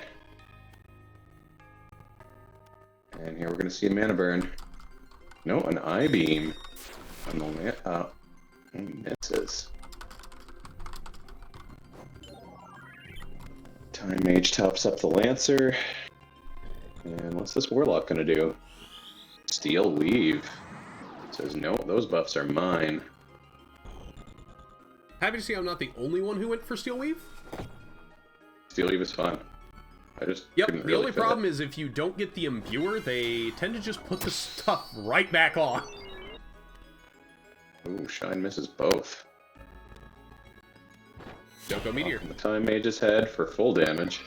And here we're going to see a mana burn. No, an I-beam on the Lancer. He misses. Time Mage tops up the Lancer. And what's this Warlock going to do? Steel Weave. Says, no, those buffs are mine. Happy to see I'm not the only one who went for Steel Weave. Steel Weave is fun. I just Yep, couldn't the really only fit problem it. is if you don't get the Imbuer, they tend to just put the stuff right back on. Ooh, Shine misses both. Yoko Meteor. On the Time Mage's head for full damage.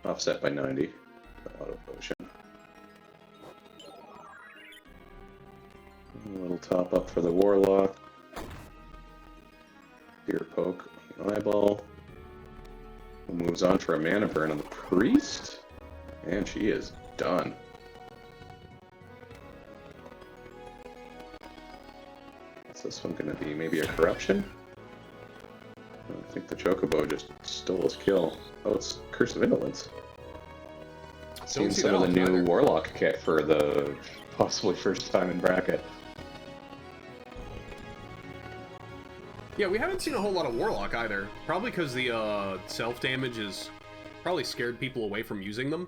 Offset by 90. The Auto Potion. A little top up for the Warlock. Spear Poke on the Eyeball. Moves on for a mana burn on the Priest. And she is done. What's this one going to be? Maybe a Corruption? I think the Chocobo just stole his kill. Oh, it's Curse of Indolence. Seen see some that of the often new either. Warlock kit for the possibly first time in bracket. Yeah, we haven't seen a whole lot of Warlock either. Probably because the self-damage is probably scared people away from using them.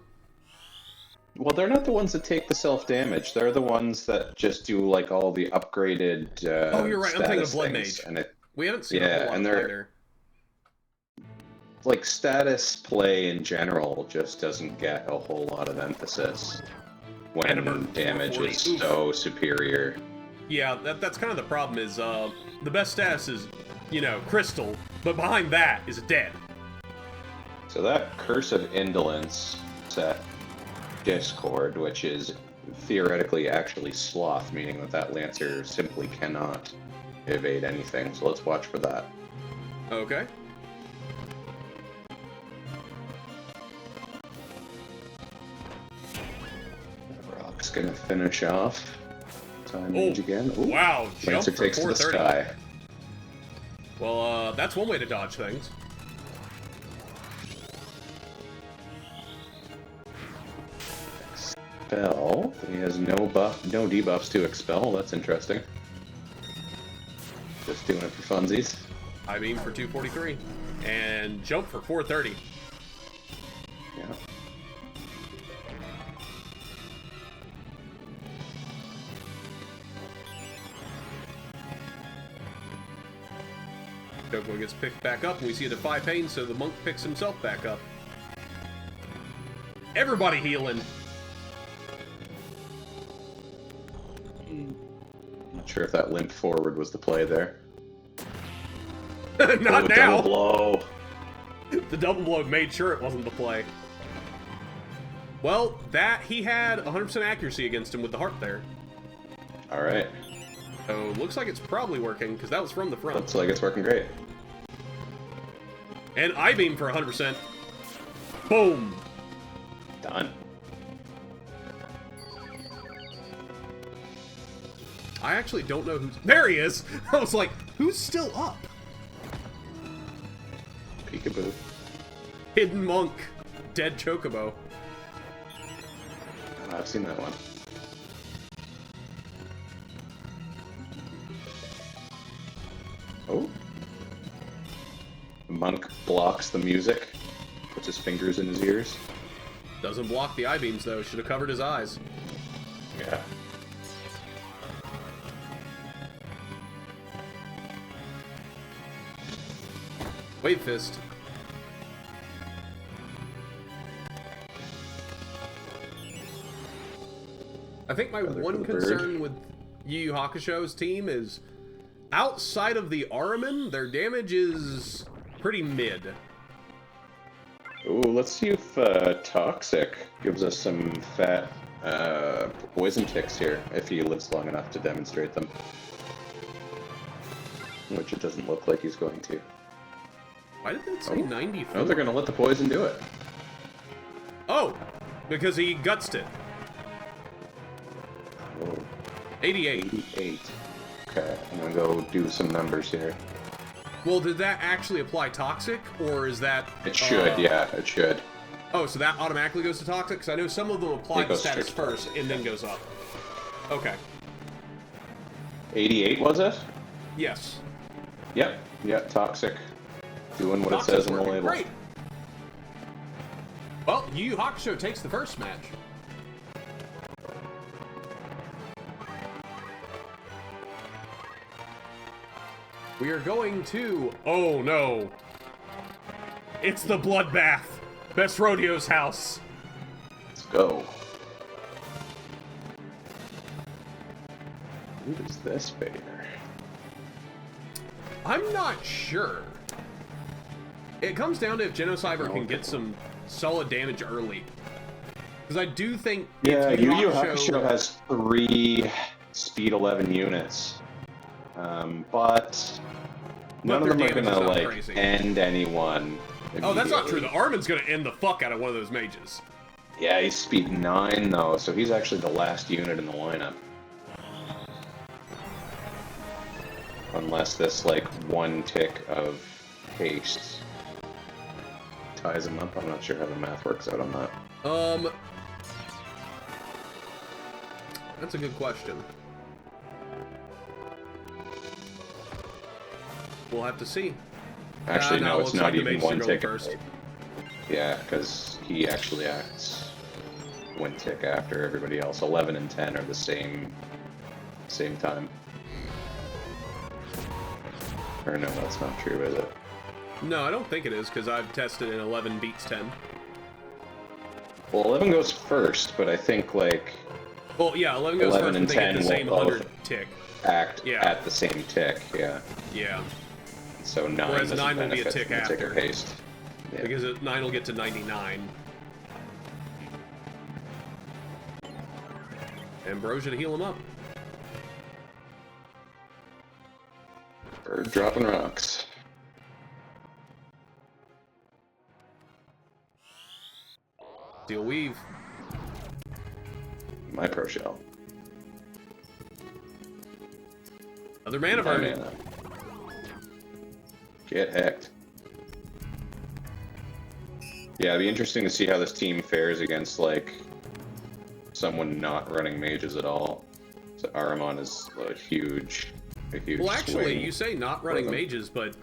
Well, they're not the ones that take the self-damage. They're the ones that just do, like, all the upgraded Oh, you're right. I'm thinking of status Blood things. Mage. And it, We haven't seen a Yeah, whole lot and of they're- either. like, status play in general just doesn't get a whole lot of emphasis when And a burn damage 440. is Oof. so superior. Yeah, that's kind of the problem is, the best status is, you know, Crystal, but behind that is dead. So that Curse of Indolence set Discord, which is theoretically actually Sloth, meaning that that Lancer simply cannot evade anything. So let's watch for that. Okay. Rock's gonna finish off. Time Mage again. Ooh, Wow, jump Lancer for takes to the 430. sky. Well, that's one way to dodge things. Expel. He has no debuffs to expel. That's interesting. Just doing it for funsies. I beam for 243. And jump for 430. Yeah. Chocobo gets picked back up, and we see it at 5 pain, so the monk picks himself back up. Everybody healing. Not sure if that limp forward was the play there. Not Oh, now. double blow. The double blow made sure it wasn't the play. Well, that he had 100% accuracy against him with the heart there. All right. So looks like it's probably working because that was from the front. Looks like it's working great. And I beam for 100%. Boom. Done. I actually don't know who's... There he is! I was like, who's still up? Peekaboo. Hidden Monk. Dead Chocobo. Oh, I've seen that one. Oh. Monk blocks the music. Puts his fingers in his ears. Doesn't block the I-beams, though. Should have covered his eyes. Yeah. Wave Fist. I think my Feather one for the bird. concern with Yu Yu Hakusho's team is outside of the Araman, their damage is pretty mid. Ooh, let's see if Toxic gives us some fat poison ticks here, if he lives long enough to demonstrate them. Which it doesn't look like he's going to. Why did that say 94? No, they're going to let the poison do it. Oh, because he gutsed it. Oh, 88. 88. Okay, I'm going to go do some numbers here. Well, did that actually apply Toxic, or is that... It should, yeah, it should. Oh, so that automatically goes to Toxic? Because I know some of them apply It the goes status straight to first Toxic, and then goes up. Okay. 88, was it? Yes. Yep, yeah, Toxic. Doing what Toxic's it says on the working label. great. Well, Yu Yu Hakusho takes the first match. We are going to... Oh, no. It's the bloodbath. Best Rodeo's house. Let's go. Who is this Vader? I'm not sure. It comes down to if Genocyber can get some solid damage early. Because I do think... Yeah, if Yu Yu Hakusho has 3 speed 11 units. But none of them are gonna, like, crazy. end anyone. Oh, that's not true. The immediately. Armin's gonna end the fuck out of one of those mages. Yeah, he's speed 9, though, so he's actually the last unit in the lineup. Unless this, like, 1 tick of haste ties him up. I'm not sure how the math works out on that. That's a good question. We'll have to see. Actually, no, it's looks not like the even mages are 1 going tick. first. Yeah, because he actually acts 1 tick after everybody else. 11 and 10 are the same time. Or no, that's not true, is it? No, I don't think it is, because I've tested and 11 beats 10. Well, 11 goes first, but I think, like, Well, yeah, 11 goes 11 first, and but they get 10 the same will 100 both tick. act Yeah. at the same tick, yeah. Yeah, So 9 Whereas doesn't 9 will be a benefit tick from the tick after. of haste. Yeah. because 9 will get to 99. Ambrosia to heal him up. Bird dropping rocks. Steel Weave. My pro shell. Another mana My burn. mana. Get hecked. Yeah, it'd be interesting to see how this team fares against, like, someone not running mages at all. So Aramon is a huge Well, actually, swing. you say not running them. mages, but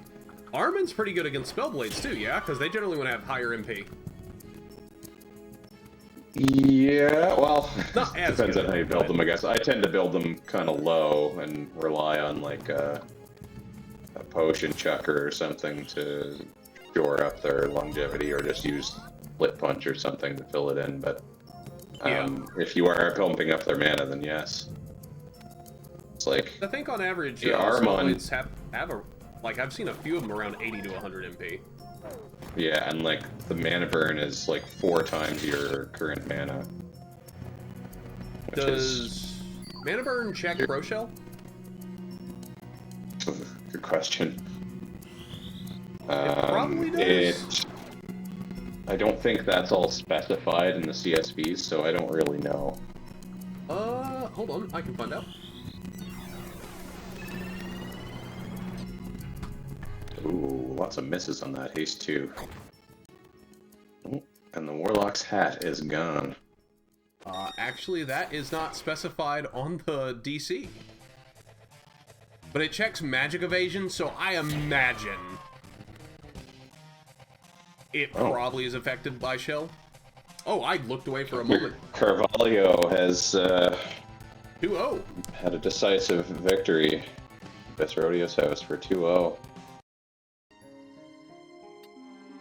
Armin's pretty good against Spellblades too, yeah? Because they generally want to have higher MP. Yeah, well, Not as depends good, on how you build but- them, I guess. I tend to build them kind of low and rely on, like, a potion chucker or something to shore up their longevity, or just use split punch or something to fill it in. But if you are pumping up their mana, then yes. It's like, I think on average, Yeah, Armon- Spellblades have a... Like, I've seen a few of them around 80 to 100 MP. yeah, and like the mana burn is like 4 times your current mana. Which Does mana burn check Pro Shell? is good question. probably does. I don't think that's all specified in the CSVs, so I don't really know. Hold on, I can find out. Ooh, lots of misses on that haste too. Oh, and the Warlock's hat is gone. Actually, that is not specified on the DC. But it checks magic evasion, so I imagine it probably is affected by shell. Oh, I looked away for a moment. Carvalho has 2-0. had a decisive victory. Best Rodeo's house for 2-0.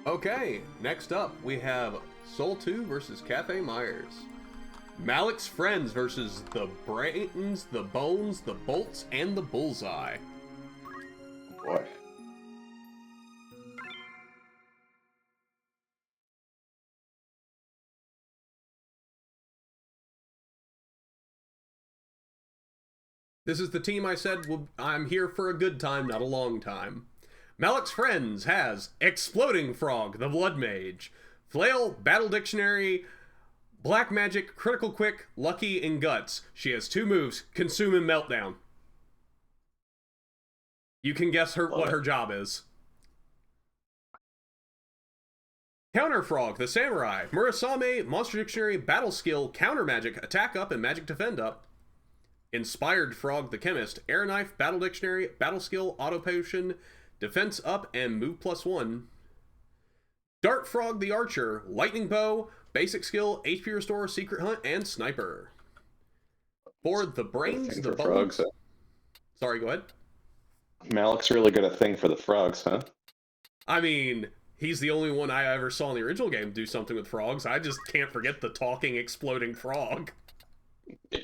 Okay, next up we have Soul 2 versus Kaffe Myers. Malik's Friends versus the Brains, the Bones, the Bolts, and the Bullseye. Boy. This is the team I said I'm here for a good time, not a long time. Malik's Friends has Exploding Frog, the Blood Mage, Flail, Battle Dictionary, Black Magic, Critical Quick, Lucky, and Guts. She has 2 moves, Consume and Meltdown. You can guess what her job is. Counter Frog, the Samurai, Murasame, Monster Dictionary, Battle Skill, Counter Magic, Attack Up, and Magic Defend Up. Inspired Frog, the Chemist, Air Knife, Battle Dictionary, Battle Skill, Auto Potion, Defense Up, and Move +1. Dart Frog, the Archer, Lightning Bow, Basic Skill, HP Restore, Secret Hunt, and Sniper. For the Brains, the Bones... frogs, huh? Sorry, go ahead. Malik's really good at thing for the frogs, huh? I mean, he's the only one I ever saw in the original game do something with frogs. I just can't forget the talking, exploding frog. Yeah.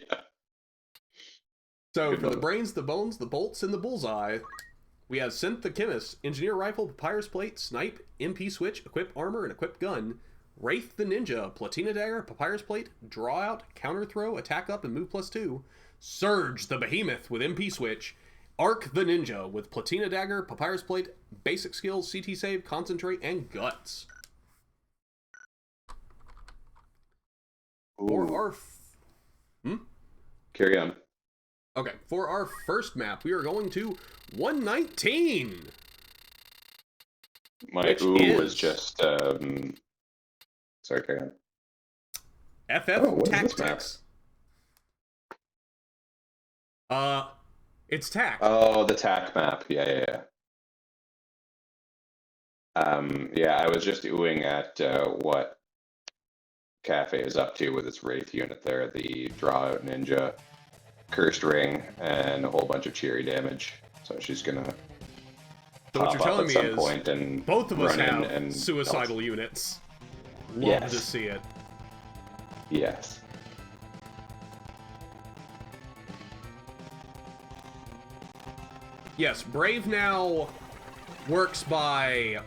So, for the Brains, the Bones, the Bolts, and the Bullseye, we have Synth the Chemist, Engineer Rifle, Papyrus Plate, Snipe, MP Switch, Equip Armor, and Equip Gun, Wraith the Ninja, Platina Dagger, Papyrus Plate, Draw Out, Counter Throw, Attack Up, and Move +2, Surge the Behemoth with MP Switch, Arc the Ninja with Platina Dagger, Papyrus Plate, Basic Skills, CT Save, Concentrate, and Guts. For our... Carry on. Okay, for our first map, we are going to 119. My was just, sorry, carry on. FF Tactics. It's TAC. Oh, the TAC map. Yeah. Yeah, I was just oohing at what Kaffe is up to with its Wraith unit there. The Draw Out Ninja, Cursed Ring, and a whole bunch of cheery damage. So she's gonna So what you're telling me is point and both of us have and suicidal units. Love Yes. to see it. Yes. Yes, Brave now works by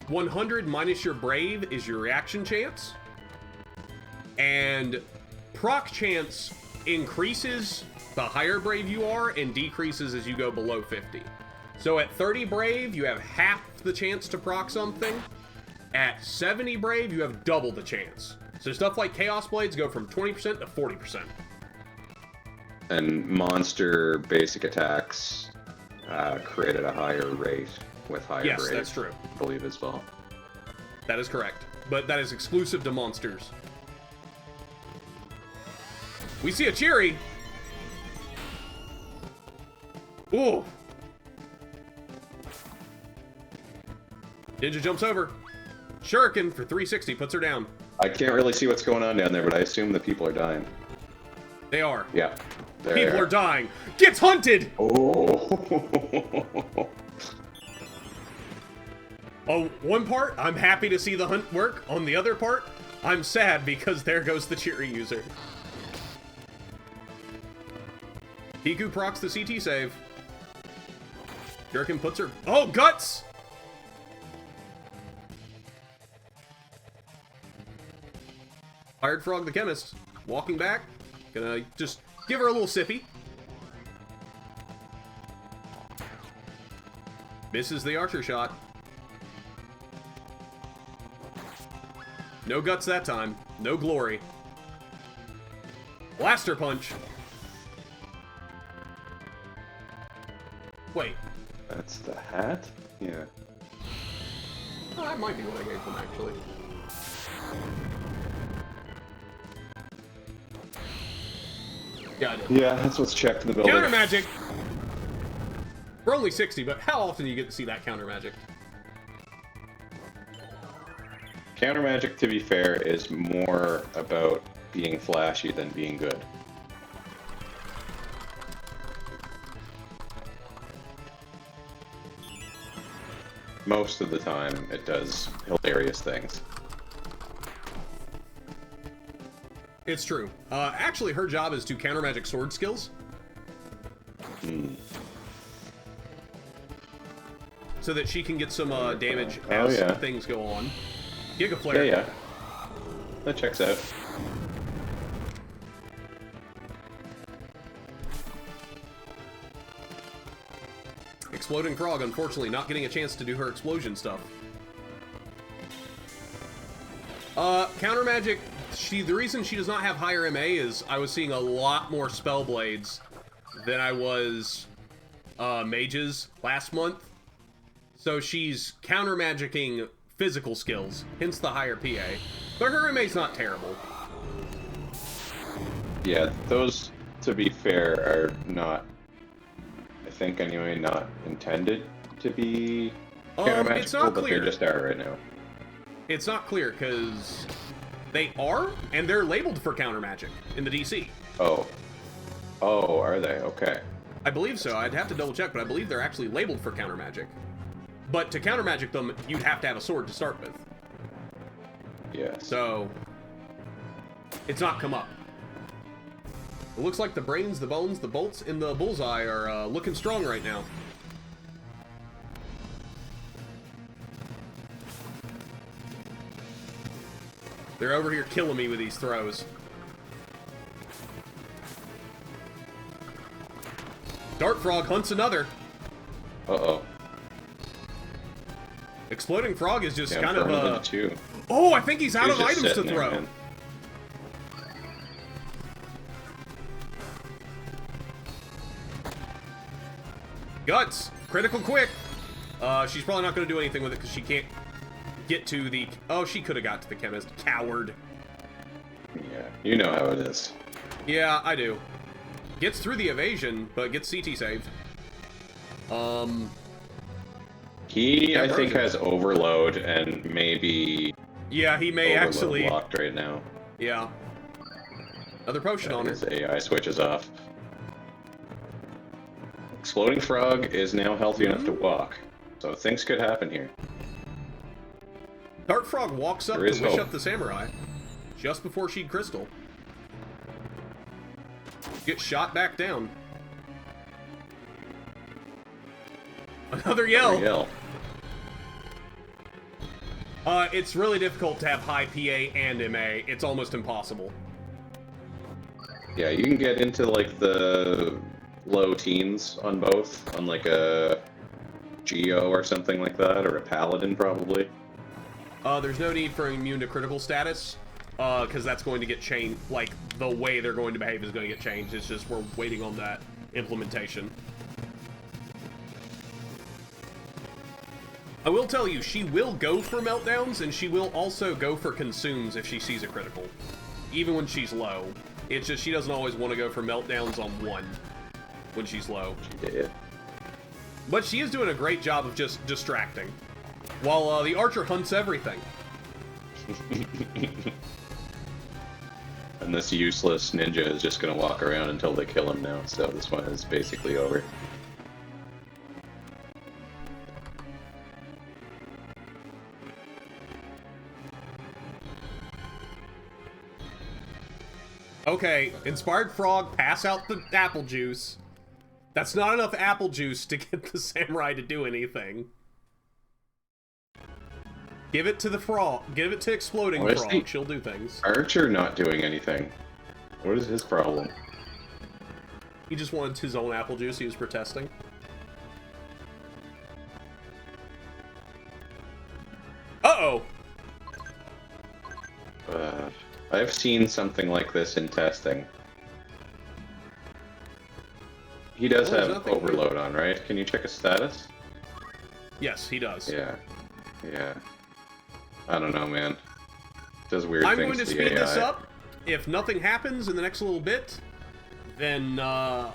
100 minus your Brave is your reaction chance. And proc chance increases the higher Brave you are and decreases as you go below 50. So at 30 Brave, you have half the chance to proc something. At 70 Brave, you have double the chance. So stuff like Chaos Blades go from 20% to 40%. And monster basic attacks created a higher rate with higher Yes, Brave, that's true. I believe as well. That is correct. But that is exclusive to monsters. We see a Cheery. Ooh. Ninja jumps over. Shuriken for 360 puts her down. I can't really see what's going on down there, but I assume the people are dying. They are. Yeah. There People they are dying. Gets hunted! Oh. Oh, one part, I'm happy to see the hunt work. On the other part, I'm sad because there goes the Cheery user. Hiku procs the CT save. Shuriken puts her... Oh, Guts! Hired Frog the Chemist. Walking back. Gonna just give her a little sippy. Misses the archer shot. No guts that time. No glory. Blaster punch. Wait. That's the hat? Yeah. Oh, that might be what I gave them, actually. Yeah, I did. Yeah, that's what's checked in the building. Counter magic! We're only 60, but how often do you get to see that counter magic? Counter magic, to be fair, is more about being flashy than being good. Most of the time, it does hilarious things. It's true. Actually, her job is to counter magic sword skills. So that she can get some damage as things go on. Giga Flare. Yeah. That checks out. Exploding Frog, unfortunately, not getting a chance to do her explosion stuff. Counter Magic, the reason she does not have higher MA is I was seeing a lot more Spell Blades than I was mages last month. So she's counter magicking physical skills, hence the higher PA. But her MA's not terrible. Yeah, those, to be fair, are not, I think anyway, not intended to be counter It's not but clear. they just are right now. It's not clear, because they are, and they're labeled for counter magic in the DC. Oh. Oh, are they? Okay. I believe so. I'd have to double check, but I believe they're actually labeled for counter magic. But to counter magic them, you'd have to have a sword to start with. Yes. So, it's not come up. It looks like the brains, the bones, the bolts, and the bullseye are looking strong right now. They're over here killing me with these throws. Dart Frog hunts another. Uh-oh. Exploding Frog is just Yeah, kind of two. Oh, I think he's out He's of just items to sitting there, throw. man. Guts! Critical quick! She's probably not going to do anything with it because she can't get to the... Oh, she could have got to the chemist. Coward. Yeah, you know how it is. Yeah, I do. Gets through the evasion, but gets CT saved. He, I think, Barren. has overload and maybe Yeah, he may overload actually... locked right now. Yeah. Another potion on her. His AI switches off. Exploding Frog is now healthy enough to walk, so things could happen here. Dart Frog walks up There to is wish hope. up the samurai just before she'd crystal. Gets shot back down. Another yell. Yell. It's really difficult to have high PA and MA. It's almost impossible. Yeah, you can get into like the low teens on both, on like a Geo or something like that, or a Paladin probably. There's no need for immune to critical status, because that's going to get changed. Like, the way they're going to behave is going to get changed. It's just we're waiting on that implementation. I will tell you, she will go for meltdowns, and she will also go for consumes if she sees a critical. Even when she's low. It's just she doesn't always want to go for meltdowns on one when she's low. Yeah. But she is doing a great job of just distracting. While the archer hunts everything. And this useless ninja is just gonna walk around until they kill him now, so this one is basically over. Okay, Inspired Frog, pass out the apple juice. That's not enough apple juice to get the samurai to do anything. Give it to the frog. Give it to Exploding Why is Frog. the She'll do things. Archer not doing anything? What is his problem? He just wanted his own apple juice. He was protesting. Uh-oh! I've seen something like this in testing. He does Well, there's have nothing- overload on, right? Can you check his status? Yes, he does. Yeah. Yeah. I don't know, man. Does weird I'm things going to the speed this AI. up. If nothing happens in the next little bit, then I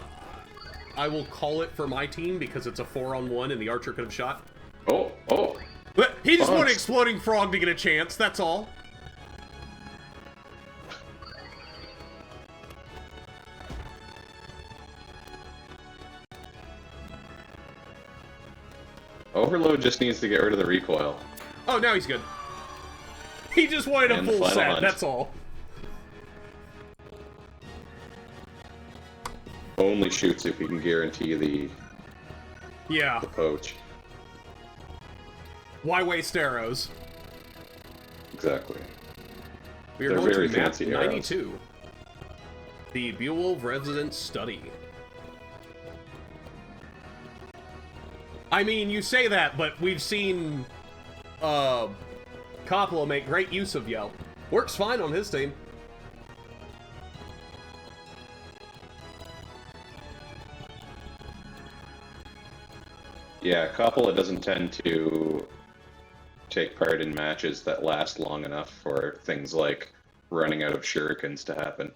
will call it for my team because it's a 4-on-1 and the archer could have shot. Oh, oh. But he just wanted Punch. Exploding Frog to get a chance, that's all. Overload just needs to get rid of the recoil. Oh, now he's good. He just wanted a And the full final set, hunt. that's all. Only shoots if you can guarantee the Yeah. poach. Why waste arrows? Exactly. We are They're going very to map fancy arrows. 92. The Beowulf Resident Study. I mean, you say that, but we've seen Coppola make great use of Yell. Works fine on his team. Yeah, Coppola doesn't tend to take part in matches that last long enough for things like running out of shurikens to happen.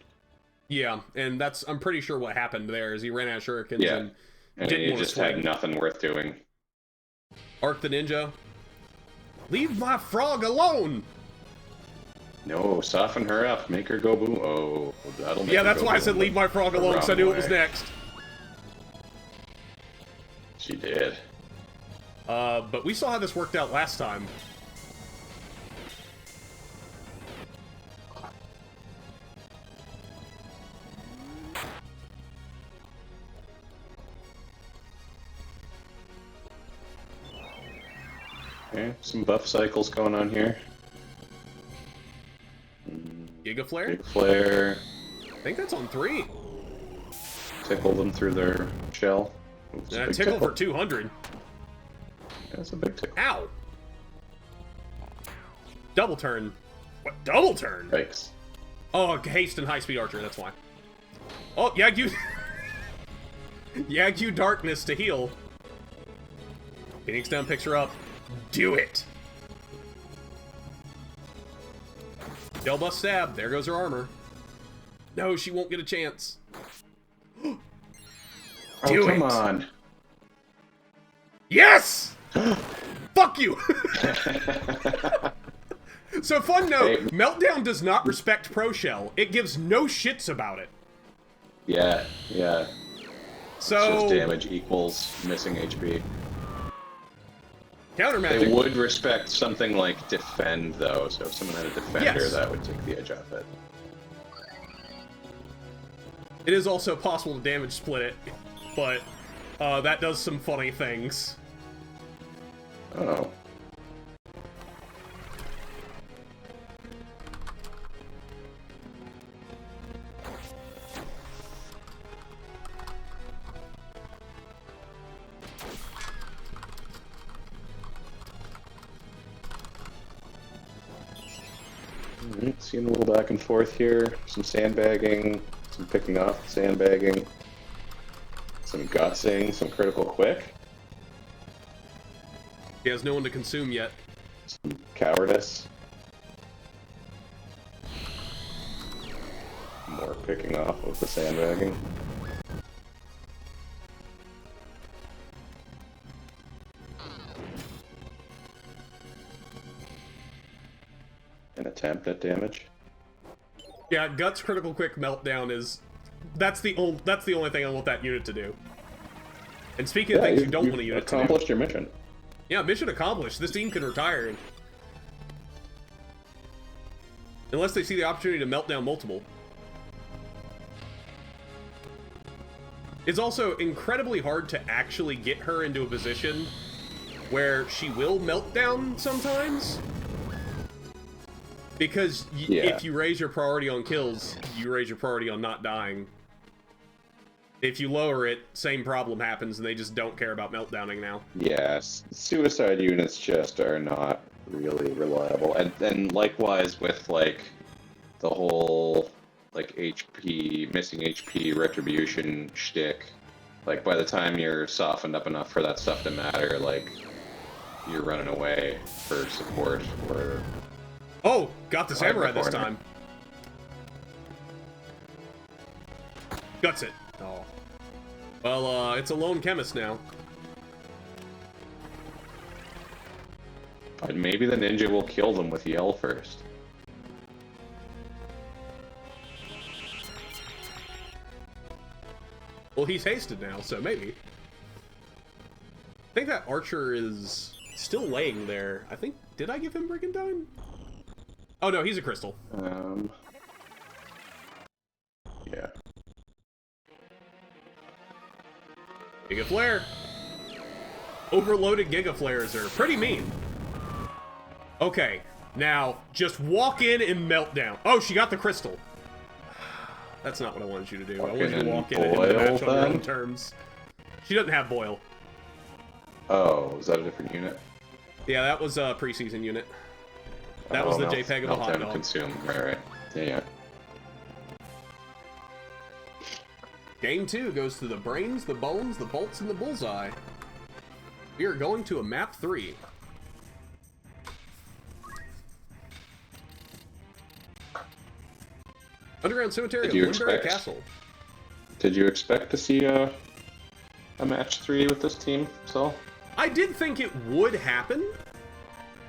Yeah, and that's, I'm pretty sure what happened there is he ran out of shurikens Yeah, and he didn't want to just swing. had nothing worth doing. Arc the Ninja. Leave my frog alone! No, soften her up, make her go boom. Oh, that'll make Yeah, her that's go why I boom, said leave my frog the alone, because I wrong knew it was way. next. She did. But we saw how this worked out last time. Okay, some buff cycles going on here. Giga Flare? Big flare. I think that's on 3. Tickle them through their shell. Oops, And a big tickle for 200. That's a big tickle. Ow! Double turn. What? Double turn? Yikes. Oh, haste and high-speed archer, that's why. Oh, Yagyu... Yagyu Darkness to heal. Phoenix down picks her up. Do it! Shell bust stab. There goes her armor. No, she won't get a chance. Oh, Do come it. on. Yes! Fuck you! So, fun note, Hey. Meltdown does not respect Pro Shell. It gives no shits about it. Yeah, yeah. So, Just damage equals missing HP. counter They magic. would respect something like defend, though, so if someone had a defender, Yes. that would take the edge off it. It is also possible to damage split it, but that does some funny things. Oh. Alright, seeing a little back and forth here. Some sandbagging, some picking off sandbagging, some gutsing, some critical quick, He has no one to consume yet. some cowardice. More picking off of the sandbagging. An attempt at damage. Yeah, Guts critical quick meltdown is that's the only thing I want that unit to do. And speaking of things you don't want a unit to do. accomplished your mission. Yeah, mission accomplished. This team can retire. Unless they see the opportunity to melt down multiple. It's also incredibly hard to actually get her into a position where she will melt down sometimes. Because Yeah. if you raise your priority on kills, you raise your priority on not dying. If you lower it, same problem happens and they just don't care about meltdowning now. Yes, suicide units just are not really reliable, and likewise with like the whole like HP missing HP retribution shtick. Like by the time you're softened up enough for that stuff to matter, like you're running away for support or Oh, got the samurai this corner. time. Guts it. Oh. Well, it's a lone chemist now. but maybe the ninja will kill them with yell first. Well, he's hasted now, so maybe. I think that archer is still laying there. I think, did I give him Brigandine? Oh no, he's a crystal. Yeah. Giga Flare. Overloaded Giga Flares are pretty mean. Okay, now just walk in and melt down. Oh, she got the crystal. That's not what I wanted you to do. I wanted you to walk in and end the boil match on your own then? terms. She doesn't have boil. Oh, was that a different unit? Yeah, that was a preseason unit. That was the JPEG of a hot dog. Consume. Right. Yeah. Game 2 goes to the brains, the bones, the bolts, and the bullseye. We are going to a map 3. Underground Cemetery of Windbury Castle. Did you expect to see a match 3 with this team, Saul? I did think it would happen.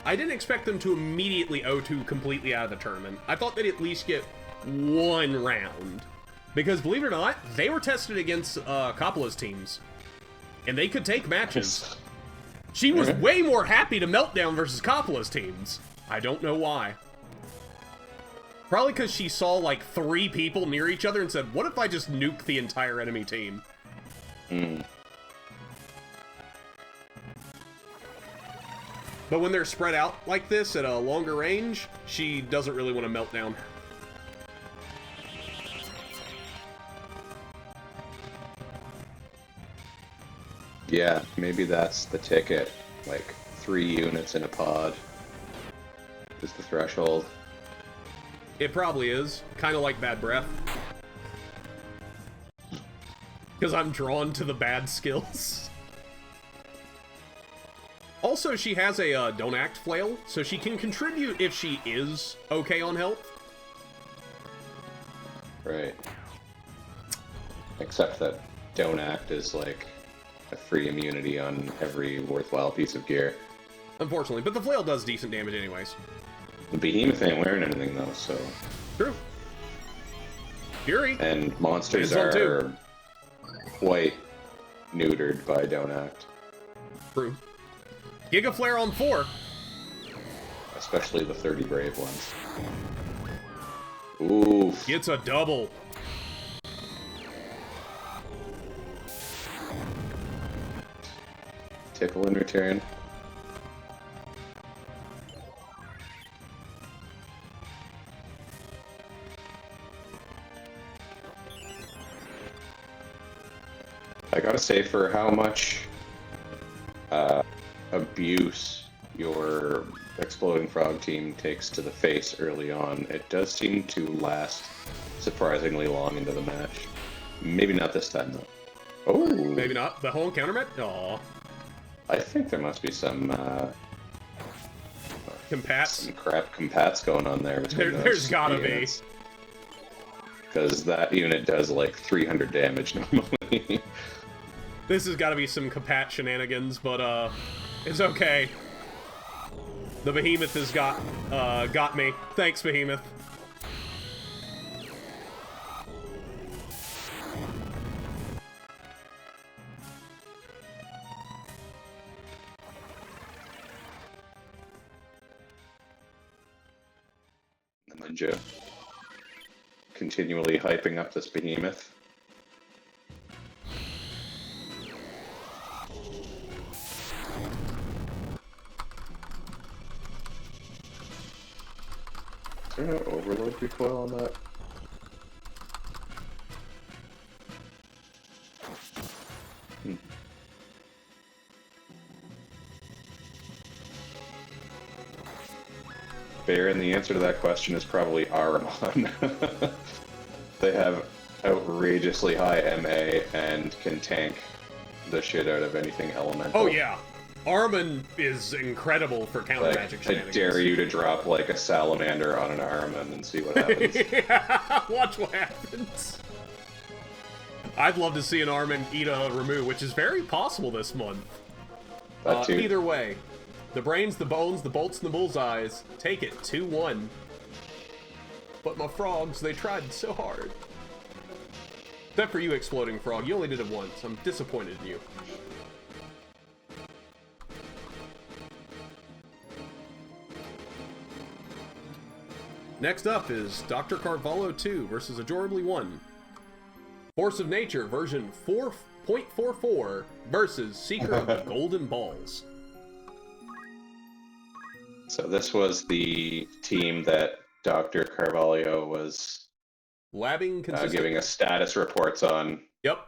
I didn't expect them to immediately 0-2 completely out of the tournament. I thought they'd at least get one round. Because, believe it or not, they were tested against Coppola's teams. And they could take matches. She was way more happy to meltdown versus Coppola's teams. I don't know why. Probably because she saw like 3 people near each other and said, what if I just nuke the entire enemy team? But when they're spread out like this at a longer range, she doesn't really want to melt down. Yeah, maybe that's the ticket. Like 3 units in a pod is the threshold. It probably is. Kind of like bad breath. Because I'm drawn to the bad skills. Also, she has a Don't Act flail, so she can contribute if she is okay on health. Right. Except that Don't Act is like a free immunity on every worthwhile piece of gear. Unfortunately, but the flail does decent damage anyways. The Behemoth ain't wearing anything though, so... True. Fury. And monsters are quite neutered by Don't Act. True. Giga Flare on 4. Especially the 30 brave ones. Oof. Gets a double. Tickle in return. I gotta say, for how much abuse your Exploding Frog team takes to the face early on, it does seem to last surprisingly long into the match. Maybe not this time, though. Oh! Maybe not. The whole encounter met? Aww. I think there must be some, Compats? some crap compats going on there between those There's gotta units. Be. Because that unit does like 300 damage normally. This has gotta be some compat shenanigans, but, it's okay. The Behemoth has got me. Thanks, Behemoth. The Ninja continually hyping up this Behemoth. Is there no overload recoil on that? Barren, the answer to that question is probably Ahriman. They have outrageously high MA and can tank the shit out of anything elemental. Oh yeah. Ahriman is incredible for counter magic shenanigans. I dare you to drop like a salamander on an Ahriman and see what happens. Yeah, watch what happens. I'd love to see an Ahriman eat a Ramu, which is very possible this month. That too. Either way, the brains, the bones, the bolts, and the bullseyes take it 2-1. But my frogs, they tried so hard. Except for you, Exploding Frog. You only did it once. I'm disappointed in you. Next up is DrCarvalho 2 versus Ajorably 1. Force of Nature version 4.44 versus Seeker of the Golden Balls. So this was the team that DrCarvalho was labbing consistently. Giving us status reports on. Yep.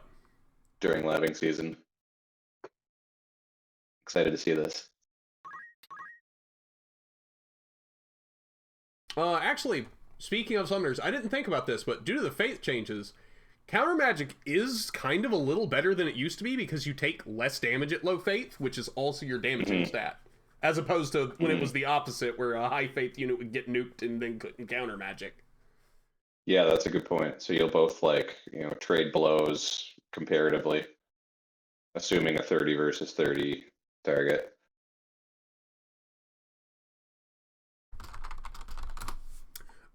During labbing season. excited to see this. Actually, speaking of summoners, I didn't think about this, but due to the faith changes, counter magic is kind of a little better than it used to be because you take less damage at low faith, which is also your damaging stat. As opposed to when it was the opposite, where a high faith unit would get nuked and then couldn't counter magic. Yeah, that's a good point. So you'll both, like, trade blows comparatively, assuming a 30 versus 30 target.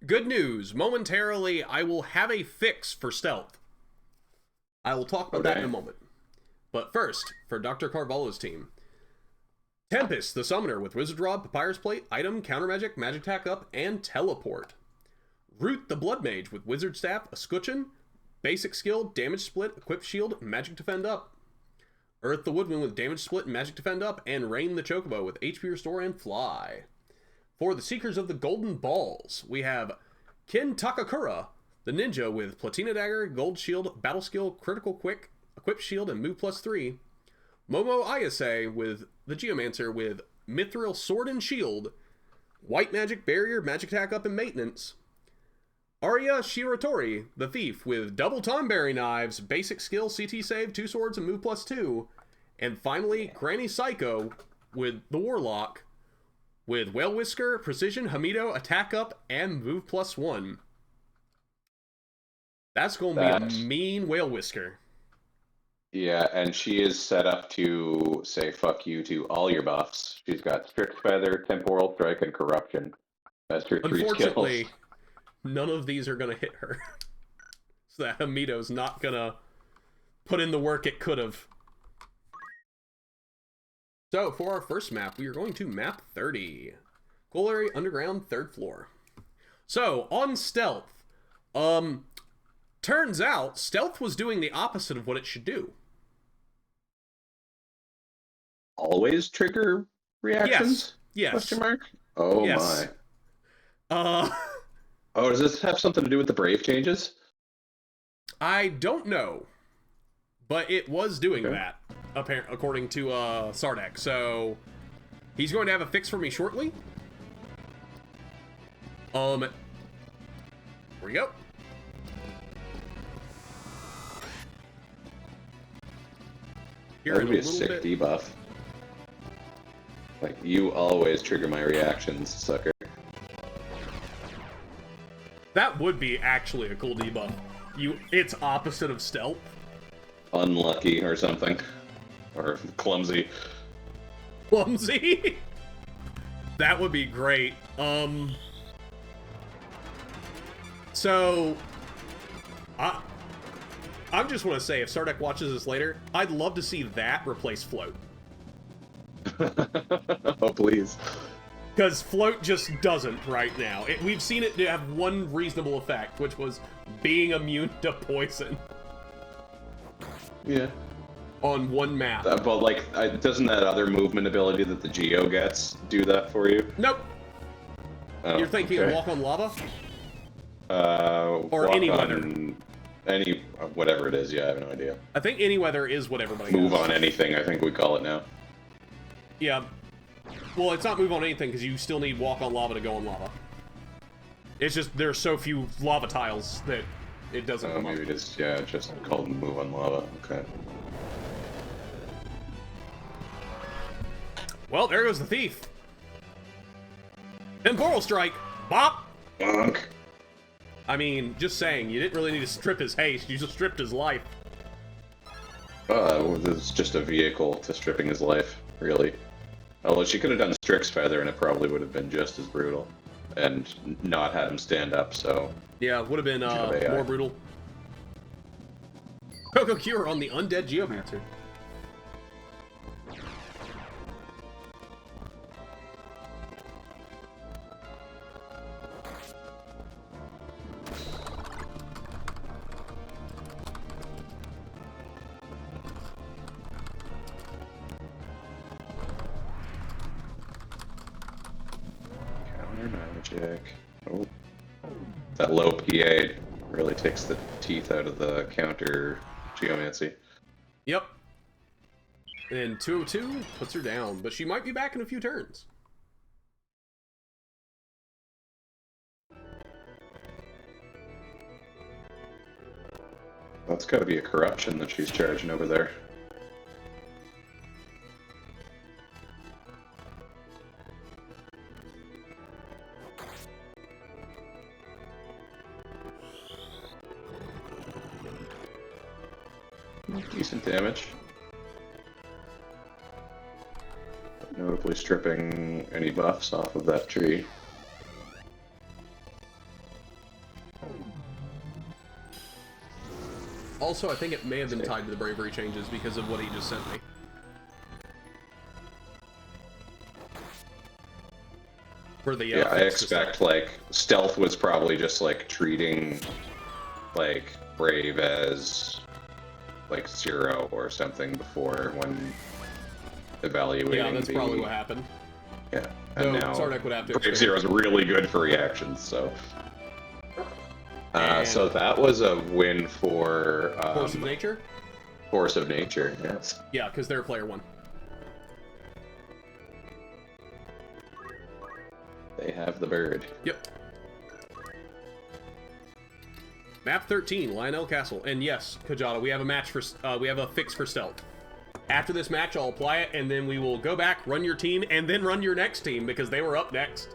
Good news. Momentarily, I will have a fix for stealth. I will talk about that in a moment. But first, for DrCarvalho's team. Tempest, the summoner with Wizard Rod, Papyrus Plate, Item, Counter Magic, Magic Attack Up, and Teleport. Root, the Blood Mage with Wizard Staff, Escutcheon, Basic Skill, Damage Split, Equip Shield, Magic Defend Up. Earth, the Woodman with Damage Split and Magic Defend Up, and Rain, the Chocobo with HP Restore and Fly. For the Seekers of the Golden Balls, we have Kin Takakura, the Ninja with Platina Dagger, Gold Shield, Battle Skill, Critical Quick, Equip Shield, and Move +3. Momo Ayase with the Geomancer with Mithril Sword and Shield, White Magic Barrier, Magic Attack Up, and Maintenance. Arya Shiratori, the Thief, with double Tomberry Knives, Basic Skill, CT Save, 2 Swords, and Move +2. And finally, Granny Psycho with the Warlock, with Whale Whisker, Precision, Hamido, Attack Up, and Move +1. That's going to be a mean Whale Whisker. Yeah, and she is set up to say fuck you to all your buffs. She's got Strict Feather, Temporal Strike, and Corruption. That's her 3 Unfortunately, skills. None of these are going to hit her. So that Hamido's not going to put in the work it could have. So, for our first map, we are going to map 30. Colliery Underground, 3rd floor. So, on stealth. Turns out, stealth was doing the opposite of what it should do. Always trigger reactions? Yes. Question mark? Oh yes. My. Oh, does this have something to do with the Brave changes? I don't know. But it was doing that, according to Sardek. So, he's going to have a fix for me shortly. Here we go. Here That would be a sick bit. debuff. Like, you always trigger my reactions, sucker. That would be actually a cool debuff. It's opposite of stealth. Unlucky or something. Or clumsy. Clumsy? That would be great. So, I just want to say, if Sardek watches this later, I'd love to see that replace Float. Oh, please. Because Float just doesn't right now. We've seen it have one reasonable effect, which was being immune to poison. Yeah. On one map. But, like, doesn't that other movement ability that the Geo gets do that for you? Nope. Oh, You're thinking okay. Walk on Lava? Or Any weather. Whatever it is, yeah, I have no idea. I think Any Weather is what everybody Move has. on anything, I think we call it now. Yeah. Well, it's not Move on anything, because you still need Walk on Lava to go on lava. It's just, there's so few lava tiles that it doesn't come Maybe up. it is, yeah, just called Move on Lava, okay. Well, there goes the Thief. Temporal Strike! Bop! Bonk. I mean, just saying, you didn't really need to strip his haste, you just stripped his life. This is just a vehicle to stripping his life, really. Although she could have done Strix Feather and it probably would have been just as brutal. And not had him stand up, so... Yeah, would have been job, AI. more brutal. Coco Cure on the Undead Geomancer. Counter magic. Oh. That low PA really takes the teeth out of the counter geomancy. Yep. And 202 puts her down, but she might be back in a few turns. That's got to be a corruption that she's charging over there. Decent damage. Notably stripping any buffs off of that tree. Also, I think it may have been tied to the bravery changes because of what he just sent me. For the yeah, I expect like stealth was probably just like treating like brave as like 0 or something before when evaluating. Yeah, that's probably what happened. Yeah, and now Sardek would have to brave 0 is really good for reactions, so. So that was a win for Force of Nature? Force of Nature, yes. Yeah, because they're player 1. They have the bird. Yep. Map 13, Lionel Castle. And yes, Kjata, we have a match for we have a fix for stealth. After this match, I'll apply it, and then we will go back, run your team, and then run your next team, because they were up next.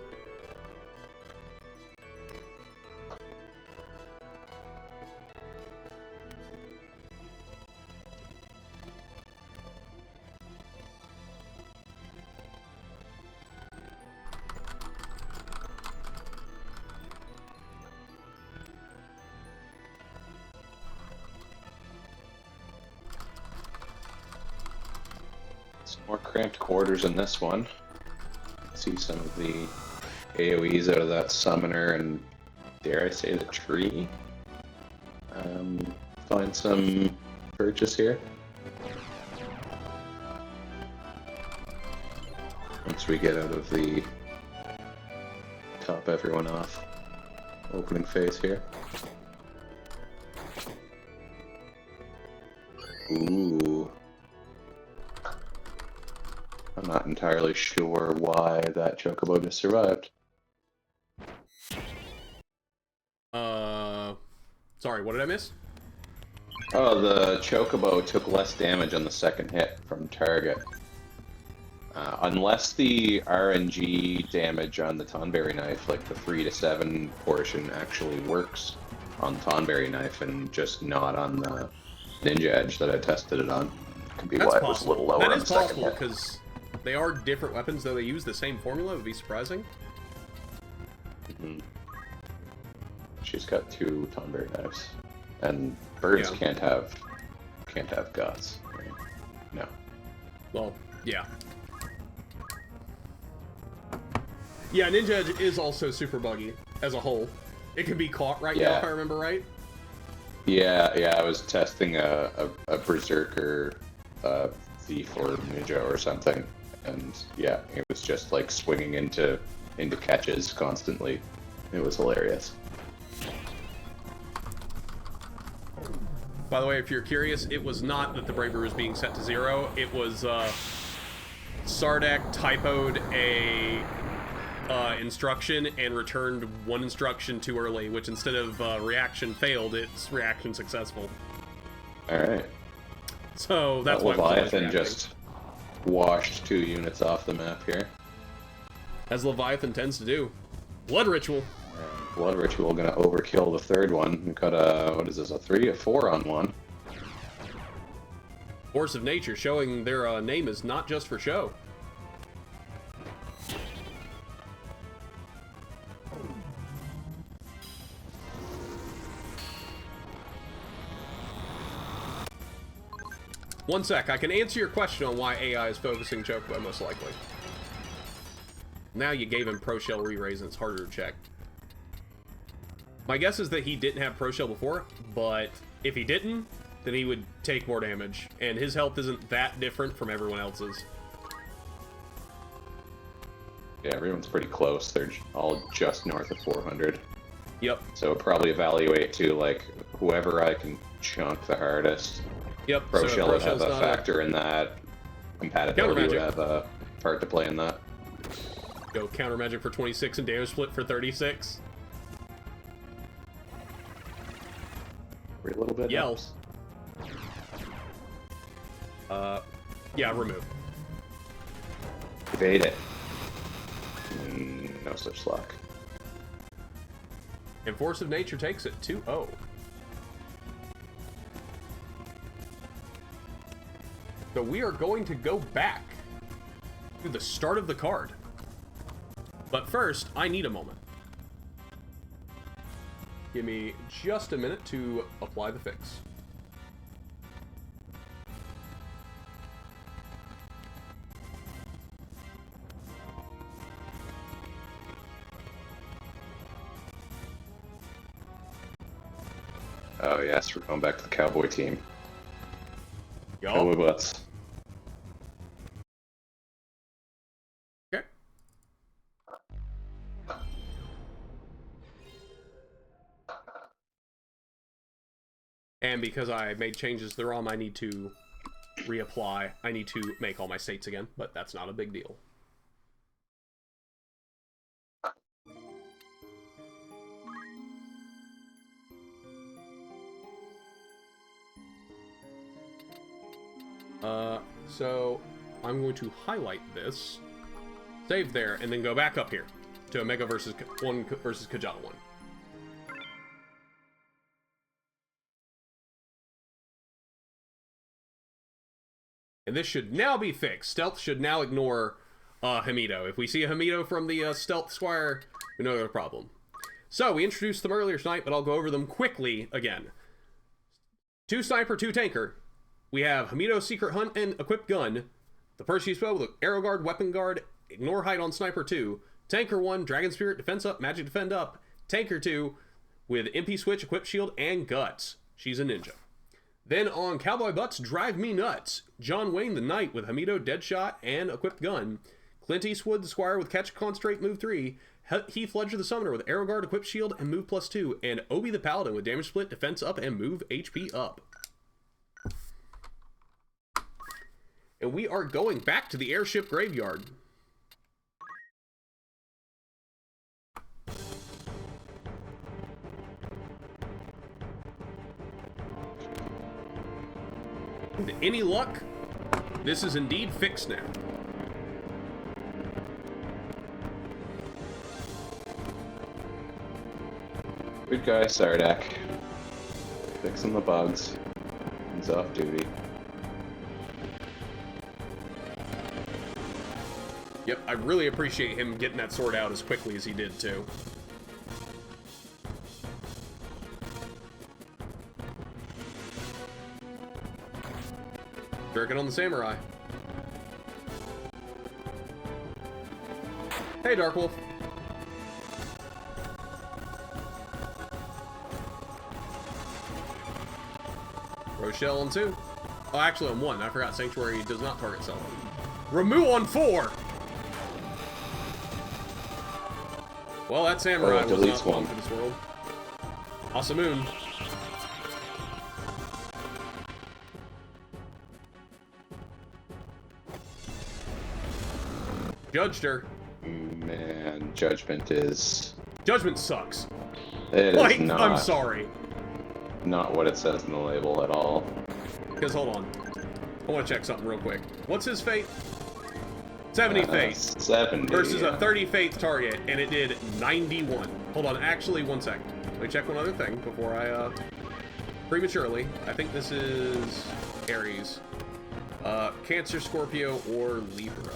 More cramped quarters in this one. See some of the AoEs out of that summoner and, dare I say, the tree. Find some purchase here. Once we get out of the top everyone off opening phase here. Ooh. I'm not entirely sure why that Chocobo just survived. Sorry, what did I miss? Oh, the Chocobo took less damage on the second hit from target. Unless the RNG damage on the Tonberry knife, like the 3 to 7 portion, actually works on Tonberry knife and just not on the Ninja Edge that I tested it on. Could be That's why it was a little lower That on is the second possible, hit. because they are different weapons, though they use the same formula. It would be surprising. Mm-hmm. She's got 2 Tonberry knives, and birds can't have guts. Right? No. Well, yeah. Yeah, Ninja Edge is also super buggy as a whole. It can be caught now, if I remember right. Yeah, I was testing a Berserker Thief or Ninja or something, and yeah, it was just like swinging into catches constantly. It was hilarious. By the way, if you're curious, it was not that the bravery was being set to 0. It was Sardek typoed a instruction and returned one instruction too early, which instead of reaction failed, it's reaction successful. Alright. So that's why Leviathan just washed 2 units off the map here. As Leviathan tends to do. Blood Ritual. Blood Ritual gonna overkill the third one. We've got a, what is this, a 3, a 4 on one. Force of Nature, showing their name is not just for show. One sec, I can answer your question on why AI is focusing Chocobo, most likely. Now you gave him Pro Shell re-raise and it's harder to check. My guess is that he didn't have Pro Shell before, but if he didn't, then he would take more damage. And his health isn't that different from everyone else's. Yeah, everyone's pretty close. They're all just north of 400. Yep. So probably evaluate to, like, whoever I can chunk the hardest. Yep. Pro so Shell would have a factor in that. compatibility would Magic. have a part to play in that. Go counter magic for 26 and damage split for 36. Every little bit Yells. Yeah, remove. Evade it. No such luck. And Force of Nature takes it 2-0. So we are going to go back to the start of the card. But first, I need a moment. Give me just a minute to apply the fix. Oh yes, we're going back to the cowboy team. Y'all. Cowboy butts. Okay. And because I made changes to the ROM, I need to reapply. I need to make all my states again, but that's not a big deal. So I'm going to highlight this, save there, and then go back up here to Omega versus Kjata 1. And this should now be fixed. Stealth should now ignore Hamido. If we see a Hamido from the Stealth Squire, we know there's a problem. So we introduced them earlier tonight, but I'll go over them quickly again. 2 Sniper, 2 Tanker. We have Hamido, Secret Hunt, and Equipped Gun. The Perseus spell with Arrow Guard, Weapon Guard, Ignore Height on Sniper 2. Tanker 1, Dragon Spirit, Defense Up, Magic Defend Up. Tanker 2 with MP Switch, Equipped Shield, and Guts. She's a ninja. Then on Cowboy Butts, Drive Me Nuts. John Wayne the Knight with Hamido, Deadshot, and Equipped Gun. Clint Eastwood the Squire with Catch, Concentrate, Move 3. Heath Ledger the Summoner with Arrow Guard, Equipped Shield, and Move +2. And Obi the Paladin with Damage Split, Defense Up, and Move HP Up. And we are going back to the airship graveyard. With any luck, this is indeed fixed now. Good guy, Sardak. Fixing the bugs. He's off duty. Yep, I really appreciate him getting that sword out as quickly as he did, too. Jerking on the samurai. Hey, Darkwolf. Rochelle on 2. Oh, actually on 1. I forgot Sanctuary does not target self. Ramu on 4! Well, that samurai was not long for this world. Asamoon. Judged her. Man, Judgment is... Judgment sucks. It Like, is not, I'm sorry. not what it says in the label at all. Because, hold on. I want to check something real quick. What's his fate? 70 fate. 70. Versus a 30 faith target, and it did 91. Hold on, actually, 1 second. Let me check one other thing before I, prematurely. I think this is Aries. Cancer, Scorpio, or Libra.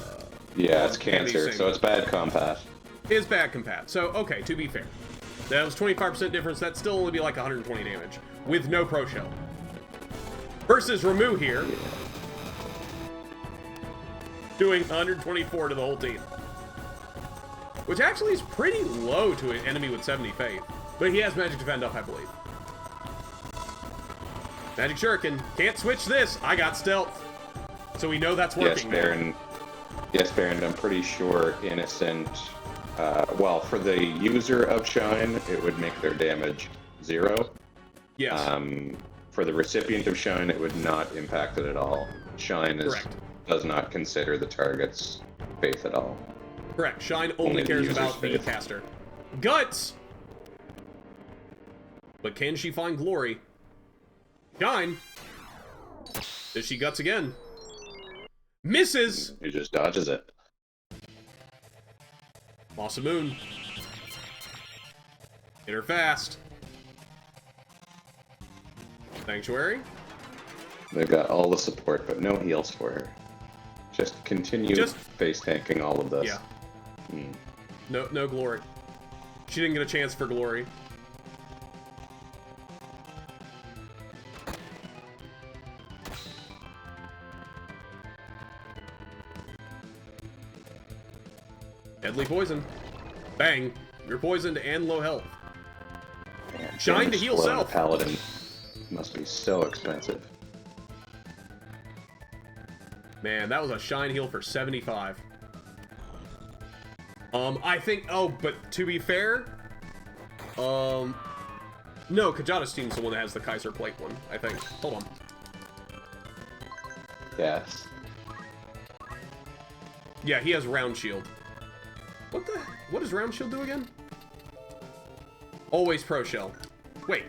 Yeah, it's Cancer, so it's bad compat. It's bad compat. So, okay, to be fair. That was 25% difference. That'd still only be like 120 damage. With no pro shell. Versus Ramu here. Yeah. Doing 124 to the whole team. Which actually is pretty low to an enemy with 70 faith. But he has Magic Defend up, I believe. Magic Shuriken. Can't switch this. I got Stealth. So we know that's working. Yes, Barren. Yes, Barren, I'm pretty sure Innocent... well, for the user of Shine, it would make their damage 0. Yes. For the recipient of Shine, it would not impact it at all. Shine is Correct. does not consider the target's faith at all. Correct. Shine Only only the cares user's about the faith. caster. Guts! But can she find glory? Shine! Does she guts again? Misses! He just dodges it. Lost a moon. Hit her fast. Sanctuary. They've got all the support, but no heals for her. Just continue face tanking all of this. Yeah. No glory. She didn't get a chance for glory. Deadly poison. Bang. You're poisoned and low health. Man, Shine to damage heal slow on a self. Paladin must be so expensive. Man, that was a shine heal for 75. I think, oh, but to be fair, no, Kjata's team's the one that has the Kaiser plate one, I think. Hold on. Yes. Yeah, he has round shield. What does round shield do again? Always pro shell. Wait.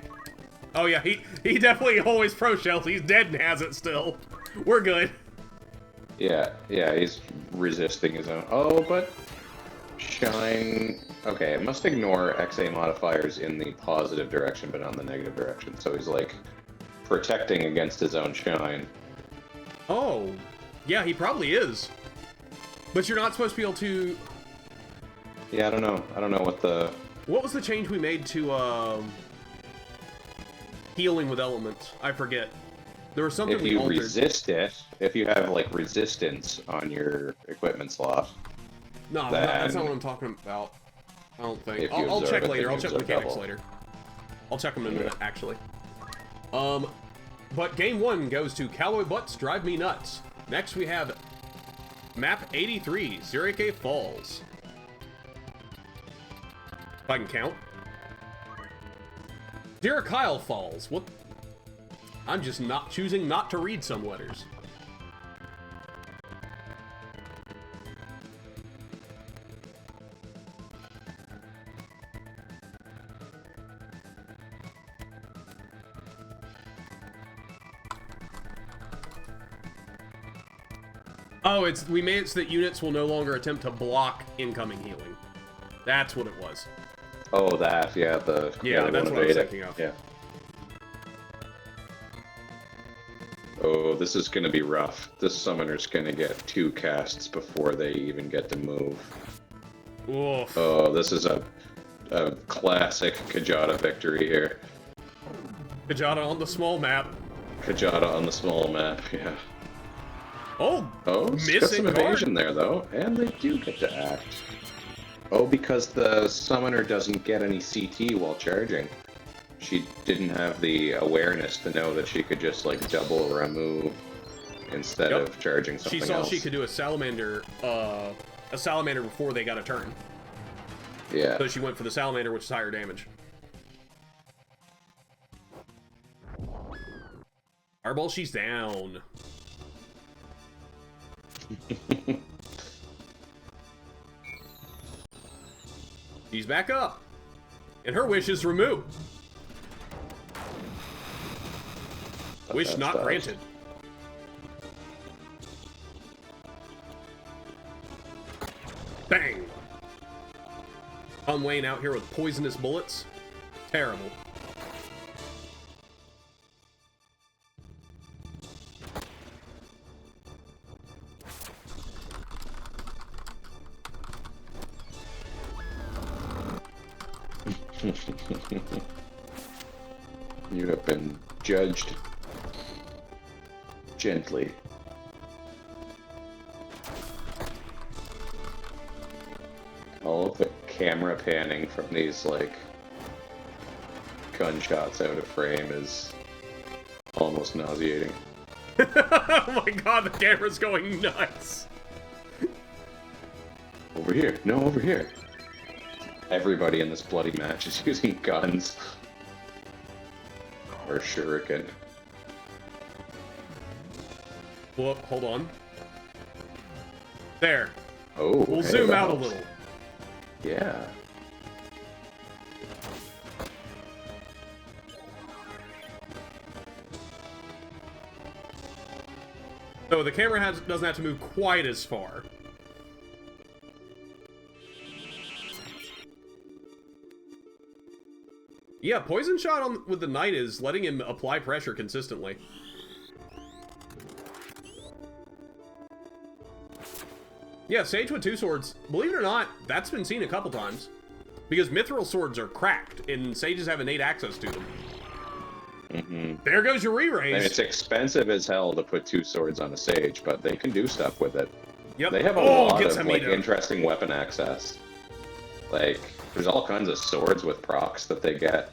Oh yeah, he definitely always pro shells. He's dead and has it still. We're good. Yeah, he's resisting his own. Oh, but shine. Okay, it must ignore XA modifiers in the positive direction, but not the negative direction. So he's like protecting against his own shine. Oh, yeah, he probably is. But you're not supposed to be able to. Yeah, I don't know. I don't know what the. What was the change we made to healing with elements? I forget. There was something If we you altered. resist it, if you have like resistance on your equipment slot. No, that's not what I'm talking about. I don't think. If you I'll observe check it, later. then I'll you check observe mechanics double. later. I'll check them in a minute, actually. But game 1 goes to Cowboy Butts Drive Me Nuts. Next we have map 83, Zurich Falls. If I can count. DrCarvalho Falls. What? I'm just not choosing not to read some letters. Oh, we made it so that units will no longer attempt to block incoming healing. That's what it was. Oh, that, yeah, the... Yeah, they that's won't what I was evade thinking of. Yeah. Oh, this is gonna be rough. This summoner's gonna get 2 casts before they even get to move. Oof. Oh, this is a classic Kjata victory here. Kjata on the small map. Kjata on the small map, yeah. Oh, Oh, it's got missing some card. evasion there, though, and they do get to act. Oh, because the summoner doesn't get any CT while charging. She didn't have the awareness to know that she could just, like, double or a move instead Yep. of charging something She saw else. she could do a salamander before they got a turn. Yeah. So she went for the salamander, which is higher damage. Fireball, she's down. She's back up. And her wish is removed. Wish That's not dodged. granted. Bang! I'm Wayne out here with poisonous bullets. Terrible. You have been judged gently. All of the camera panning from these, like, gunshots out of frame is almost nauseating. Oh my god, the camera's going nuts. Over here. No, over here. Everybody in this bloody match is using guns. Or shuriken. Whoop, hold on. There. Oh, We'll hey, zoom that out a helps. little. Yeah. So the camera doesn't have to move quite as far. Yeah, poison shot with the knight is letting him apply pressure consistently. Yeah, Sage with 2 swords, believe it or not, that's been seen a couple times. Because mithril swords are cracked, and sages have innate access to them. Mm-hmm. There goes your re-raise. And it's expensive as hell to put 2 swords on a sage, but they can do stuff with it. Yep. They have a Oh, lot gets of like Hamida. interesting weapon access. Like, there's all kinds of swords with procs that they get.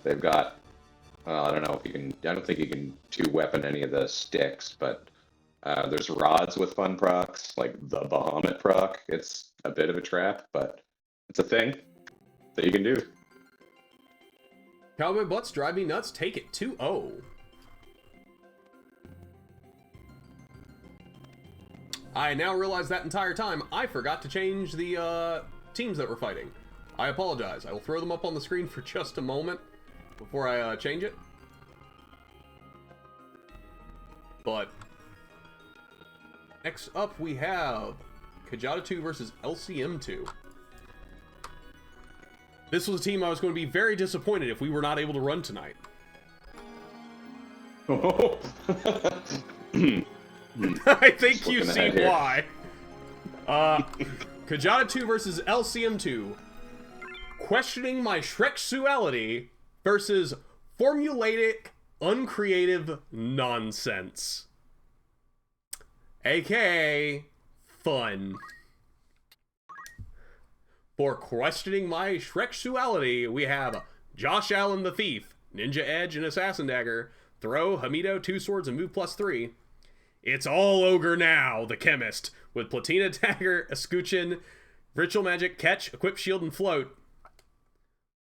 They've got, I don't know if you can. I don't think you can 2-weapon any of the sticks, but there's rods with fun procs, like the Bahamut proc. It's a bit of a trap, but it's a thing that you can do. Cowboy butts drive me nuts. Take it 2-0. I now realize that entire time I forgot to change the teams that we're fighting. I apologize. I will throw them up on the screen for just a moment before I change it. But next up we have Kjata 2 versus LCM 2. This was a team I was going to be very disappointed if we were not able to run tonight. I think you see why. Kjata 2 versus LCM 2. Questioning my Shrek-suality versus formulaic, uncreative nonsense. AKA fun. For questioning my Shrek-suality, we have Josh Allen the Thief, Ninja Edge and Assassin Dagger, Throw, Hamido, 2 swords and move +3. It's all Ogre now, the Chemist, with Platina Dagger, Escutcheon, Ritual Magic, Catch, Equip Shield, and Float.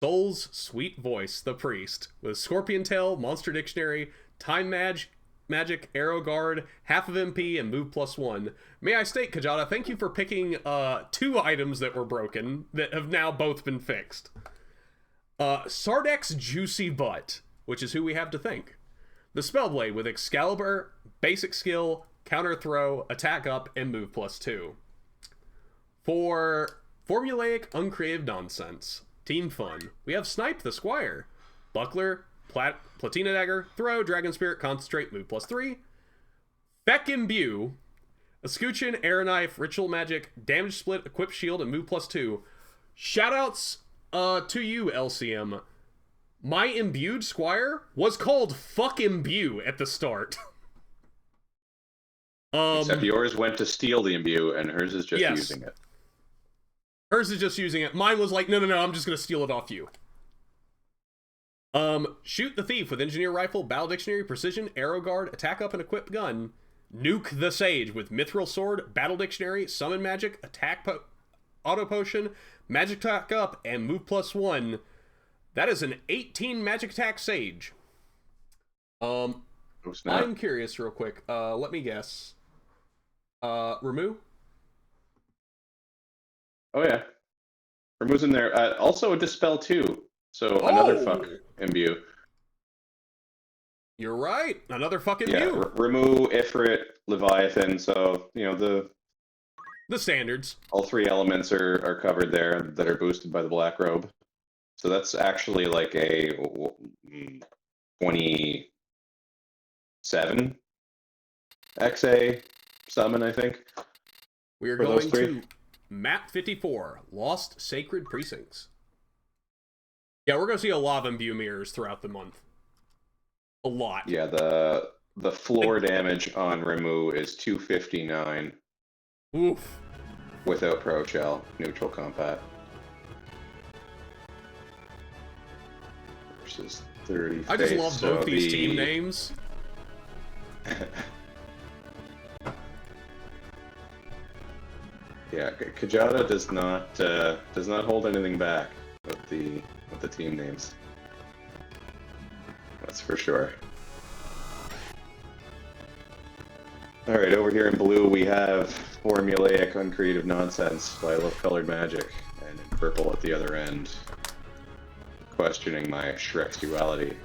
Soul's Sweet Voice, the Priest, with Scorpion Tail, Monster Dictionary, Time Magic, Arrow Guard, half of MP, and move +1. May I state, Kjata, thank you for picking 2 items that were broken that have now both been fixed. Sardek's Juicy Butt, which is who we have to thank. The Spellblade with Excalibur, Basic Skill, Counter Throw, Attack Up, and move +2. For formulaic, uncreative nonsense, Team Fun, we have Snipe the Squire, Buckler, Platina Dagger, Throw, Dragon Spirit, Concentrate, move +3. Feck Imbue, Escutcheon, Air Knife, Ritual Magic, Damage Split, Equip Shield, and move +2. Shoutouts to you, LCM. My imbued Squire was called Fuck Imbue at the start. Except yours went to steal the imbue, and hers is just using it. Hers is just using it. Mine was like, no, I'm just gonna steal it off you. Shoot the Thief with Engineer Rifle, Battle Dictionary, Precision, Arrow Guard, Attack Up, and Equip Gun. Nuke the Sage with Mithril Sword, Battle Dictionary, Summon Magic, Attack Auto Potion, Magic Attack Up, and move +1. That is an 18 Magic Attack Sage. I'm curious real quick. Let me guess. Ramu? Oh yeah. Ramu's in there. Also a Dispel too. So another fuck imbue. You're right. Another fucking imbue. Yeah, Ramu, Ifrit, Leviathan. So, you know, the standards. All 3 elements are covered there that are boosted by the Black Robe. So that's actually like a 27 XA summon, I think. We are going to map 54, Lost Sacred Precincts. Yeah, we're going to see a lot of imbue mirrors throughout the month. A lot. Yeah, the floor damage on Ramu is 259. Oof. Without Pro Shell, neutral combat. Versus 30. I just love both these team names. Yeah, Kjata does not hold anything back with the team names. That's for sure. Alright, over here in blue we have formulaic uncreative nonsense by Love Colored Magic, and in purple at the other end, questioning my Shrek-duality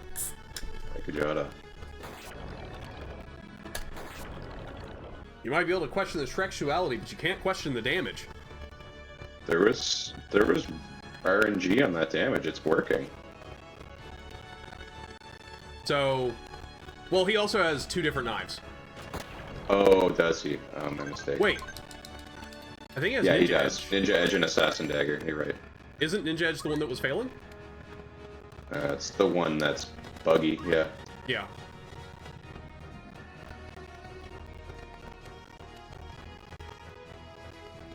by Kjata. You might be able to question the Shrek-duality, but you can't question the damage. There was RNG on that damage, it's working. So, well, he also has 2 different knives. Oh, does he? Oh, my mistake. Wait. I think he has yeah, Ninja he does. Edge. Ninja Edge and Assassin Dagger, you're right. Isn't Ninja Edge the one that was failing? It's the one that's buggy, yeah. Yeah.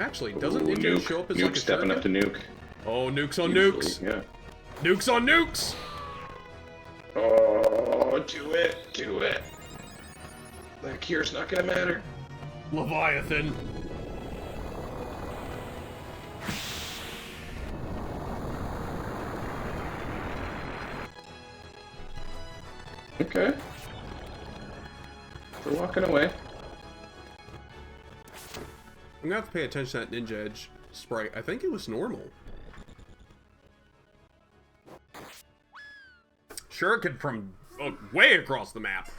Actually, doesn't Ooh, Ninja Edge nuke. show up as Nuke like a stepping up to shuriken? nuke. Oh, nukes on Usually, nukes! yeah. Nukes on nukes! Oh, do it, do it. That cure's not gonna matter. Leviathan. Okay. We're walking away. I'm gonna have to pay attention to that Ninja Edge sprite. I think it was normal. Shuriken from way across the map.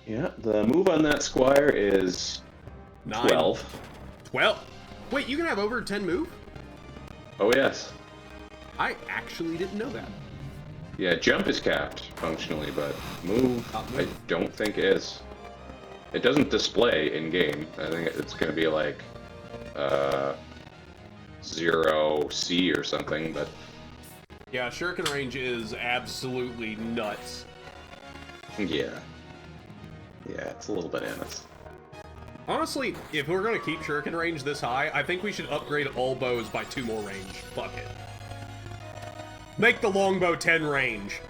Yeah, the move on that Squire is 9. 12. 12? Wait, you can have over 10 move? Oh, yes. I actually didn't know that. Yeah, jump is capped functionally, but move, I don't think is. It doesn't display in game. I think it's going to be like 0C or something, but Yeah, Shuriken range is absolutely nuts. yeah. Yeah, it's a little bananas. Honestly, if we're gonna keep Shuriken range this high, I think we should upgrade all bows by 2 more range. Fuck it. Make the longbow 10 range.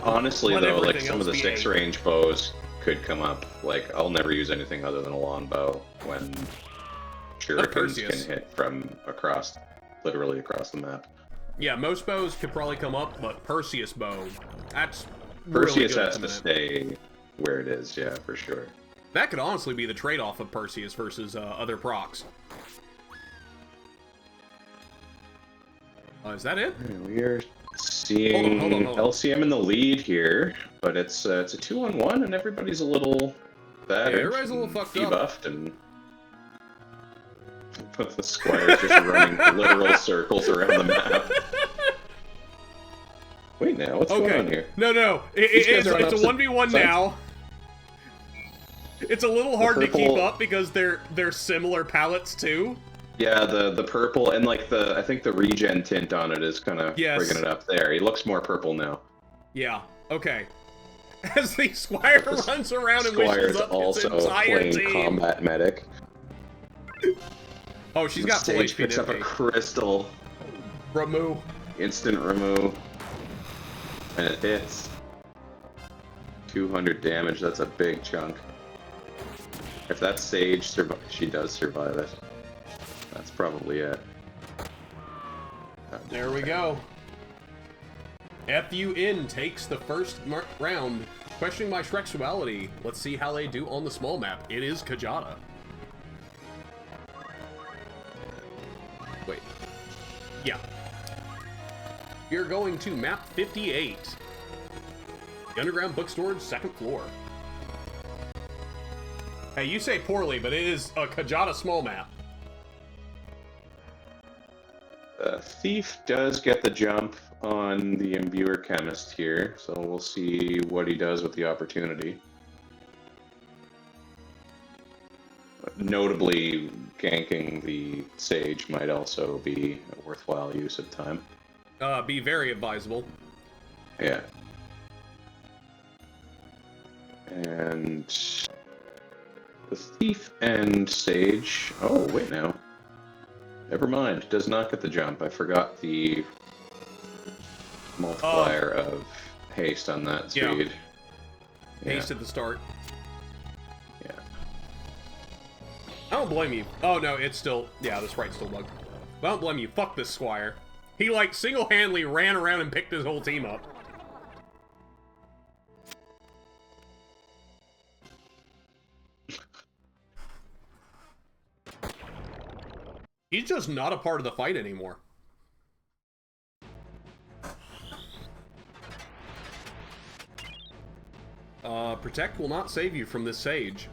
Honestly, Let though, like everything some of else the be 6 8. range bows could come up. Like, I'll never use anything other than a long bow when shurikens Perseus. can hit from across, literally across the map. Yeah, most bows could probably come up, but Perseus bow, that's really Perseus good has at to the minute. stay where it is, yeah, for sure. That could honestly be the trade-off of Perseus versus other procs. Is that it? We are seeing Hold on. LCM in the lead here, but it's a 2-on-1, and everybody's a little battered. Yeah, everybody's a little and fucked up. debuffed, and the Squire's just running literal circles around the map. Wait, now what's going on here? No. These guys It's are on a opposite 1v1 sides. now. It's a little hard to keep purple- up because they're similar palettes too. Yeah, the purple and like I think the regen tint on it is kind of Yes. bringing it up there. He looks more purple now. Yeah. Okay. As the Squire runs around and wishes Squire's up his also entire playing team. combat medic. Oh, she's got full Sage HP. picks up a crystal, Remove. instant remove, and it hits. 200 damage. That's a big chunk. If that Sage she does survive it. That's probably it. There we go. FUN takes the first round. Questioning my Shrek-duality. Let's see how they do on the small map. It is Kjata. Wait. Yeah. You're going to map 58. The underground bookstore, 2nd floor. Hey, you say poorly, but it is a Kjata small map. Thief does get the jump on the Imbuer Chemist here, so we'll see what he does with the opportunity. Notably, ganking the Sage might also be a worthwhile use of time. Be very advisable. Yeah. And the Thief and Sage... Oh, wait now. Never mind, does not get the jump. I forgot the multiplier of haste on that speed. Yeah. Haste at the start. Yeah. I don't blame you. Oh no, it's still... Yeah, the sprite's still bugged. I don't blame you. Fuck this Squire. He, like, single-handedly ran around and picked his whole team up. He's just not a part of the fight anymore. Protect will not save you from this Sage.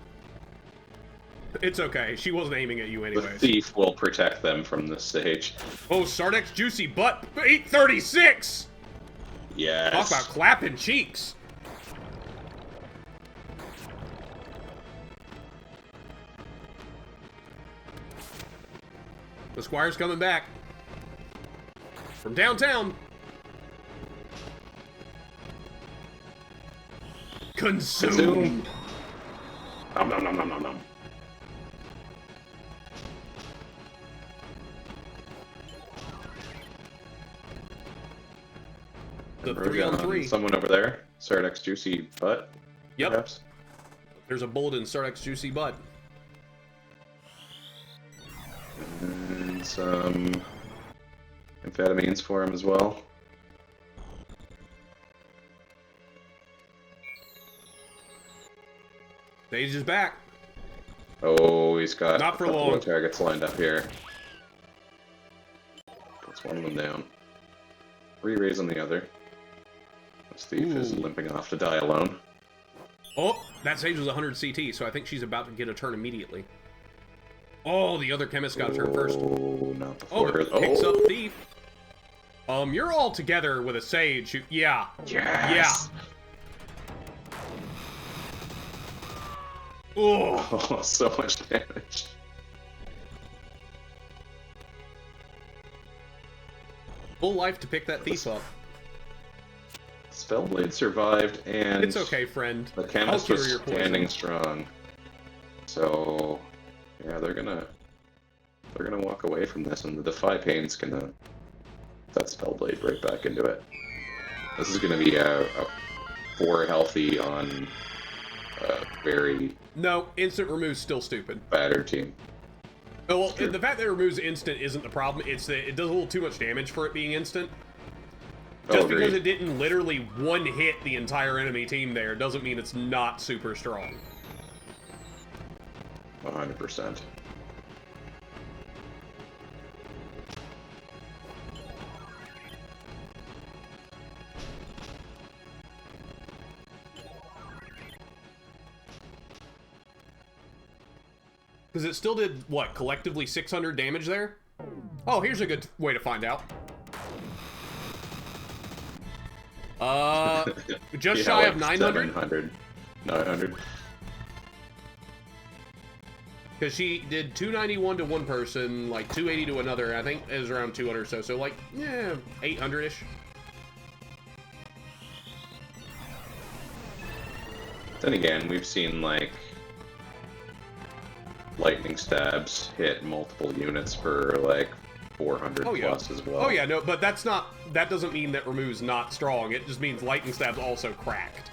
It's okay. She wasn't aiming at you The anyways. thief will protect them from this Sage. Oh, Sardek's juicy butt. 836! Yes. Talk about clapping cheeks. The Squire's coming back. From downtown. Consume. Nom nom nom nom nom nom. The We're 3-on-3. Someone over there. Sardek's juicy butt. Yep. Perhaps. There's a bullet in Sardek's juicy butt. And some amphetamines for him as well. Sage is back. Oh, he's got Not for a couple long. of targets lined up here. Puts one of them down. Re-raise on the other. This thief is Ooh. limping off to die alone. Oh, that Sage was 100 CT, so I think she's about to get a turn immediately. Oh, the other chemist got a turn first. Oh, not Oh, before her. but picks up Thief. You're all together with a Sage. Yeah. Yes! Oh, Oh, so much damage. full life to pick that Thief up. Spellblade survived, and It's okay, friend. the I'll chemist cure was your poison. standing strong. So, yeah, they're gonna walk away from this, and the Defy Pain's gonna that Spellblade right back into it. This is gonna be a 4 healthy on a very No, instant remove's still stupid. battered team. Oh, well, True. the fact that it removes instant isn't the problem. It's that it does a little too much damage for it being instant. Just because agreed. it didn't literally one hit the entire enemy team there doesn't mean it's not super strong. 100%. Because it still did, what, collectively 600 damage there? Oh, here's a good way to find out. Just Yeah, shy like of 900? 700. 900. Because she did 291 to one person, like 280 to another. I think it was around 200 or so. So, like, yeah, 800-ish. Then again, we've seen, like, lightning stabs hit multiple units for, like, 400 Oh, yeah. plus as well. Oh, yeah, no, but that doesn't mean that remove's not strong. It just means lightning stab's also cracked.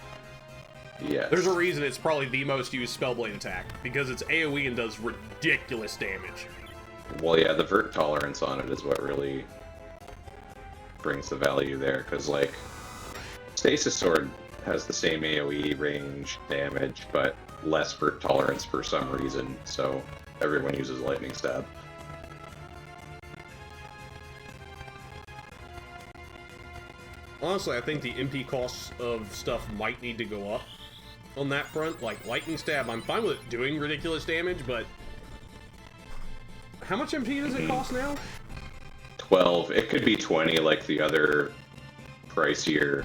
Yes. There's a reason it's probably the most used Spellblade attack, because it's AoE and does ridiculous damage. Well, yeah, the vert tolerance on it is what really brings the value there, because, like, Stasis Sword has the same AoE range damage, but less vert tolerance for some reason, so everyone uses Lightning Stab. Honestly, I think the MP costs of stuff might need to go up on that front. Like, Lightning Stab, I'm fine with it doing ridiculous damage, but how much MP does it cost now? 12. It could be 20 like the other pricier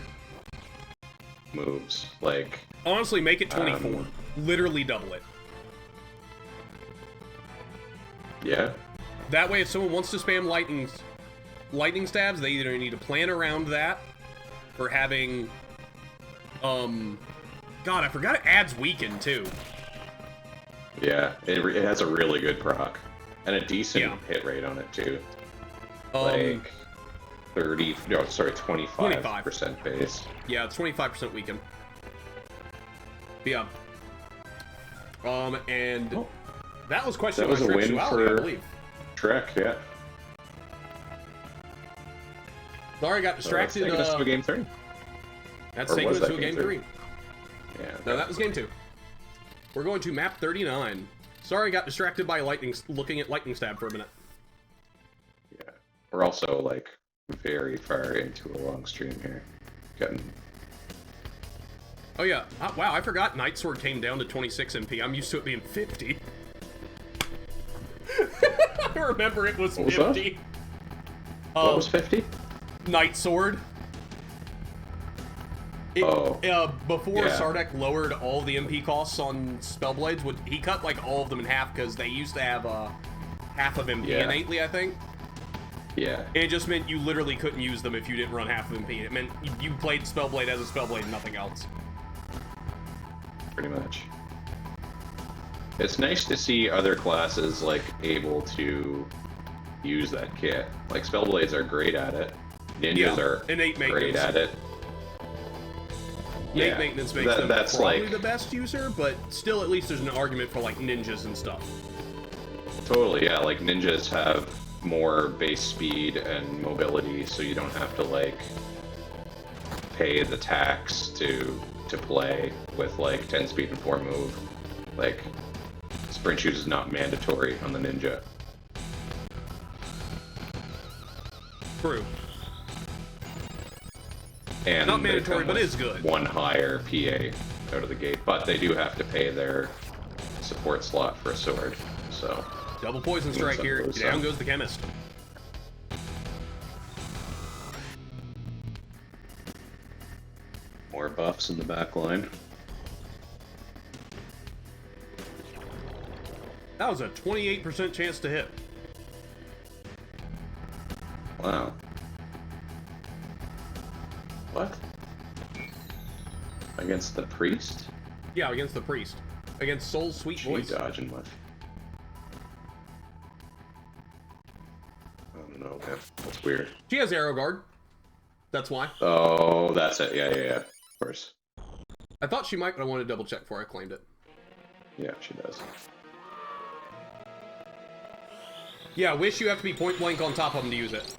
moves. Like, Honestly, make it 24. Literally double it. yeah. That way, if someone wants to spam lightning stabs, they either need to plan around that for having, God, I forgot it adds weaken, too. Yeah, it has a really good proc. And a decent Yeah. hit rate on it, too. Like, 25% base. Yeah, it's 25% weaken. Yeah. And Oh. that was questioned That was by a win Sexuality, I for- believe. Trek, yeah. Sorry, I got So that's distracted. taking us to game 3. That's or taking was us that to game game three? 3. Yeah. No, that was game 2. We're going to map 39. Sorry, I got distracted by looking at lightning stab for a minute. We're also like very far into a long stream here. Getting Oh yeah, wow, I forgot Night Sword came down to 26 MP. I'm used to it being 50. I remember it was What was 50. what was 50? Night Sword. Before yeah. Sardek lowered all the MP costs on Spellblades, he cut like all of them in half because they used to have half of MP Yeah. innately, I think. Yeah. It just meant you literally couldn't use them if you didn't run half of MP. It meant you played Spellblade as a Spellblade and nothing else. Pretty much. It's nice to see other classes like able to use that kit. Like Spellblades are great at it. Ninjas are innate great maintenance. at it. Innate maintenance makes them that's probably like the best user, but still at least there's an argument for like ninjas and stuff. totally, yeah. Like ninjas have more base speed and mobility, so you don't have to like pay the tax to play with like 10 speed and 4 move. Like sprint shoot is not mandatory on the ninja. True. And Not they mandatory, come but with is good. one higher PA out of the gate, but they do have to pay their support slot for a sword. So Double poison strike Some here. goes Down some. goes the chemist. more buffs in the back line. That was a 28% chance to hit. Wow. What? Against the priest? Yeah, against the priest. Against Soul's sweet voice. Dodging with. I don't know, man. That's weird. She has arrow guard. That's why. Oh, that's it. Yeah. Of course. I thought she might, but I wanted to double check before I claimed it. Yeah, she does. Yeah, wish you have to be point blank on top of them to use it.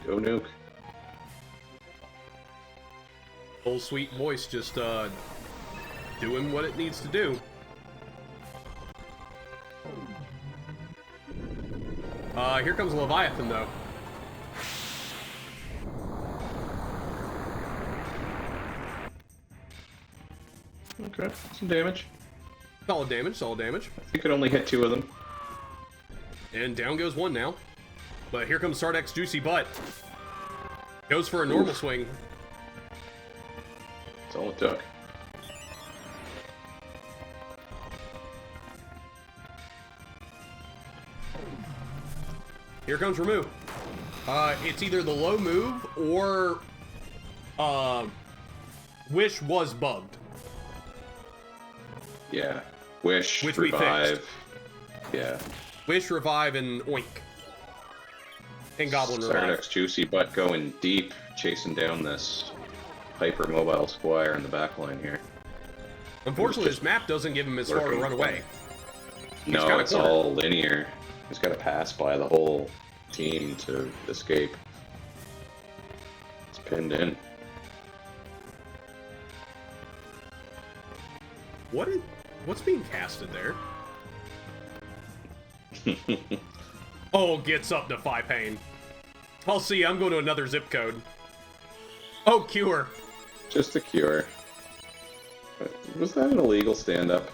Go nuke. Soul's sweet voice just doing what it needs to do. Here comes Leviathan though. Okay, some damage. Solid damage, solid damage. You could only hit 2 of them. And down goes one now. But here comes Sardek's juicy butt. Goes for a normal swing. That's all it took. Here comes remove. It's either the low move or Wish was bugged. Yeah. Wish, Which we revive. fixed. Yeah. Wish, revive, and oink. And goblin revive. Sardek's juicy butt going deep, chasing down this hyper-mobile squire in the back line here. Unfortunately, this map doesn't give him as far to lurking. run away. No, got a it's corner. all linear. He's got to pass by the whole team to escape. It's pinned in. What's being casted there? Oh, gets up to 5 pain. I'll see, I'm going to another zip code. Oh, cure. Just a cure. Was that an illegal stand-up?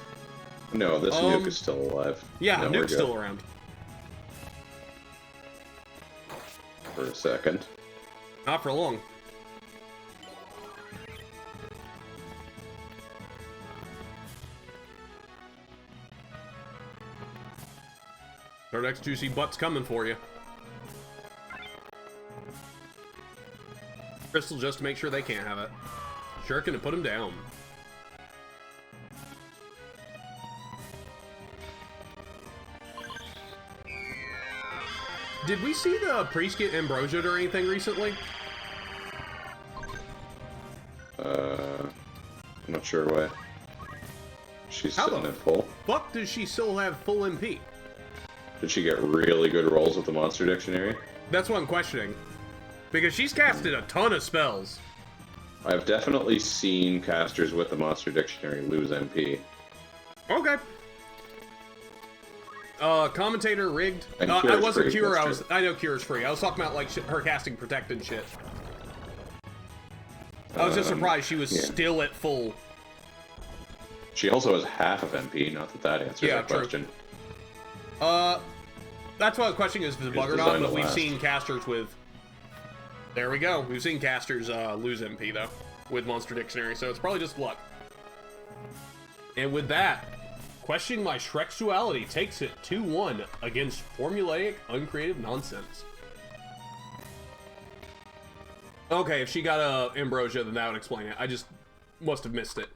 No, this nuke is still alive. Yeah, No, we're Nuke's good. still around. For a second. Not for long. Our next juicy butt's coming for you. Crystal just to make sure they can't have it. Shuriken to put him down. Did we see the priest get ambrosiaed or anything recently? I'm not sure why. She's How sitting the at full. Fuck, does she still have full MP? Did she get really good rolls with the monster dictionary? That's what I'm questioning. Because she's casted a ton of spells. I've definitely seen casters with the Monster Dictionary lose MP. Okay. Commentator rigged. And I Cure's wasn't free, Cure. that's true. I know Cure's free. I was talking about like her casting protected shit. I was just surprised she was still at full. She also has half of MP. Not that that answers that true. question. That's why the question is if it's a bug or not. But we've seen casters with. There we go. We've seen casters lose MP though with Monster Dictionary, so it's probably just luck. And with that, questioning my Shrexuality takes it 2-1 against formulaic, uncreative nonsense. Okay, if she got a Ambrosia, then that would explain it. I just must have missed it.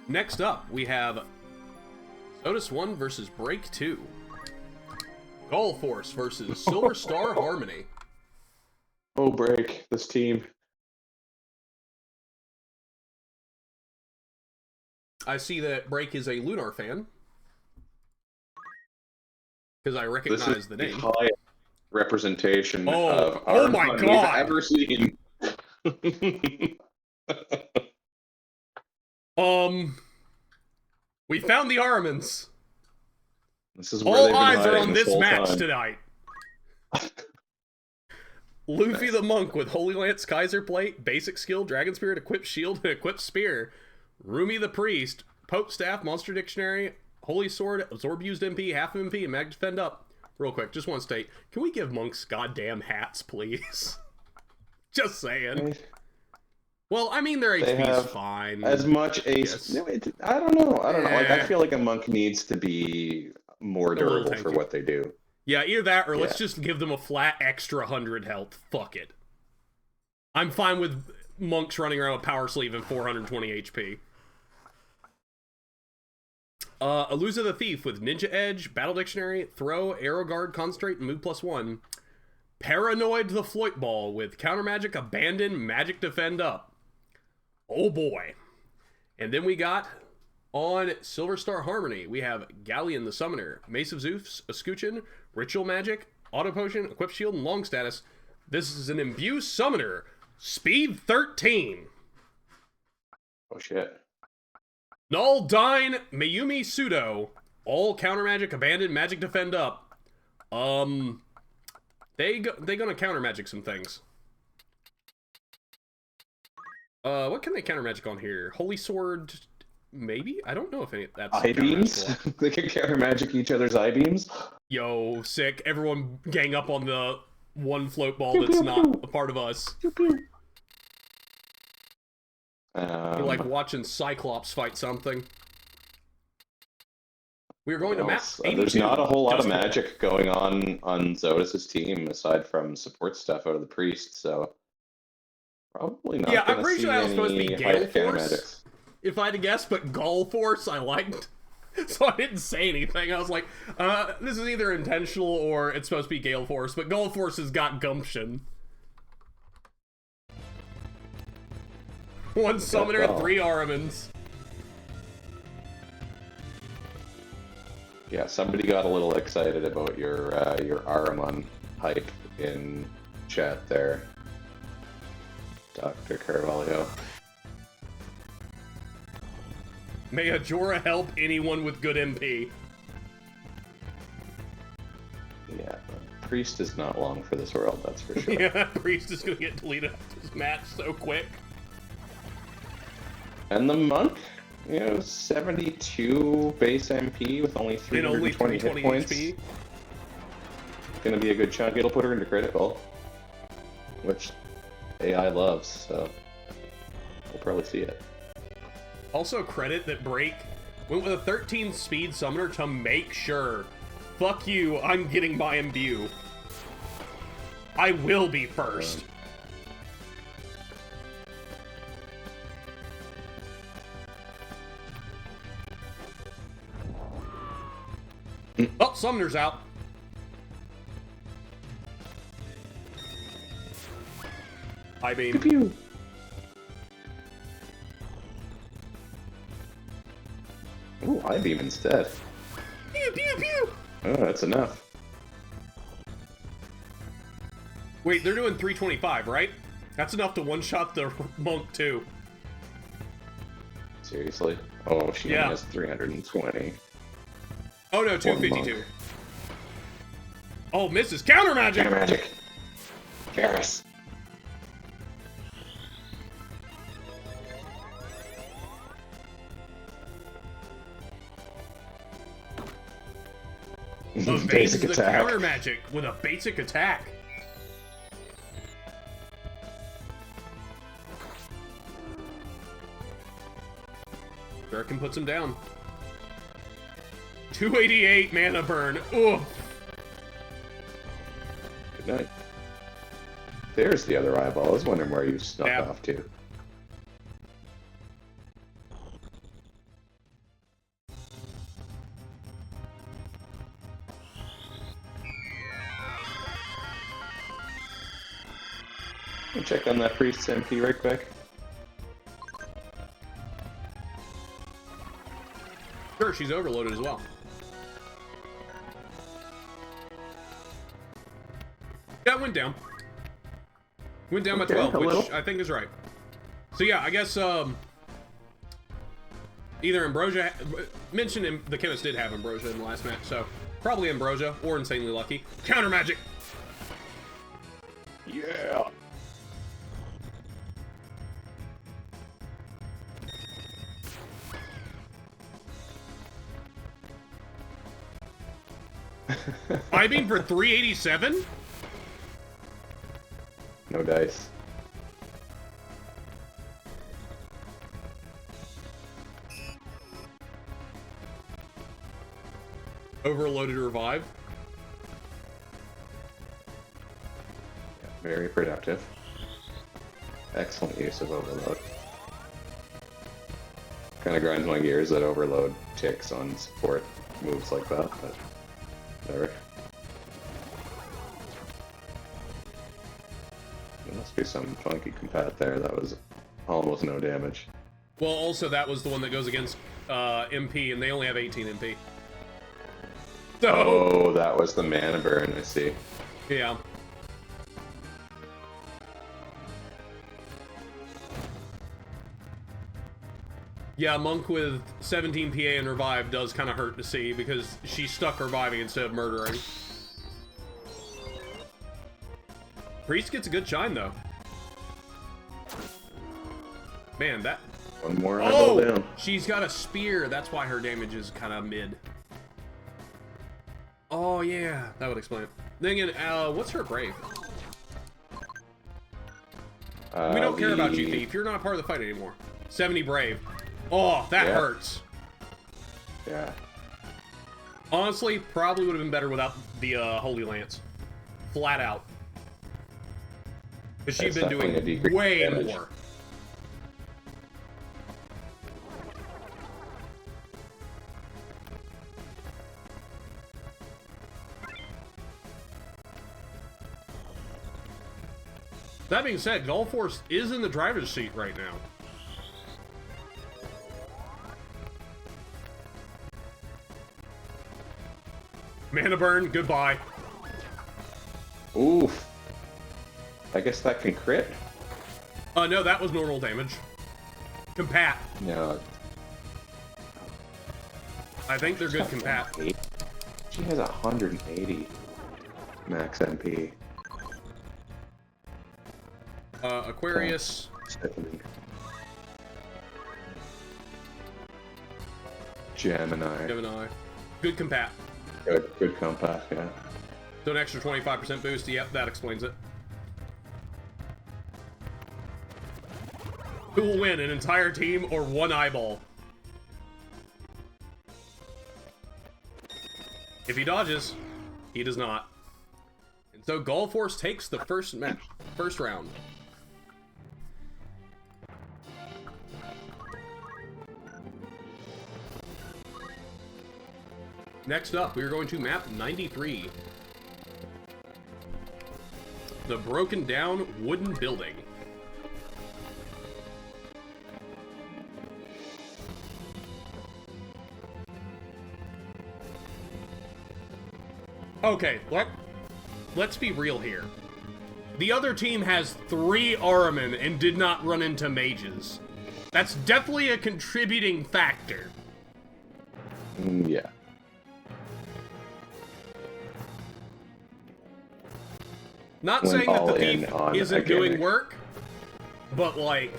Next up, we have Zotis 1 versus Break 2. Gull Force versus Silver Star Harmony. Oh, Break, this team. I see that Break is a Lunar fan. Because I recognize the name. High representation Oh, of oh my Armon God. we've ever seen. We found the Armans. This is where All they've been eyes are hiding on this this whole match time. tonight. Luffy the Monk with Holy Lance Kaiser Plate, Basic Skill, Dragon Spirit, Equipped Shield, and Equipped Spear. Rumi the Priest, Pope Staff, Monster Dictionary, Holy Sword, Absorb Used MP, half MP, and Mag Defend Up. Real quick, just want to state, can we give monks goddamn hats, please? Just saying. Well, I mean, their They HP is have fine. As much ace. Yes. No, I don't know. Like, I Yeah. feel like a monk needs to be more little durable for tanky. what they do. Yeah, either that or let's Yeah. just give them a flat extra 100 health. Fuck it. I'm fine with monks running around with Power Sleeve and 420 HP. Aluza the Thief with Ninja Edge, Battle Dictionary, Throw, Arrow Guard, Concentrate, and Move +1. Paranoid the Floit Ball with Counter Magic, Abandon, Magic Defend Up. Oh boy. And then we got on Silver Star Harmony, we have Galleon the Summoner, Mace of Zeus, Escutcheon, Ritual Magic, Auto Potion, Equip Shield, and Long Status. This is an Imbue Summoner, Speed 13. Oh shit. Null Dine, Mayumi Pseudo, all Counter Magic, Abandon, Magic Defend Up. They gonna Counter Magic some things. What can they Counter Magic on here? Holy Sword, maybe? I don't know if any that's I-beams? counter-magical. They can counter magic each other's I-beams? Yo, sick. Everyone gang up on the one float ball that's not a part of us. You're like watching Cyclops fight something. We're going to map 82. There's not a whole lot of Just magic going on Zotis' team aside from support stuff out of the priest, so probably not. Yeah, I'm gonna pretty sure see that was supposed to be any Gale high counter Force. magics. If I had to guess, but Gull Force I liked. So I didn't say anything. I was like, this is either intentional or it's supposed to be Gale Force, but Gull Force has got gumption. One summoner, 3 Armans. Yeah, somebody got a little excited about your Ahriman hype in chat there, DrCarvalho. May Ajora help anyone with good MP. Yeah, priest is not long for this world, that's for sure. Yeah, Priest is gonna get deleted after this match so quick. And the monk, 72 base MP with only And only 320 hit points. HP. Gonna be a good chunk. It'll put her into critical, which AI loves, so we'll probably see it. Also credit that Break went with a 13 speed summoner to make sure. Fuck you, I'm getting my imbue. I will be first. Oh, summoner's out. I mean, Pew. Ooh, I-beam instead. Oh, that's enough. Wait, they're doing 325, right? That's enough to one-shot the monk, too. Seriously? Oh, she Yeah. only has 320. Oh, no, 252. Oh, misses. Counter magic! Counter magic! Karis! Evades the attack. counter magic with a basic attack. Durkin puts him down. 288 mana burn. Oof. Good night. There's the other eyeball. I was wondering where you snuck Yep. off to. Check on that priest's MP right quick. Sure, she's overloaded as well. That went down. Went down by 12, a which little. I think is right. So yeah, I guess either Ambrosia mentioned the chemist did have Ambrosia in the last match, so probably Ambrosia or Insanely Lucky. Counter magic. Yeah. I mean for 387? No dice. Overloaded revive. Yeah, very productive. Excellent use of overload. Kind of grinds my gears that overload ticks on support moves like that, but whatever. There must be some funky compat there. That was almost no damage. Well, also that was the one that goes against MP, and they only have 18 MP. So, Oh, that was the mana burn, I see. yeah. Yeah, Monk with 17 PA and Revive does kind of hurt to see because she's stuck reviving instead of murdering. Priest gets a good shine, though. Man, that... One more eyeball Oh! down. She's got a spear. That's why her damage is kind of mid. Oh, yeah. That would explain it. Then again, what's her brave? We don't care about you, Thief. You're not part of the fight anymore. 70 brave. Oh, that hurts. Yeah. Honestly, probably would have been better without the Holy Lance. Flat out. Because she'd That's been definitely a doing decrease way in damage. more. That being said, Gulf Force is in the driver's seat right now. Mana burn, goodbye. Oof. I guess that can crit? No, that was normal damage. Compat. No. I think they're good compat. She has 180 max MP. Aquarius. Stephanie. Gemini. Gemini. Good compat. Good compass, yeah. So an extra 25% boost. Yep, that explains it. Who will win, an entire team or one eyeball? If he dodges, he does not. And so Gulf Force takes the first round. Next up, we are going to map 93. The broken down wooden building. Okay, let's be real here. The other team has 3 Ahriman and did not run into mages. That's definitely a contributing factor. Yeah. Not Went saying that all the in thief on isn't a doing gimmick. work, but like,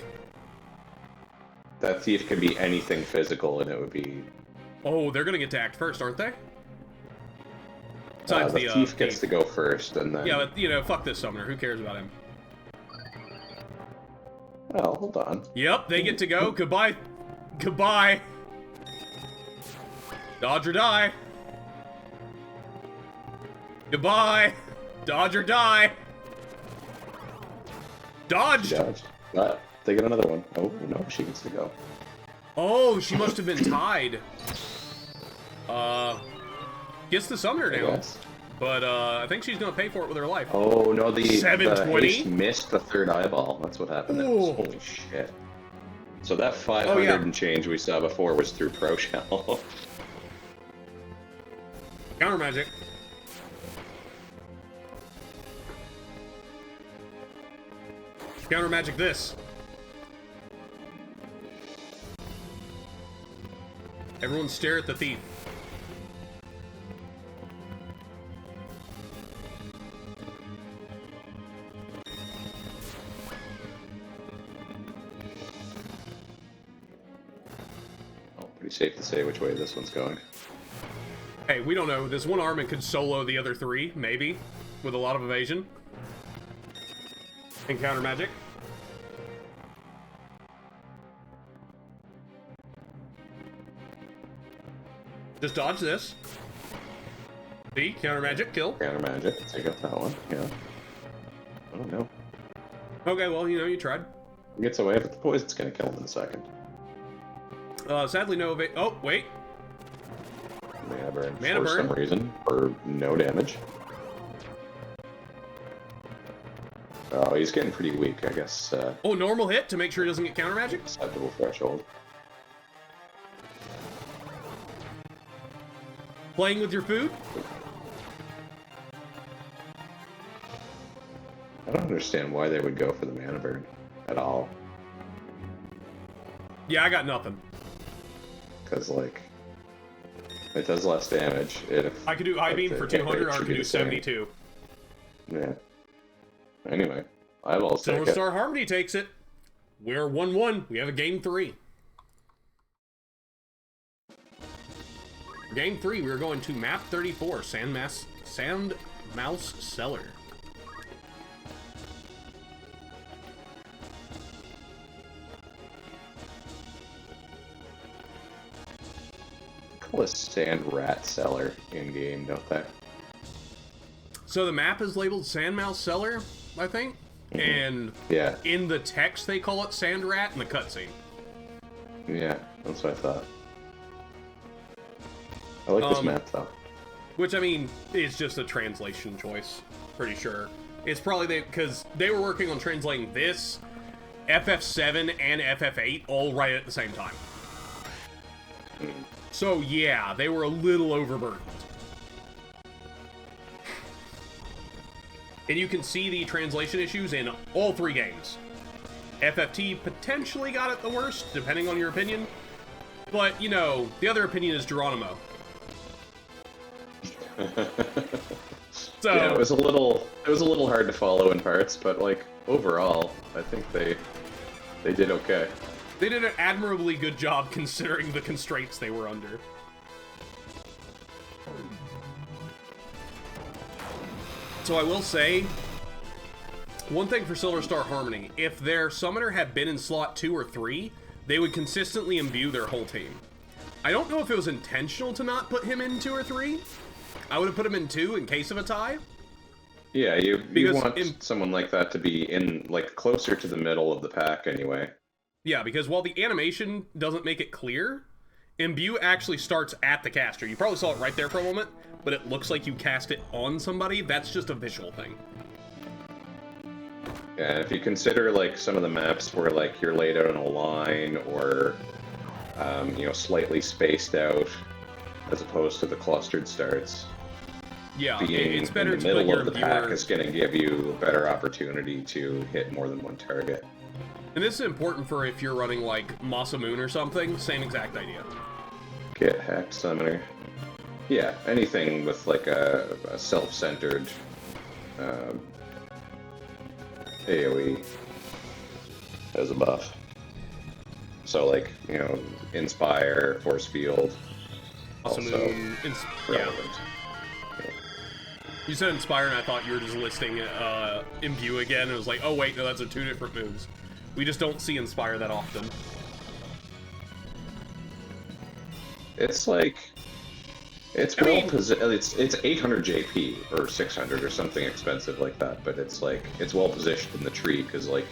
That thief could be anything physical, and it would be... oh, they're gonna get to act first, aren't they? Besides the thief gets to go first, and then... Yeah, but, you know, fuck this summoner. Who cares about him? Oh, hold on. Yep, they get to go. Goodbye. Goodbye. Dodge or die. Goodbye. Dodge or die. Dodge. Dodged. They get another one. Oh, no, she gets to go. Oh, she must have been tied. Gets the summoner I down. guess. But, I think she's gonna pay for it with her life. Oh, no, the 720? haste missed the third eyeball. That's what happened there. Ooh. Holy shit. So that 500 yeah. and change we saw before was through Pro Shell. Counter magic. Counter magic this. Everyone stare at the thief. Pretty safe to say which way this one's going. Hey, we don't know. This one Ahriman could solo the other 3, maybe, with a lot of evasion. And counter magic. Just dodge this. See? Counter magic, kill. Counter magic. Take out that one. Yeah. Oh no. Okay, well, you know, you tried. He gets away, but the poison's gonna kill him in a second. Sadly, no eva- Oh, wait. Mana burn Mana for burn. some reason, for no damage. Oh, he's getting pretty weak, I guess. Oh, normal hit to make sure he doesn't get counter magic. Acceptable threshold. Playing with your food. I don't understand why they would go for the mana burn at all. Yeah, I got nothing. Because, like, it does less damage. I could do I-beam for 200, or I could do 72. Yeah. Anyway, eyeballs take Silver it. Star Harmony takes it. We're 1-1. We have a game 3. Game 3, we are going to map 34, Sandmouse Cellar. Call it Sand Rat Cellar in game, don't they? So the map is labeled Sandmouse Cellar, I think, and Yeah, in the text they call it Sand Rat in the cutscene. yeah, that's what I thought. I like this map though. Which, I mean, is just a translation choice, pretty sure. It's probably because they were working on translating this, FF7, and FF8 all right at the same time. So yeah, they were a little overburdened. And you can see the translation issues in all 3 games. FFT potentially got it the worst, depending on your opinion. But, you know, the other opinion is Geronimo. So Yeah, it was a little hard to follow in parts, but like overall, I think they did okay. they did an admirably good job considering the constraints they were under. So I will say, one thing for Silver Star Harmony, if their summoner had been in slot 2 or 3, they would consistently imbue their whole team. I don't know if it was intentional to not put him in 2 or 3. I would have put him in 2 in case of a tie. Yeah, you Because want someone like that to be in like closer to the middle of the pack anyway. Yeah, because while the animation doesn't make it clear, imbue actually starts at the caster. You probably saw it right there for a moment, but it looks like you cast it on somebody. That's just a visual thing. Yeah, and if you consider like some of the maps where like you're laid out on a line or you know, slightly spaced out as opposed to the clustered starts, Yeah, being it's better in the to put middle your of the pack viewer... is going to give you a better opportunity to hit more than one target. And this is important for if you're running, like, Masamune or something. Same exact idea. Get hacked summoner. Yeah, anything with like a self-centered AoE as a buff. So like, you know, Inspire, Force Field, also Masamune... Yeah. relevant. You said Inspire, and I thought you were just listing Imbue again. It was like, oh wait, no, that's two different moves. We just don't see Inspire that often. It's like... It's I mean, it's 800 JP or 600 or something expensive like that, but it's like it's well positioned in the tree because like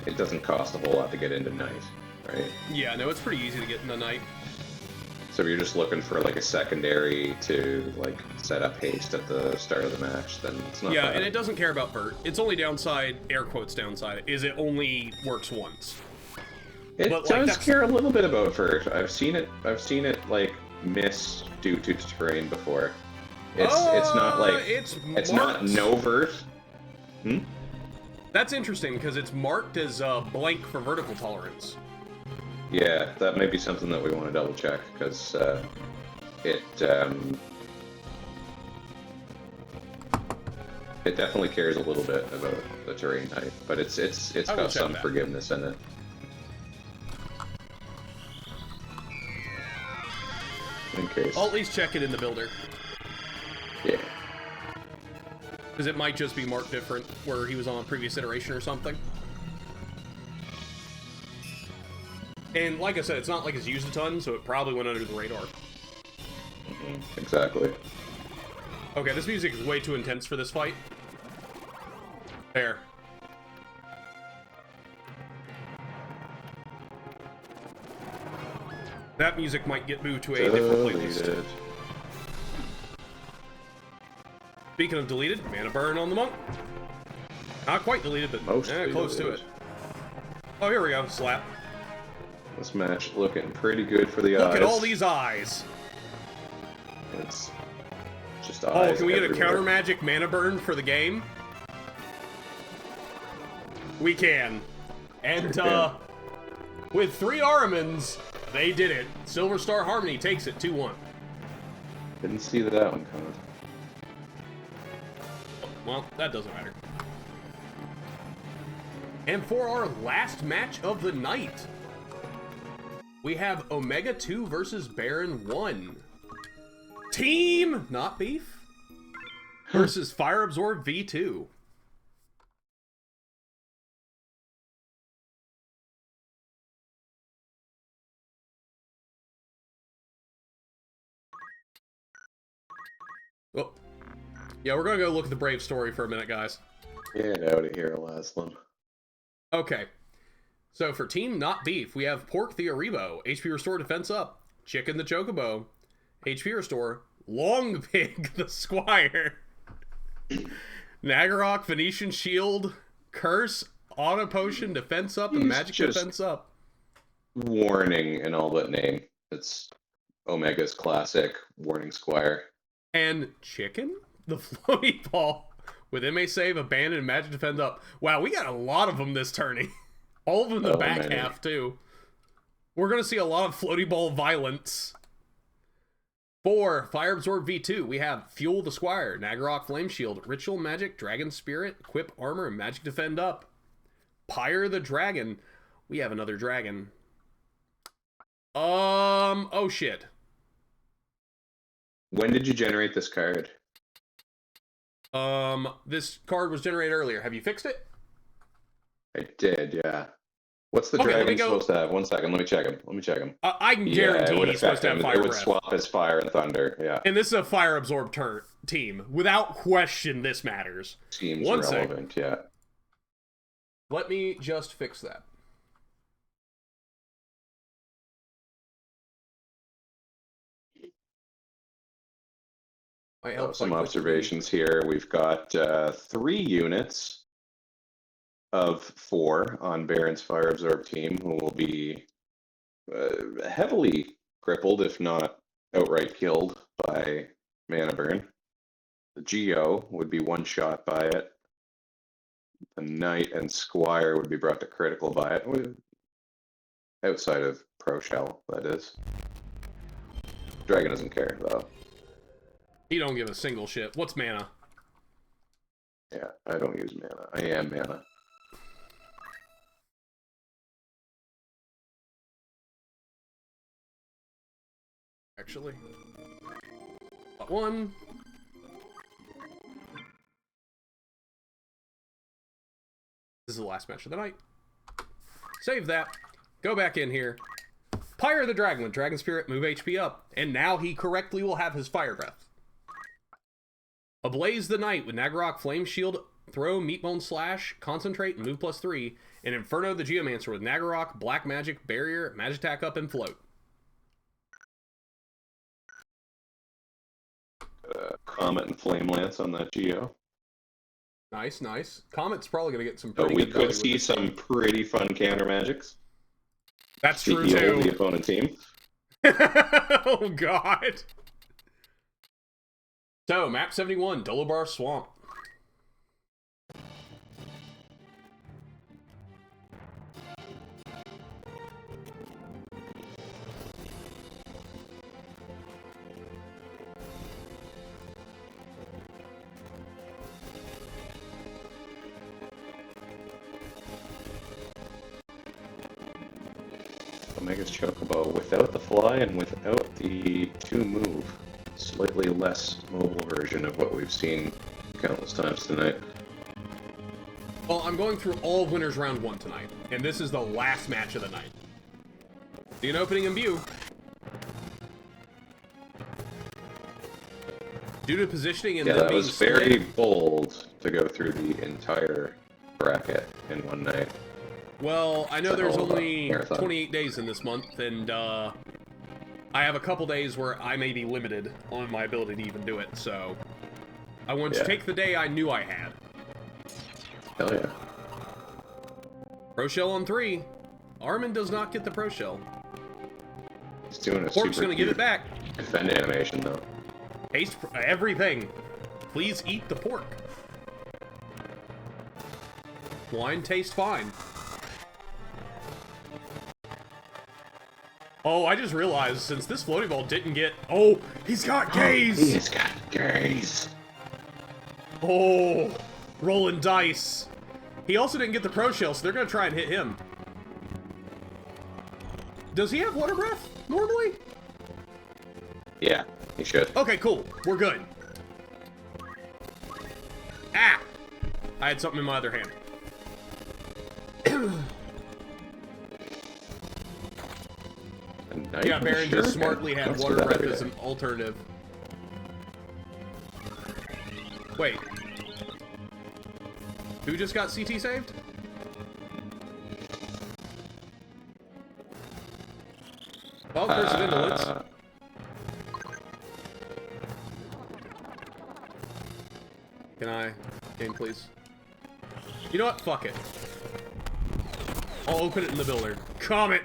it doesn't cost a whole lot to get into night, right? Yeah, no, it's pretty easy to get into night. So if you're just looking for like a secondary to like set up haste at the start of the match, then it's not. Yeah, bad. and it doesn't care about vert. Its only downside, air quotes downside, is it only works once. It but, like, does care a little bit about vert. I've seen it like miss due to terrain before. It's not like it's not no vert. Hmm? That's interesting because it's marked as blank for vertical tolerance. Yeah, that may be something that we want to double check because it definitely cares a little bit about the terrain type, but it's got some forgiveness in it. In case. I'll at least check it in the builder. Yeah. Because it might just be marked different where he was on a previous iteration or something. And like I said, it's not like it's used a ton, so it probably went under the radar. Exactly. Okay, this music is way too intense for this fight. There. That music might get moved to a different playlist. Speaking of deleted, mana burn on the monk. Not quite deleted, but close to it. Oh, here we go. Slap. This match looking pretty good for the eyes. Look at all these eyes. It's just eyes. Oh, can we get a everywhere. counter magic mana burn for the game? We can. And, with 3 Aramans, they did it. Silver Star Harmony takes it 2-1. Didn't see that one coming. Well, that doesn't matter. And for our last match of the night, we have Omega 2 versus Barren 1. Team Not Beef versus Fire Absorb V2. Oh. Yeah, we're gonna go look at the Brave story for a minute, guys. Get out of here, Laslam. Okay. So for Team Not Beef, we have Pork the Aribo, HP Restore Defense Up, Chicken the Chocobo, HP Restore, Long Pig the Squire, Nagarok, Venetian Shield, Curse, Auto Potion, Defense Up, and Magic Defense Up. Warning in all but name. It's Omega's classic Warning Squire. And Chicken, the Floaty Ball, with MA Save, Abandon, and Magic Defend Up. Wow, we got a lot of them this turning. All of them in the back half, too. We're going to see a lot of Floaty Ball violence. For Fire Absorb V2, we have Fuel the Squire, Nagarok Flame Shield, Ritual Magic, Dragon Spirit, Equip Armor, and Magic Defend Up. Pyre the Dragon. We have another dragon. Oh shit. When did you generate this card? This card was generated earlier. Have you fixed it? I did, yeah. What's the Okay, dragon supposed to have? 1 second, let me check him. I can guarantee it would he's supposed to have affect him. Fire It would Breath. swap his fire and thunder, yeah. And this is a Fire Absorb team. Without question, this matters. Seems 1 relevant, second. yeah. Let me just fix that. Some observations here. We've got 3 units of 4 on Barren's Fire Absorb team who will be heavily crippled, if not outright killed, by Mana Burn. The Geo would be one shot by it. The Knight and Squire would be brought to critical by it. Outside of Pro Shell, that is. Dragon doesn't care, though. He don't give a single shit. What's mana? Yeah, I don't use mana. I am mana. Actually. One. This is the last match of the night. Save that. Go back in here. Pyre the Dragon with Dragon Spirit, move HP up. And now he correctly will have his Fire Breath. Ablaze the Knight with Naggarok, Flame Shield, Throw, Meatbone Slash, Concentrate, and move +3. And Inferno the Geomancer with Naggarok, Black Magic, Barrier, Magic Attack up, and Float. Comet and Flame Lance on that Geo. Nice, nice. Comet's probably going to get some So pretty we good could value see with some pretty fun counter magics. That's true, to heal too. the opponent team. Oh, God. So, map 71, Dolobar Swamp. Omega's Chocobo without the fly and without the 2-move. Slightly less mobile version of what we've seen countless times tonight. Well, I'm going through all of Winners Round 1 tonight, and this is the last match of the night. See an opening in view. Due to positioning and Yeah, them that being was very split, bold to go through the entire bracket in one night. well, I know It's a there's whole only marathon. 28 days in this month, and I have a couple days where I may be limited on my ability to even do it, so I want to Yeah. take the day I knew I had. Hell yeah. Pro Shell on 3. Armin does not get the Pro Shell. He's doing a Pork's super gonna give it cute back. defend animation though. Taste everything. Please eat the pork. Wine tastes fine. Oh, I just realized, since this floating ball didn't get... Oh, he's got gaze! He's got gaze. Oh, rolling dice. He also didn't get the Pro Shell, so they're going to try and hit him. Does he have Water Breath, normally? Yeah, he should. Okay, cool. We're good. Ah! I had something in my other hand. Yeah, Barren just smartly had Water Breath as an alternative. Wait. Who just got CT saved? Oh, there's an indolence. Can I? Game, please. You know what? Fuck it. I'll open it in the builder. Comet!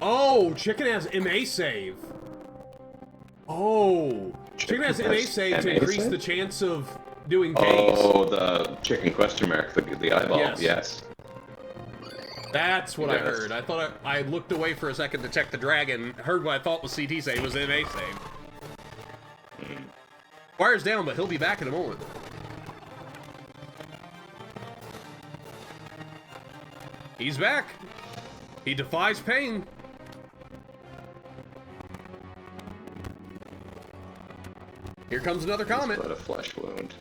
Oh, Chicken has MA save. Oh, Chicken has MA save to increase the chance of doing gaze. Oh, the chicken question mark, the eyeball. Yes. Yes. That's what I Yes. heard. I thought I looked away for a second to check the dragon, heard what I thought was CT save, was MA save. Wire's down, but he'll be back in a moment. He's back. He defies pain. Here comes another comet. But a flesh wound.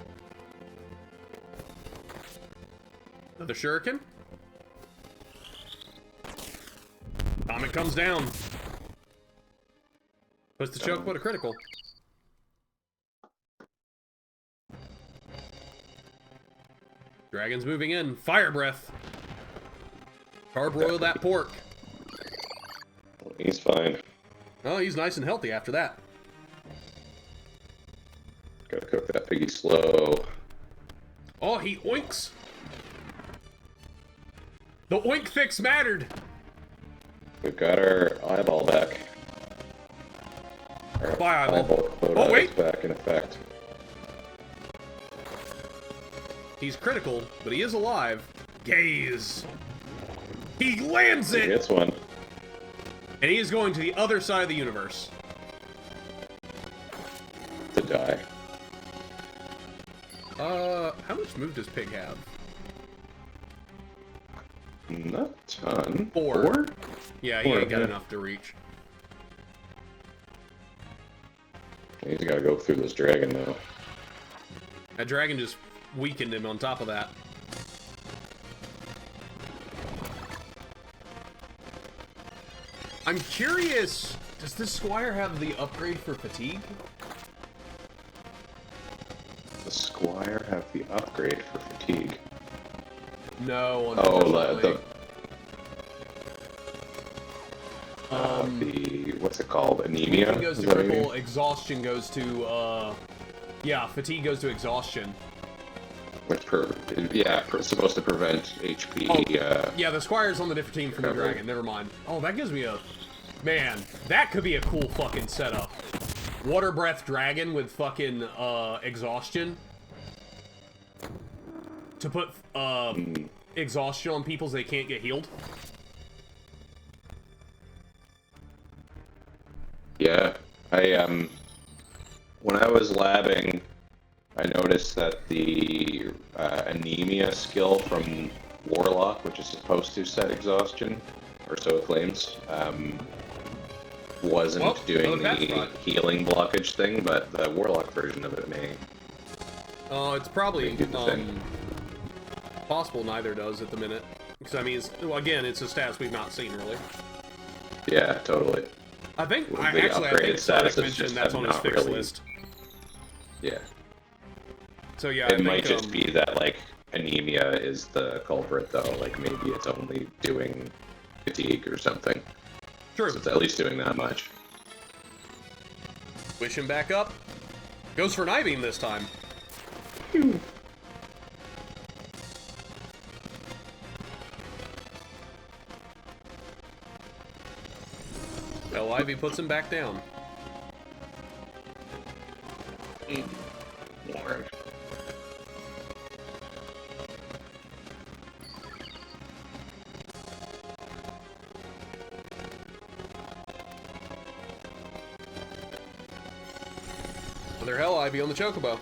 Another shuriken. Comet comes down. Puts the choke, but a critical. Dragon's moving in. Fire breath. Carboil that pork. He's fine. Oh, he's nice and healthy after that. Gotta cook that piggy slow. Oh, he oinks. The oink fix mattered! We've got our eyeball back. Our Bye, eyeball. quota Oh, wait! is back in effect. He's critical, but he is alive. Gaze! He lands He it! gets one. And he is going to the other side of the universe. To die. How much move does Pig have? Not a ton. Four. Yeah, he Four, ain't got yeah. enough to reach. He's gotta go through this dragon now. That dragon just weakened him on top of that. I'm curious, does this Squire have the upgrade for fatigue? The Squire have the upgrade for fatigue. No, Oh, unfortunately. the what's it called? Anemia? Fatigue goes Is to that what you critical, mean? exhaustion goes to, yeah, fatigue goes to exhaustion. Which supposed to prevent HP. Yeah, the Squire's on the different team from the Recovery. Dragon, never mind. Oh, that gives me a... Man, that could be a cool fucking setup. Water Breath Dragon with fucking, exhaustion. To put, exhaustion on people so they can't get healed. Yeah, when I was labbing, I noticed that the anemia skill from Warlock, which is supposed to set exhaustion, or so it claims, wasn't Well, doing another the path spot. healing blockage thing, but the Warlock version of it may. It's probably, They do the thing. possible neither does at the minute. Because, I mean, well, again, it's a stats we've not seen, really. Yeah, totally. I think, The I think upgraded Sonic statuses mentioned just that's have on his not fixed really- list. Yeah. So, yeah, It I think, might just be that, like, anemia is the culprit, though. Like, maybe it's only doing fatigue or something. True. So it's at least doing that much. Wish him back up. Goes for an eye beam this time. Well, Ivy puts him back down. Lord. Mother hell, Ivy on the Chocobo.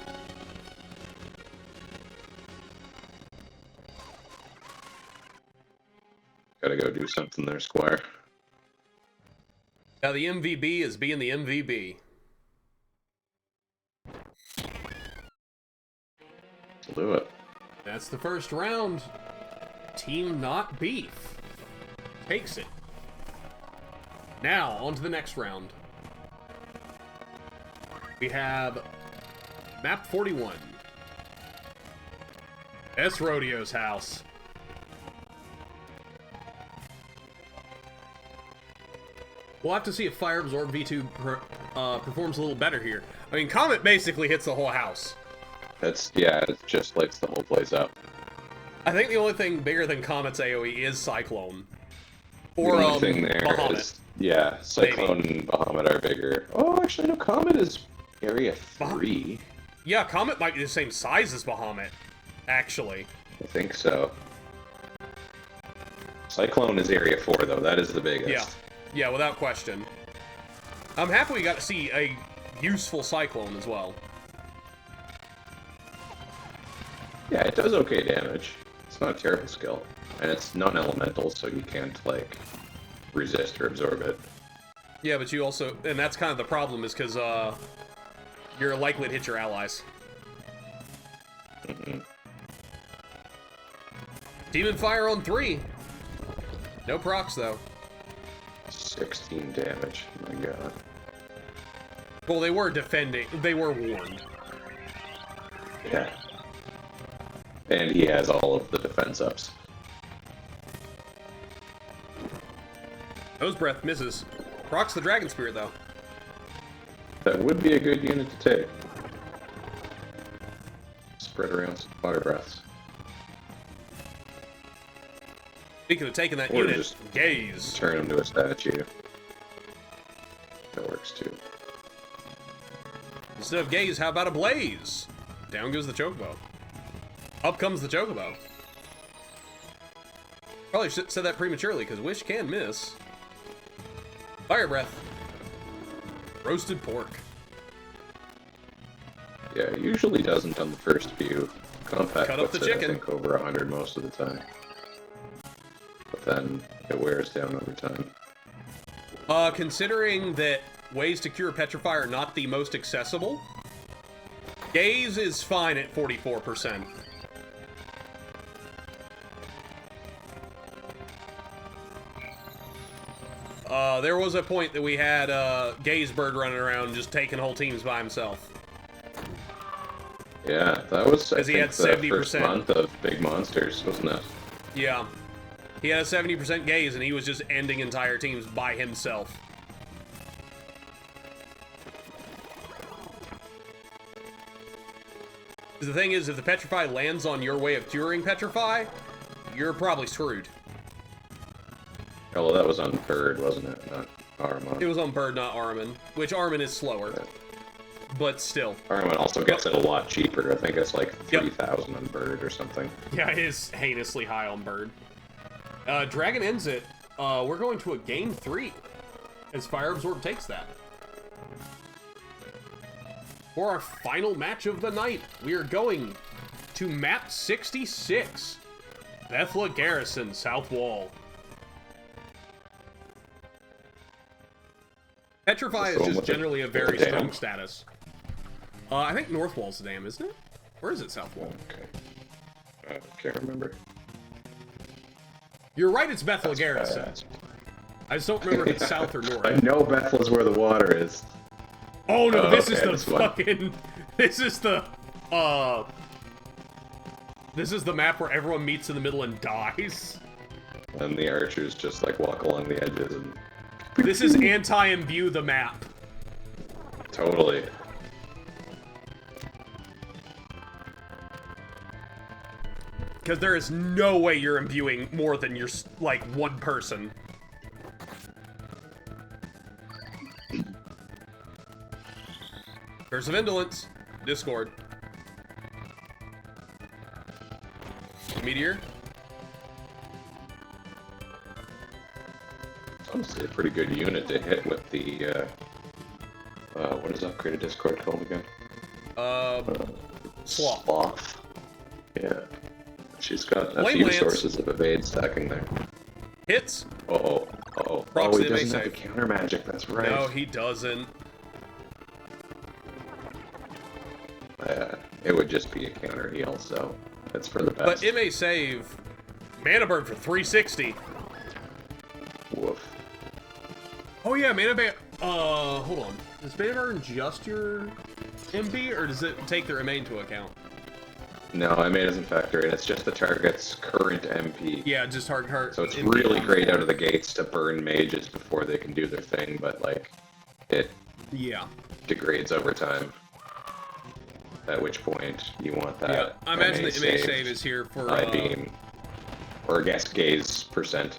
Gotta go do something there, Squire. Now the MVB is being the MVB. We'll do it. That's the first round. Team Not Beef takes it. Now, on to the next round. We have map 41. S. Rodeo's house. We'll have to see if Fire Absorb V2 performs a little better here. I mean, Comet basically hits the whole house. It just lights the whole place up. I think the only thing bigger than Comet's AoE is Cyclone. The Or, only thing there Bahamut. is, Cyclone and Bahamut are bigger. Oh, actually, no, Comet is area 3. Yeah, Comet might be the same size as Bahamut, actually. I think so. Cyclone is area 4, though. That is the biggest. Yeah. Yeah, without question. I'm happy we got to see a useful Cyclone as well. Yeah, it does okay damage. It's not a terrible skill. And it's non-elemental, so you can't, like, resist or absorb it. Yeah, but you also... And that's kind of the problem, is because, you're likely to hit your allies. Demon Fire on 3. No procs, though. 16 damage. My god. Well, they were defending. They were warned. Yeah. And he has all of the defense ups. Nose Breath misses. Procs the Dragon Spirit, though. That would be a good unit to take. Spread around some water breaths. Speaking of taking that Or unit, just gaze. turn him to a statue. That works too. Instead of gaze, how about a blaze? Down goes the chocobo. Up comes the chocobo. Probably should have said that prematurely, because wish can miss. Fire breath. Roasted pork. Yeah, it usually doesn't on the first few. Compact Cut up puts the it, chicken. I think, over 100 most of the time. But then it wears down over time. Considering that ways to cure petrify are not the most accessible, gaze is fine at 44%. There was a point that we had Gaze Bird running around just taking whole teams by himself. Yeah, that was, I he think, had the 70%. first month of Big Monsters, wasn't it? Yeah. He had a 70% gaze, and he was just ending entire teams by himself. The thing is, if the Petrify lands on your way of curing Petrify, you're probably screwed. Oh, well, that was on Bird, wasn't it? Not Armon. It was on Bird, not Armin, which Armin is slower. Yeah. But still. Armon also gets it a lot cheaper. I think it's like Yep. 3,000 on Bird or something. Yeah, it is heinously high on Bird. Dragon ends it. We're going to a game 3 as Fire Absorb takes that. For our final match of the night, we are going to map 66, Bethla Garrison, South Wall. Petrify is just generally a very strong status. I think North Wall's the dam, isn't it? Or is it South Wall? Okay. I can't remember. You're right, it's Bethla Garrison. Badass. I just don't remember if it's South or North. I know Bethel's where the water is. Oh no, Oh, this okay, is the this one. fucking... This is the... This is the map where everyone meets in the middle and dies. And the archers just like walk along the edges and... This is anti-imbue the map. Totally. Because there is no way you're imbuing more than your, like, one person. Curse of Indolence. Discord. Meteor. Honestly, a pretty good unit to hit with the, what is upgraded Discord called again? Sloth. Sloth. Yeah. She's got a Flame few Lance. sources of evade stacking there. Hits. Uh-oh. Uh-oh. Procs Oh, he the doesn't have save. the counter magic, that's right. No, he doesn't. It would just be a counter heal, so that's for the But best. MA save. Mana burn for 360. Woof. Oh yeah, mana burn. Hold on. Does mana burn just your MB, or does it take their MA into account? No, MA doesn't factor in. It's just the target's current MP. Yeah, just hard. So it's MB. really great out of the gates to burn mages before they can do their thing, but like, it Yeah. degrades over time. At which point you want that. Yeah. I imagine MA the MA saved save is here for. Eye beam, or guess gaze percent.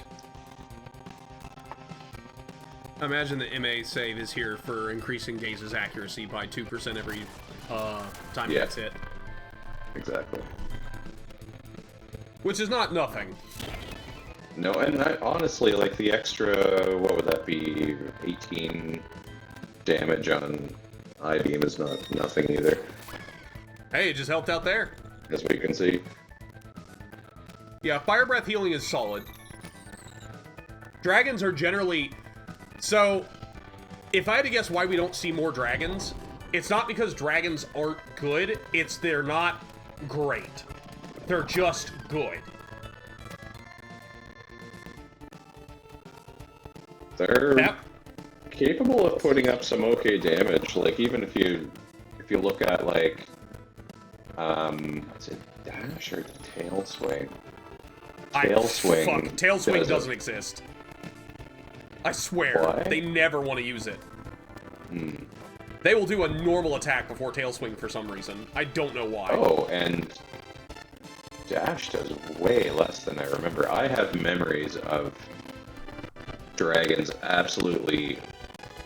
I imagine the MA save is here for increasing Gaze's accuracy by 2% every time it Yeah. gets hit. Exactly. Which is not nothing. No, and I, honestly, like the extra, what would that be? 18 damage on eye beam is not nothing either, Hey, it just helped out there. as we can see. Yeah, Fire Breath healing is solid. Dragons are generally... So, if I had to guess why we don't see more dragons, it's not because dragons aren't good, it's they're not great. They're just good. They're Yep. capable of putting up some okay damage. Like even if you look at like, is it dash or tail swing? Tail swing. Fuck, Tail Swing does it. doesn't exist. I swear, Why? they never want to use it. Hmm. They will do a normal attack before Tail Swing for some reason. I don't know why. Oh, and Dash does way less than I remember. I have memories of dragons absolutely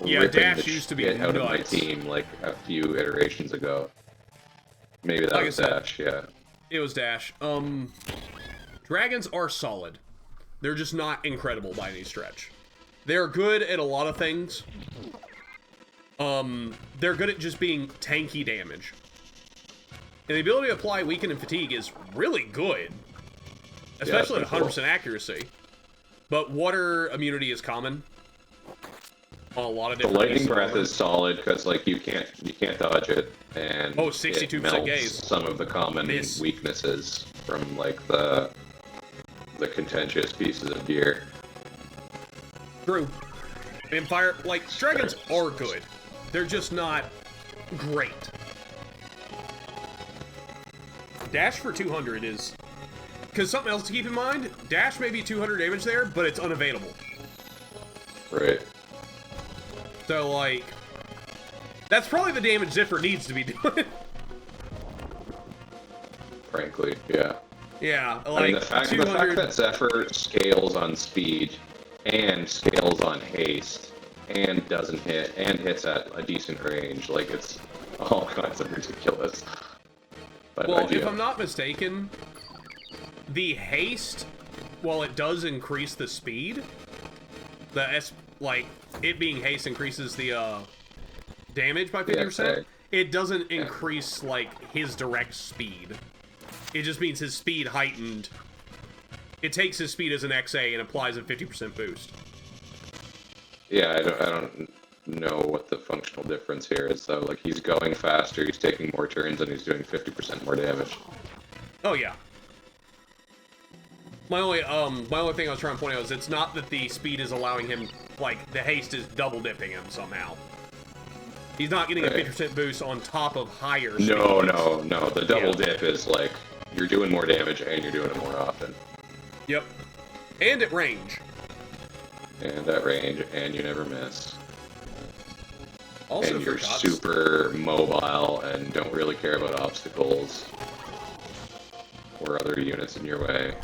ripping Dash the used to be shit out of my nuts. team like a few iterations ago. Maybe that Like I was said, Dash, yeah. It was Dash. Dragons are solid. They're just not incredible by any stretch. They're good at a lot of things. They're good at just being tanky damage. And the ability to apply Weaken and Fatigue is really good. Especially at 100% accuracy. But water immunity is common. On a lot of The different lightning pieces of breath armor. is solid because like you can't dodge it, and 62% it melts gaze. some of the common Miss. weaknesses from like the contentious pieces of gear. True. And fire, like, dragons are good. They're just not great. Dash for 200 is... Because something else to keep in mind, Dash may be 200 damage there, but it's unavailable. Right. So, like... That's probably the damage Ziffer needs to be doing. Frankly, yeah. Yeah, like, I mean, the fact 200... that Zephyr scales on speed and scales on haste and doesn't hit and hits at a decent range, like, it's all kinds of ridiculous. But Well, if I'm not mistaken, the haste, while it does increase the speed, like, it being haste increases the, damage by 50%, it doesn't increase, like, his direct speed. It just means his speed heightened. It takes his speed as an XA and applies a 50% boost. Yeah, I don't know what the functional difference here is, though. Like, he's going faster, he's taking more turns, and he's doing 50% more damage. Oh, yeah. My only thing I was trying to point out is it's not that the speed is allowing him, like, the haste is double dipping him somehow. He's not getting a 50% boost on top of higher speed. No. The double dip is, like, you're doing more damage and you're doing it more often. Yep. And at range. And at range, and you never miss. Also and you're for guts. super mobile and don't really care about obstacles or other units in your way.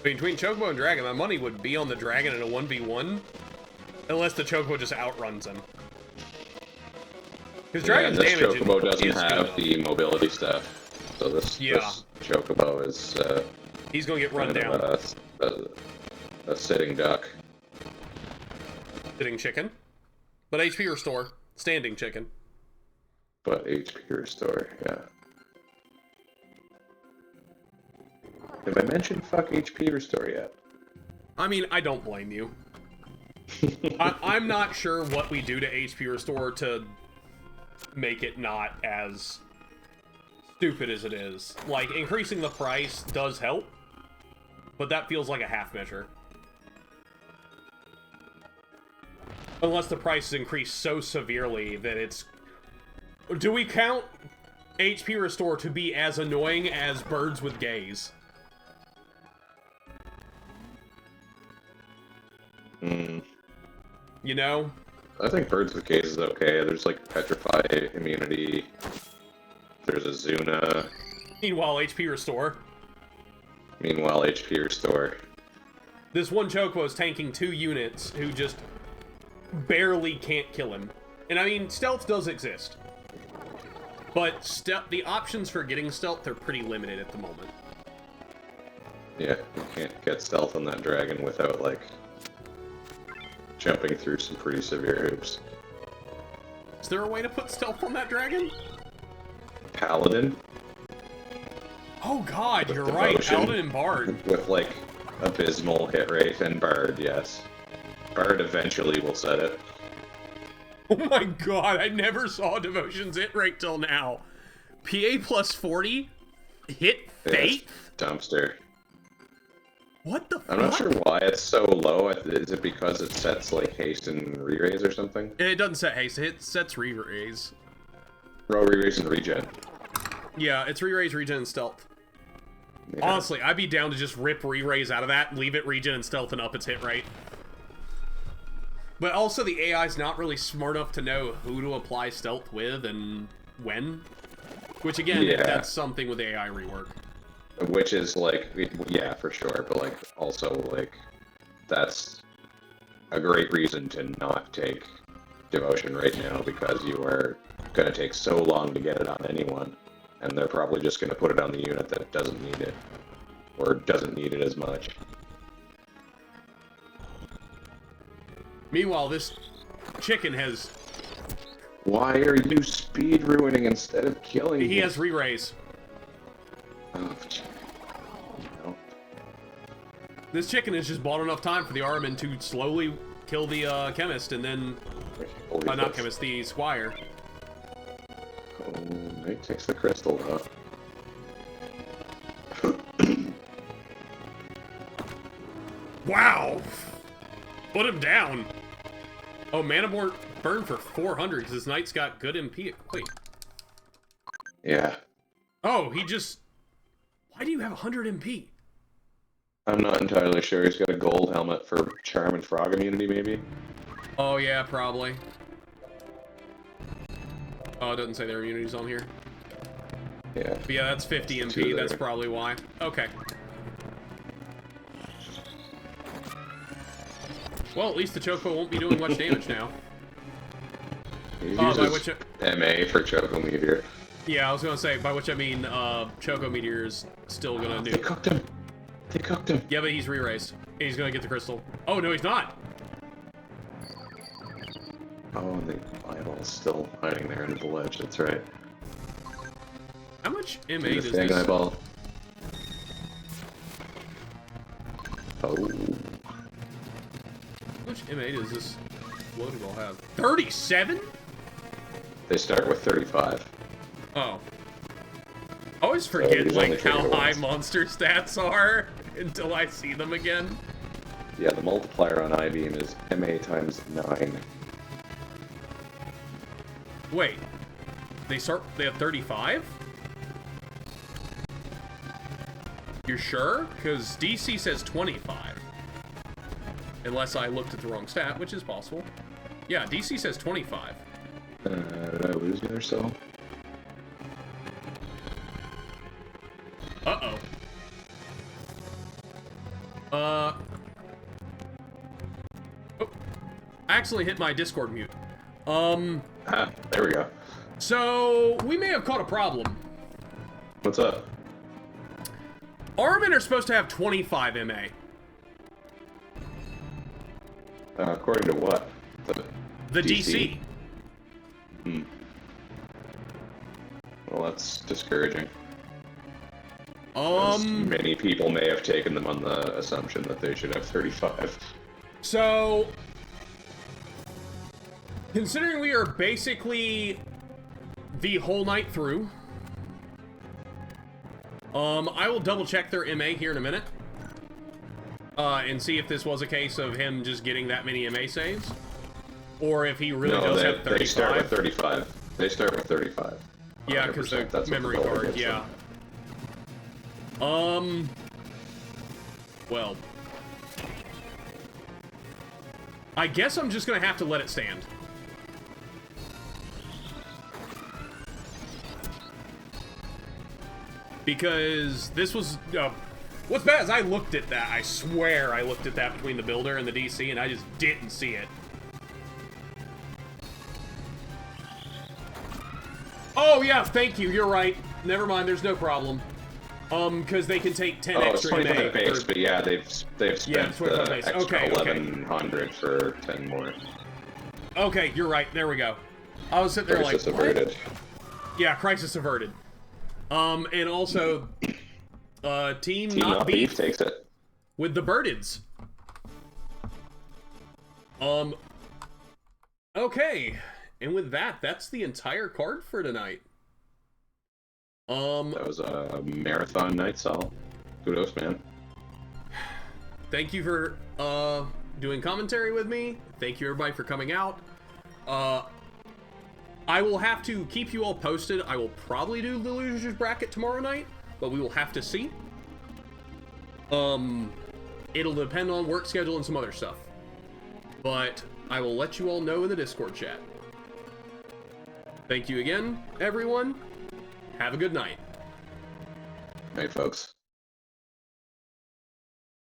Between Chocobo and Dragon, my money would be on the Dragon in a 1v1, unless the Chocobo just outruns him. Because Dragon's this damage Chocobo doesn't is have good the mobility stuff, so this Chocobo is he's gonna get run kind down. of a sitting duck. Sitting chicken. But HP restore. Standing chicken. But HP restore, yeah. Have I mentioned fuck HP restore yet? I mean, I don't blame you. I'm not sure what we do to HP restore to make it not as stupid as it is. Like, increasing the price does help, but that feels like a half measure. Unless the price is increased so severely that it's... Do we count HP restore to be as annoying as birds with gaze? You know? I think birds with gaze is okay. There's like petrify immunity. There's a Zuna. Meanwhile, HP restore. Meanwhile, HP restore. This one Chocobo is tanking 2 units who just barely can't kill him. And I mean, stealth does exist. But the options for getting stealth are pretty limited at the moment. Yeah, you can't get stealth on that dragon without, like, jumping through some pretty severe hoops. Is there a way to put stealth on that dragon? Paladin? Oh god, With you're devotion. right, Paladin and Bard. With, like, abysmal hit rate, and Bard, yes. Bard eventually will set it. Oh my god, I never saw Devotion's hit rate till now. PA plus 40? Hit Fate? Yes, dumpster. What the fuck? I'm not sure why it's so low. Is it because it sets, like, haste and re-raise or something? It doesn't set haste, it sets re-raise. Oh, re-raise and regen. Yeah, it's re-raise, regen, and stealth. Yeah. Honestly, I'd be down to just rip re-raise out of that, leave it regen and stealth, and up its hit rate. But also, the AI's not really smart enough to know who to apply stealth with, and when. Which, again, Yeah. that's something with AI rework. Which is, like, yeah, for sure, but, like, also, like, that's a great reason to not take Devotion right now, because you are going to take so long to get it on anyone, and they're probably just going to put it on the unit that doesn't need it, or doesn't need it as much. Meanwhile, this chicken has... Why are you speed ruining instead of killing He him? has re-raise. Oh, no. This chicken has just bought enough time for the Armin to slowly kill the chemist, and then... not chemist, the squire. Oh, Knight takes the crystal out. Wow! Put him down! Oh, mana burn for 400, because his knight's got good MP. Wait. Yeah. Oh, he just... Why do you have 100 MP? I'm not entirely sure. He's got a gold helmet for charm and frog immunity, maybe? Oh, yeah, probably. Oh, it doesn't say their immunities on here. Yeah. But yeah, that's 50 Two MP, that's there. probably why. Okay. Well, at least the Choco won't be doing much damage now. He By uses which MA for Choco Meteor. yeah, I was gonna say, by which I mean, Choco Meteor is still gonna They do. cooked him! They cooked him! Yeah, but he's re-raised. He's gonna get the crystal. Oh, no, he's not! Oh, and the eyeball's still hiding there under the ledge, that's right. How much MA The does Fang this... eyeball. Oh. How much MA does this floaty ball have? 37? They start with 35. Oh. I always forget, he's like, only how traded high once. monster stats are until I see them again. Yeah, the multiplier on I-Beam is MA times 9. Wait. They have 35? You're sure? Because DC says 25. Unless I looked at the wrong stat, which is possible. Yeah, DC says 25. Did I lose it or so? Uh-oh. Oh. I accidentally hit my Discord mute. Ah, there we go. So, we may have caught a problem. What's up? Armin are supposed to have 25 MA. According to what? The DC. Hmm. Well, that's discouraging. As many people may have taken them on the assumption that they should have 35. So, considering we are basically the whole night through, I will double check their MA here in a minute, and see if this was a case of him just getting that many MA saves, or if he really does have 35. They start with 35. They start with 35. Yeah, because the 100%. That's what memory the builder card, gives yeah. them. Well, I guess I'm just gonna have to let it stand. Because this was, what's bad is I looked at that, I swear I looked at that between the builder and the DC, and I just didn't see it. Oh yeah, thank you, you're right. Never mind, there's no problem. Because they can take 10 Oh, it's extra 25 base, but yeah, they've spent Yeah, 25 the base. extra Okay, okay. 1100 for 10 more. Okay, you're right, there we go. I was sitting there like, Crisis what? averted. Yeah, crisis averted. And also, Team Team Not Beef takes it. with the Birdids. Okay. And with that, that's the entire card for tonight. That was a marathon night, Sol. Kudos, man. Thank you for, doing commentary with me. Thank you, everybody, for coming out. I will have to keep you all posted. I will probably do the losers bracket tomorrow night, but we will have to see. It'll depend on work schedule and some other stuff. But I will let you all know in the Discord chat. Thank you again, everyone. Have a good night. Hey, folks.